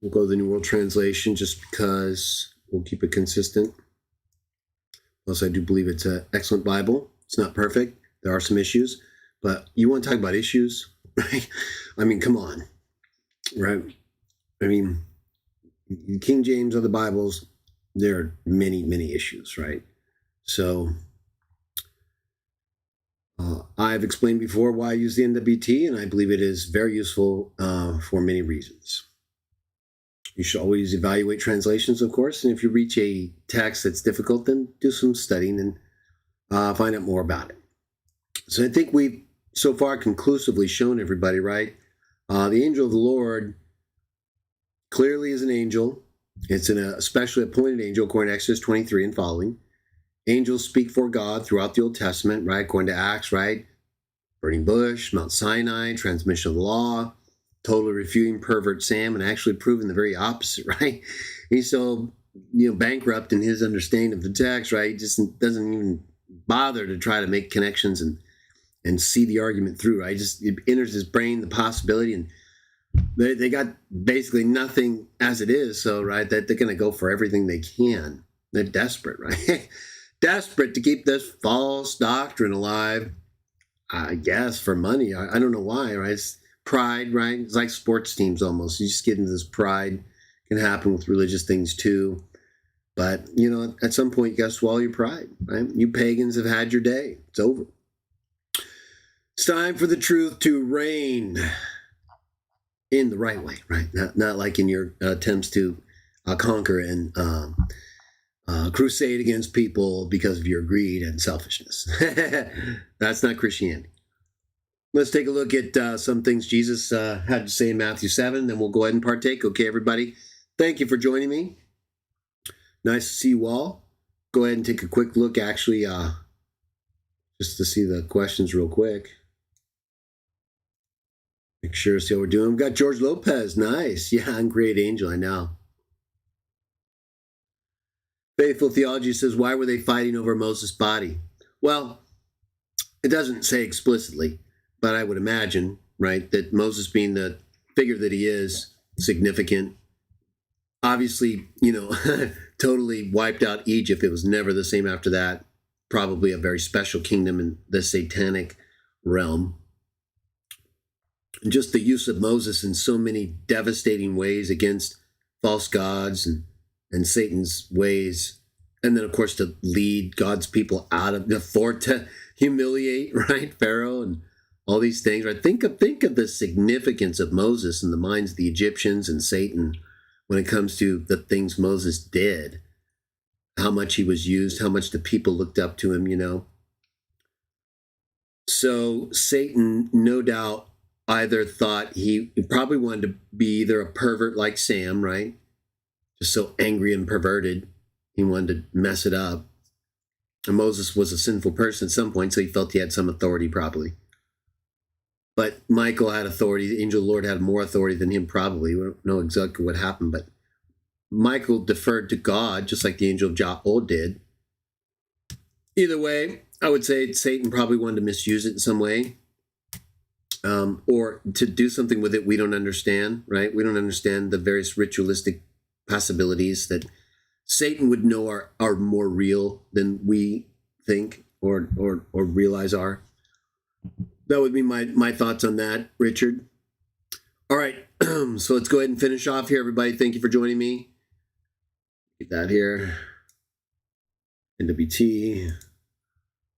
We'll go to the New World Translation just because we'll keep it consistent. Plus, I do believe it's an excellent Bible. It's not perfect. There are some issues. But you want to talk about issues, right? I mean, come on, right? I mean, King James, other Bibles, there are many, many issues, right? So I've explained before why I use the NWT, and I believe it is very useful for many reasons. You should always evaluate translations, of course, and if you reach a text that's difficult, then do some studying and find out more about it. So I think we've so far conclusively shown everybody, right? The angel of the Lord clearly is an angel. It's a specially appointed angel, according to Exodus 23 and following. Angels speak for God throughout the Old Testament, right? According to Acts, right? Burning bush, Mount Sinai, transmission of the law, totally refuting pervert Sam and actually proving the very opposite, right? And so bankrupt in his understanding of the text, right? He just doesn't even bother to try to make connections and see the argument through, right? It enters his brain the possibility, and they got basically nothing as it is, so, right, that they're going to go for everything they can. They're desperate, right? Desperate to keep this false doctrine alive, I guess, for money. I don't know why, right? It's pride, right? It's like sports teams almost. You just get into this pride. It can happen with religious things too. But, at some point, you got to swallow your pride, right? You pagans have had your day. It's over. It's time for the truth to reign in the right way, right? Not like in your attempts to conquer and crusade against people because of your greed and selfishness. That's not Christianity. Let's take a look at some things Jesus had to say in Matthew 7, then we'll go ahead and partake. Okay, everybody, thank you for joining me. Nice to see you all. Go ahead and take a quick look, actually, just to see the questions real quick. Make sure to see how we're doing. We've got George Lopez. Nice. Yeah, I'm Great Angel, I know. Faithful Theology says, why were they fighting over Moses' body? Well, it doesn't say explicitly, but I would imagine, right, that Moses, being the figure that he is, significant, obviously, totally wiped out Egypt. It was never the same after that. Probably a very special kingdom in the satanic realm. And just the use of Moses in so many devastating ways against false gods and Satan's ways. And then, of course, to lead God's people out of to humiliate, right, Pharaoh and all these things. Right? Think of the significance of Moses in the minds of the Egyptians and Satan when it comes to the things Moses did, how much he was used, how much the people looked up to him, So Satan, no doubt, either thought he probably wanted to be either a pervert like Sam, right? Just so angry and perverted. He wanted to mess it up. And Moses was a sinful person at some point, so he felt he had some authority probably. But Michael had authority. The angel of the Lord had more authority than him probably. We don't know exactly what happened, but Michael deferred to God, just like the angel of Jaho did. Either way, I would say Satan probably wanted to misuse it in some way. Or to do something with it we don't understand, right? We don't understand the various ritualistic possibilities that Satan would know are more real than we think or realize are. That would be my thoughts on that, Richard. All right, so let's go ahead and finish off here, everybody. Thank you for joining me. Get that here. NWT.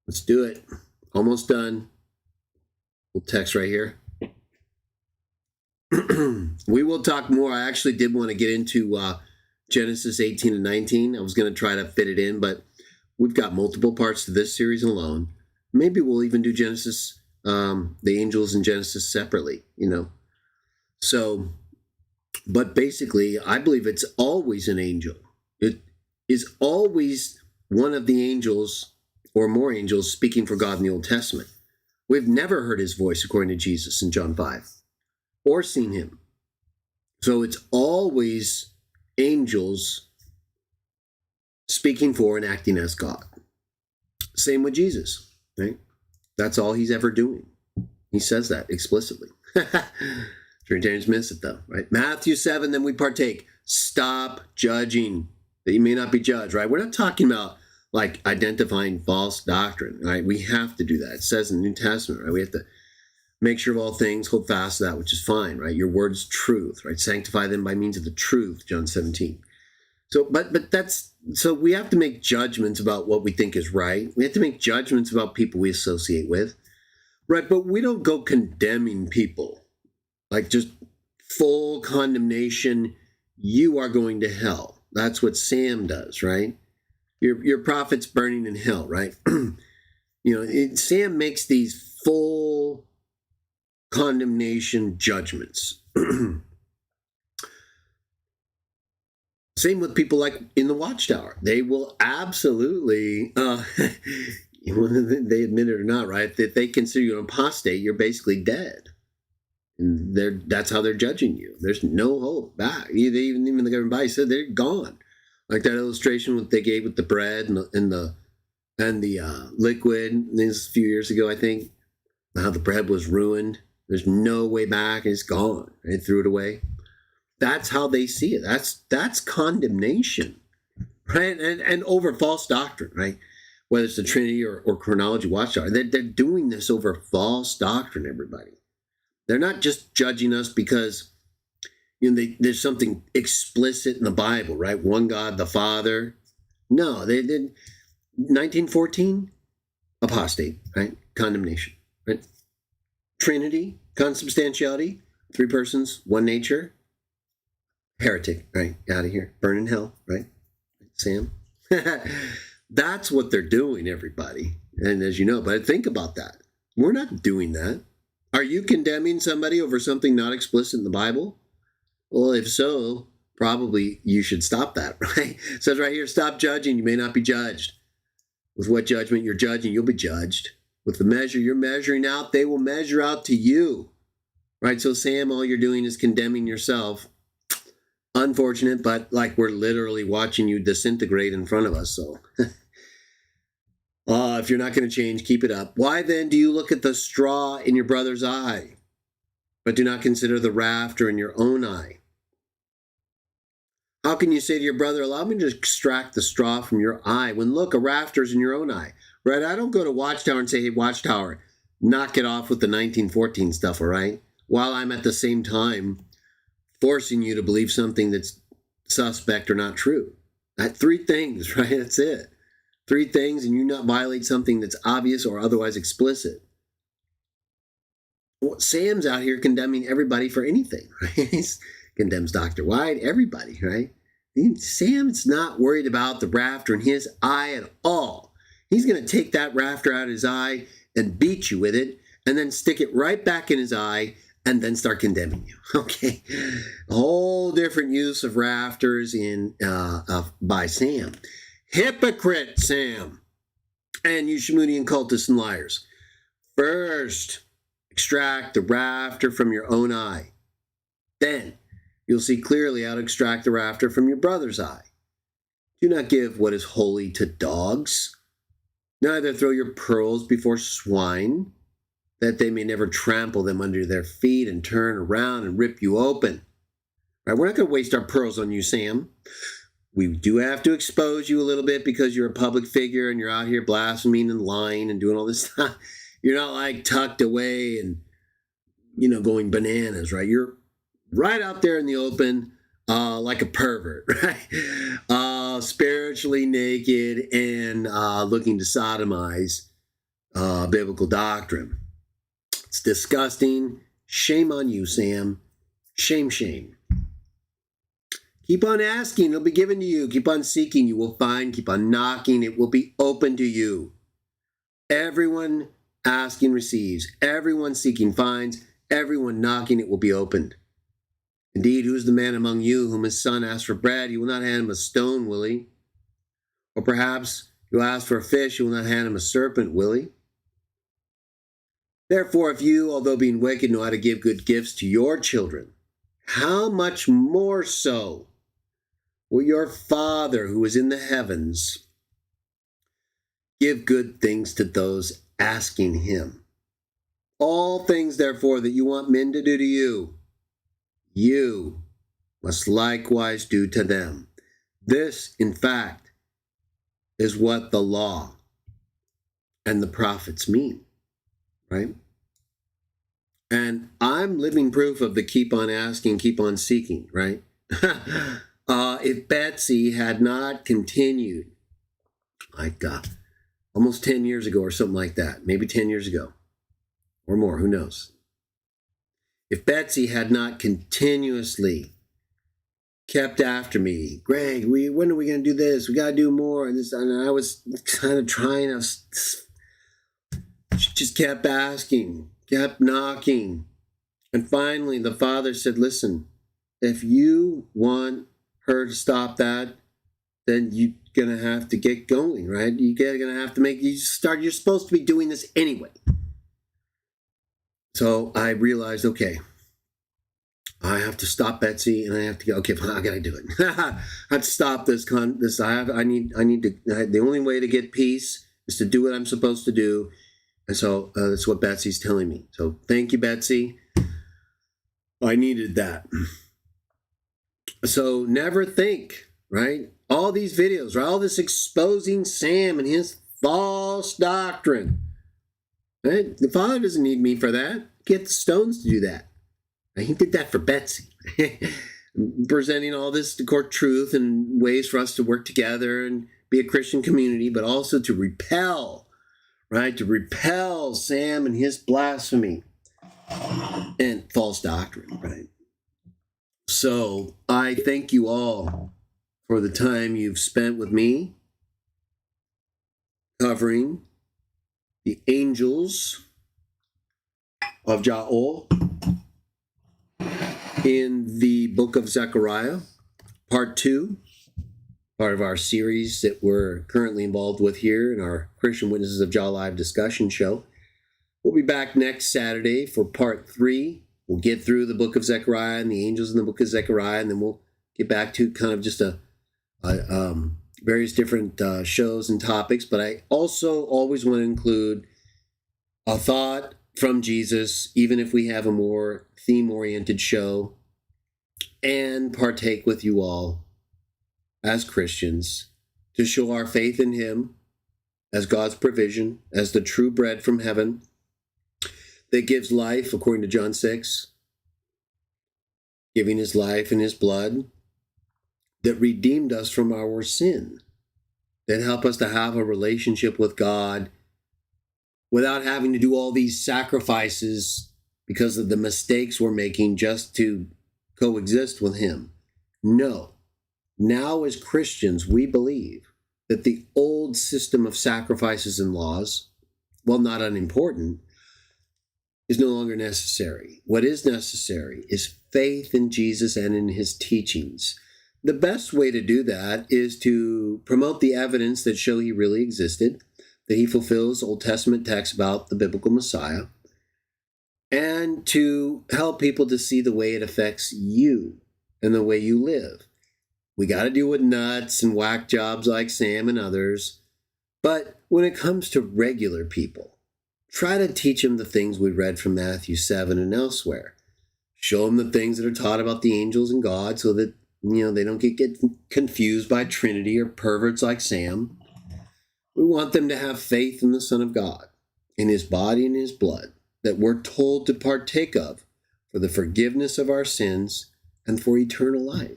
Let's do it. Almost done. We'll text right here. We will talk more. I actually did want to get into Genesis 18 and 19. I was going to try to fit it in, but we've got multiple parts to this series alone. Maybe we'll even do Genesis, the angels in Genesis separately, So, but basically, I believe it's always an angel. It is always one of the angels or more angels speaking for God in the Old Testament. We've never heard his voice, according to Jesus in John 5, or seen him. So it's always angels speaking for and acting as God. Same with Jesus, right? That's all he's ever doing. He says that explicitly. Trinitarians miss it, though, right? Matthew 7, then we partake. Stop judging that you may not be judged, right? We're not talking about like identifying false doctrine, right? We have to do that. It says in the New Testament, right? We have to make sure of all things, hold fast to that, which is fine, right? Your word's truth, right? Sanctify them by means of the truth, John 17. So, but so we have to make judgments about what we think is right. We have to make judgments about people we associate with, right? But we don't go condemning people, like just full condemnation. You are going to hell. That's what Sam does, right? Your prophet's burning in hell, right? Sam makes these full condemnation judgments. Same with people like in the Watchtower. They will absolutely, they admit it or not, right? If they consider you an apostate, you're basically dead. And that's how they're judging you. There's no hope back. Even the governing body said they're gone. Like that illustration what they gave with the bread and the liquid. This a few years ago, I think. How the bread was ruined. There's no way back. It's gone. They threw it away. That's how they see it. That's condemnation, right? And over false doctrine, right? Whether it's the Trinity or chronology watchtower, they're doing this over false doctrine. Everybody, they're not just judging us because there's something explicit in the Bible, right? One God, the Father. No, they did. 1914, apostate, right? Condemnation, right? Trinity, consubstantiality, 3 persons, 1 nature. Heretic, right? Out of here. Burn in hell, right? Sam? That's what they're doing, everybody. And as you know, but think about that. We're not doing that. Are you condemning somebody over something not explicit in the Bible? Well, if so, probably you should stop that, right? It says right here, stop judging, you may not be judged. With what judgment you're judging, you'll be judged. With the measure you're measuring out, they will measure out to you. Right? So, Sam, all you're doing is condemning yourself. Unfortunate, but like we're literally watching you disintegrate in front of us. So, if you're not going to change, keep it up. Why then do you look at the straw in your brother's eye, but do not consider the rafter in your own eye? How can you say to your brother, allow me to extract the straw from your eye, when look, a rafter's in your own eye? Right? I don't go to Watchtower and say, hey, Watchtower, knock it off with the 1914 stuff, all right? While I'm at the same time forcing you to believe something that's suspect or not true. 3 things, right? That's it. 3 things, and you not violate something that's obvious or otherwise explicit. Well, Sam's out here condemning everybody for anything, right? He condemns Dr. White, everybody, right? Sam's not worried about the rafter in his eye at all. He's going to take that rafter out of his eye and beat you with it, and then stick it right back in his eye, and then start condemning you. Okay, a whole different use of rafters by Sam. Hypocrite, Sam, and you Shimoonian cultists and liars. First, extract the rafter from your own eye. Then you'll see clearly how to extract the rafter from your brother's eye. Do not give what is holy to dogs. Neither throw your pearls before swine, that they may never trample them under their feet and turn around and rip you open. Right? We're not going to waste our pearls on you, Sam. We do have to expose you a little bit because you're a public figure and you're out here blaspheming and lying and doing all this stuff. You're not like tucked away and, going bananas, right? You're right out there in the open like a pervert, right? Spiritually naked and looking to sodomize biblical doctrine. It's disgusting. Shame on you, Sam. Shame, shame. Keep on asking, it'll be given to you. Keep on seeking, you will find. Keep on knocking, it will be open to you. Everyone asking receives. Everyone seeking finds. Everyone knocking, it will be opened. Indeed, who is the man among you whom his son asks for bread? He will not hand him a stone, will he? Or perhaps you ask for a fish, he will not hand him a serpent, will he? Therefore, if you, although being wicked, know how to give good gifts to your children, how much more so will your Father who is in the heavens give good things to those asking him? All things, therefore, that you want men to do to you, you must likewise do to them. This, in fact, is what the law and the prophets mean. Right? And I'm living proof of the keep on asking, keep on seeking, right? If Betsy had not continued, like almost 10 years ago or something like that, maybe 10 years ago or more, who knows? If Betsy had not continuously kept after me, Greg, when are we going to do this? We got to do more. And I was kind of trying to... She just kept asking, kept knocking. And finally, the father said, listen, if you want her to stop that, then you're going to have to get going, right? You're going to have to you're supposed to be doing this anyway. So I realized, okay, I have to stop Betsy, and I have to go. Okay, fine, I gotta do it. I have to stop this. I need to. The only way to get peace is to do what I'm supposed to do, and so that's what Betsy's telling me. So thank you, Betsy. I needed that. So never think, right? All these videos, right? All this exposing Sam and his false doctrine. Right? The Father doesn't need me for that. Get the stones to do that. He did that for Betsy. Presenting all this core truth and ways for us to work together and be a Christian community, but also to repel, right? To repel Sam and his blasphemy and false doctrine, right? So I thank you all for the time you've spent with me covering the angels of Jaho in the book of Zechariah, part 2, part of our series that we're currently involved with here in our Christian Witnesses of Jah live discussion show. We'll be back next Saturday for part 3. We'll get through the book of Zechariah and the angels in the book of Zechariah, and then we'll get back to kind of just various different shows and topics. But I also always want to include a thought from Jesus, even if we have a more theme-oriented show, and partake with you all as Christians to show our faith in him as God's provision, as the true bread from heaven that gives life, according to John 6, giving his life and his blood, that redeemed us from our sin, that help us to have a relationship with God without having to do all these sacrifices because of the mistakes we're making just to coexist with him. No. Now as Christians, we believe that the old system of sacrifices and laws, while not unimportant, is no longer necessary. What is necessary is faith in Jesus and in his teachings. The best way to do that is to promote the evidence that show he really existed, that he fulfills Old Testament texts about the biblical Messiah, and to help people to see the way it affects you and the way you live. We got to deal with nuts and whack jobs like Sam and others, but when it comes to regular people, try to teach them the things we read from Matthew 7 and elsewhere. Show them the things that are taught about the angels and God so that they don't get confused by Trinity or perverts like Sam. We want them to have faith in the Son of God, in his body and his blood, that we're told to partake of for the forgiveness of our sins and for eternal life.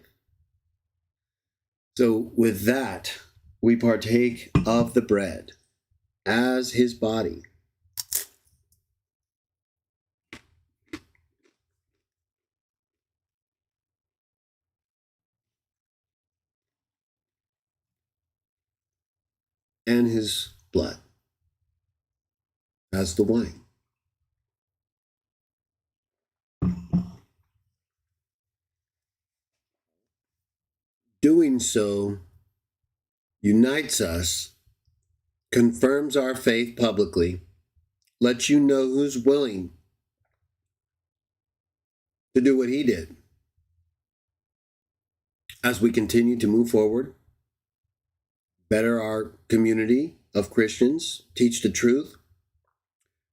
So with that, we partake of the bread as his body. And his blood as the wine. Doing so unites us, confirms our faith publicly, lets you know who's willing to do what he did. As we continue to move forward, better our community of Christians, teach the truth,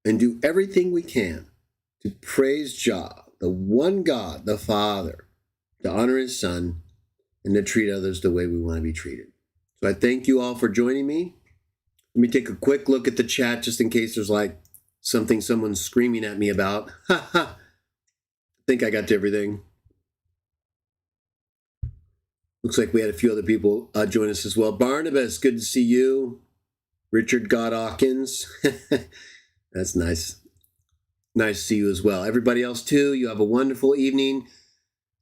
and do everything we can to praise Jah, the one God, the Father, to honor his Son, and to treat others the way we want to be treated. So I thank you all for joining me. Let me take a quick look at the chat just in case there's like something someone's screaming at me about. I think I got to everything. Looks like we had a few other people join us as well. Barnabas, good to see you. Richard Godhawkins. That's nice. Nice to see you as well. Everybody else too, you have a wonderful evening.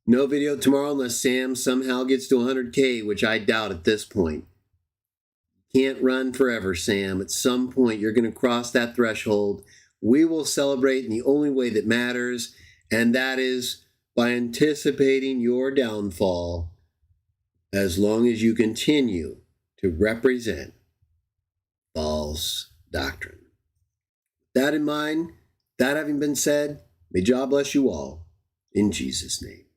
No video tomorrow unless Sam somehow gets to 100K, which I doubt at this point. Can't run forever, Sam. At some point, you're going to cross that threshold. We will celebrate in the only way that matters, and that is by anticipating your downfall as long as you continue to represent false doctrine. That in mind, that having been said, may Jah bless you all, In Jesus' name.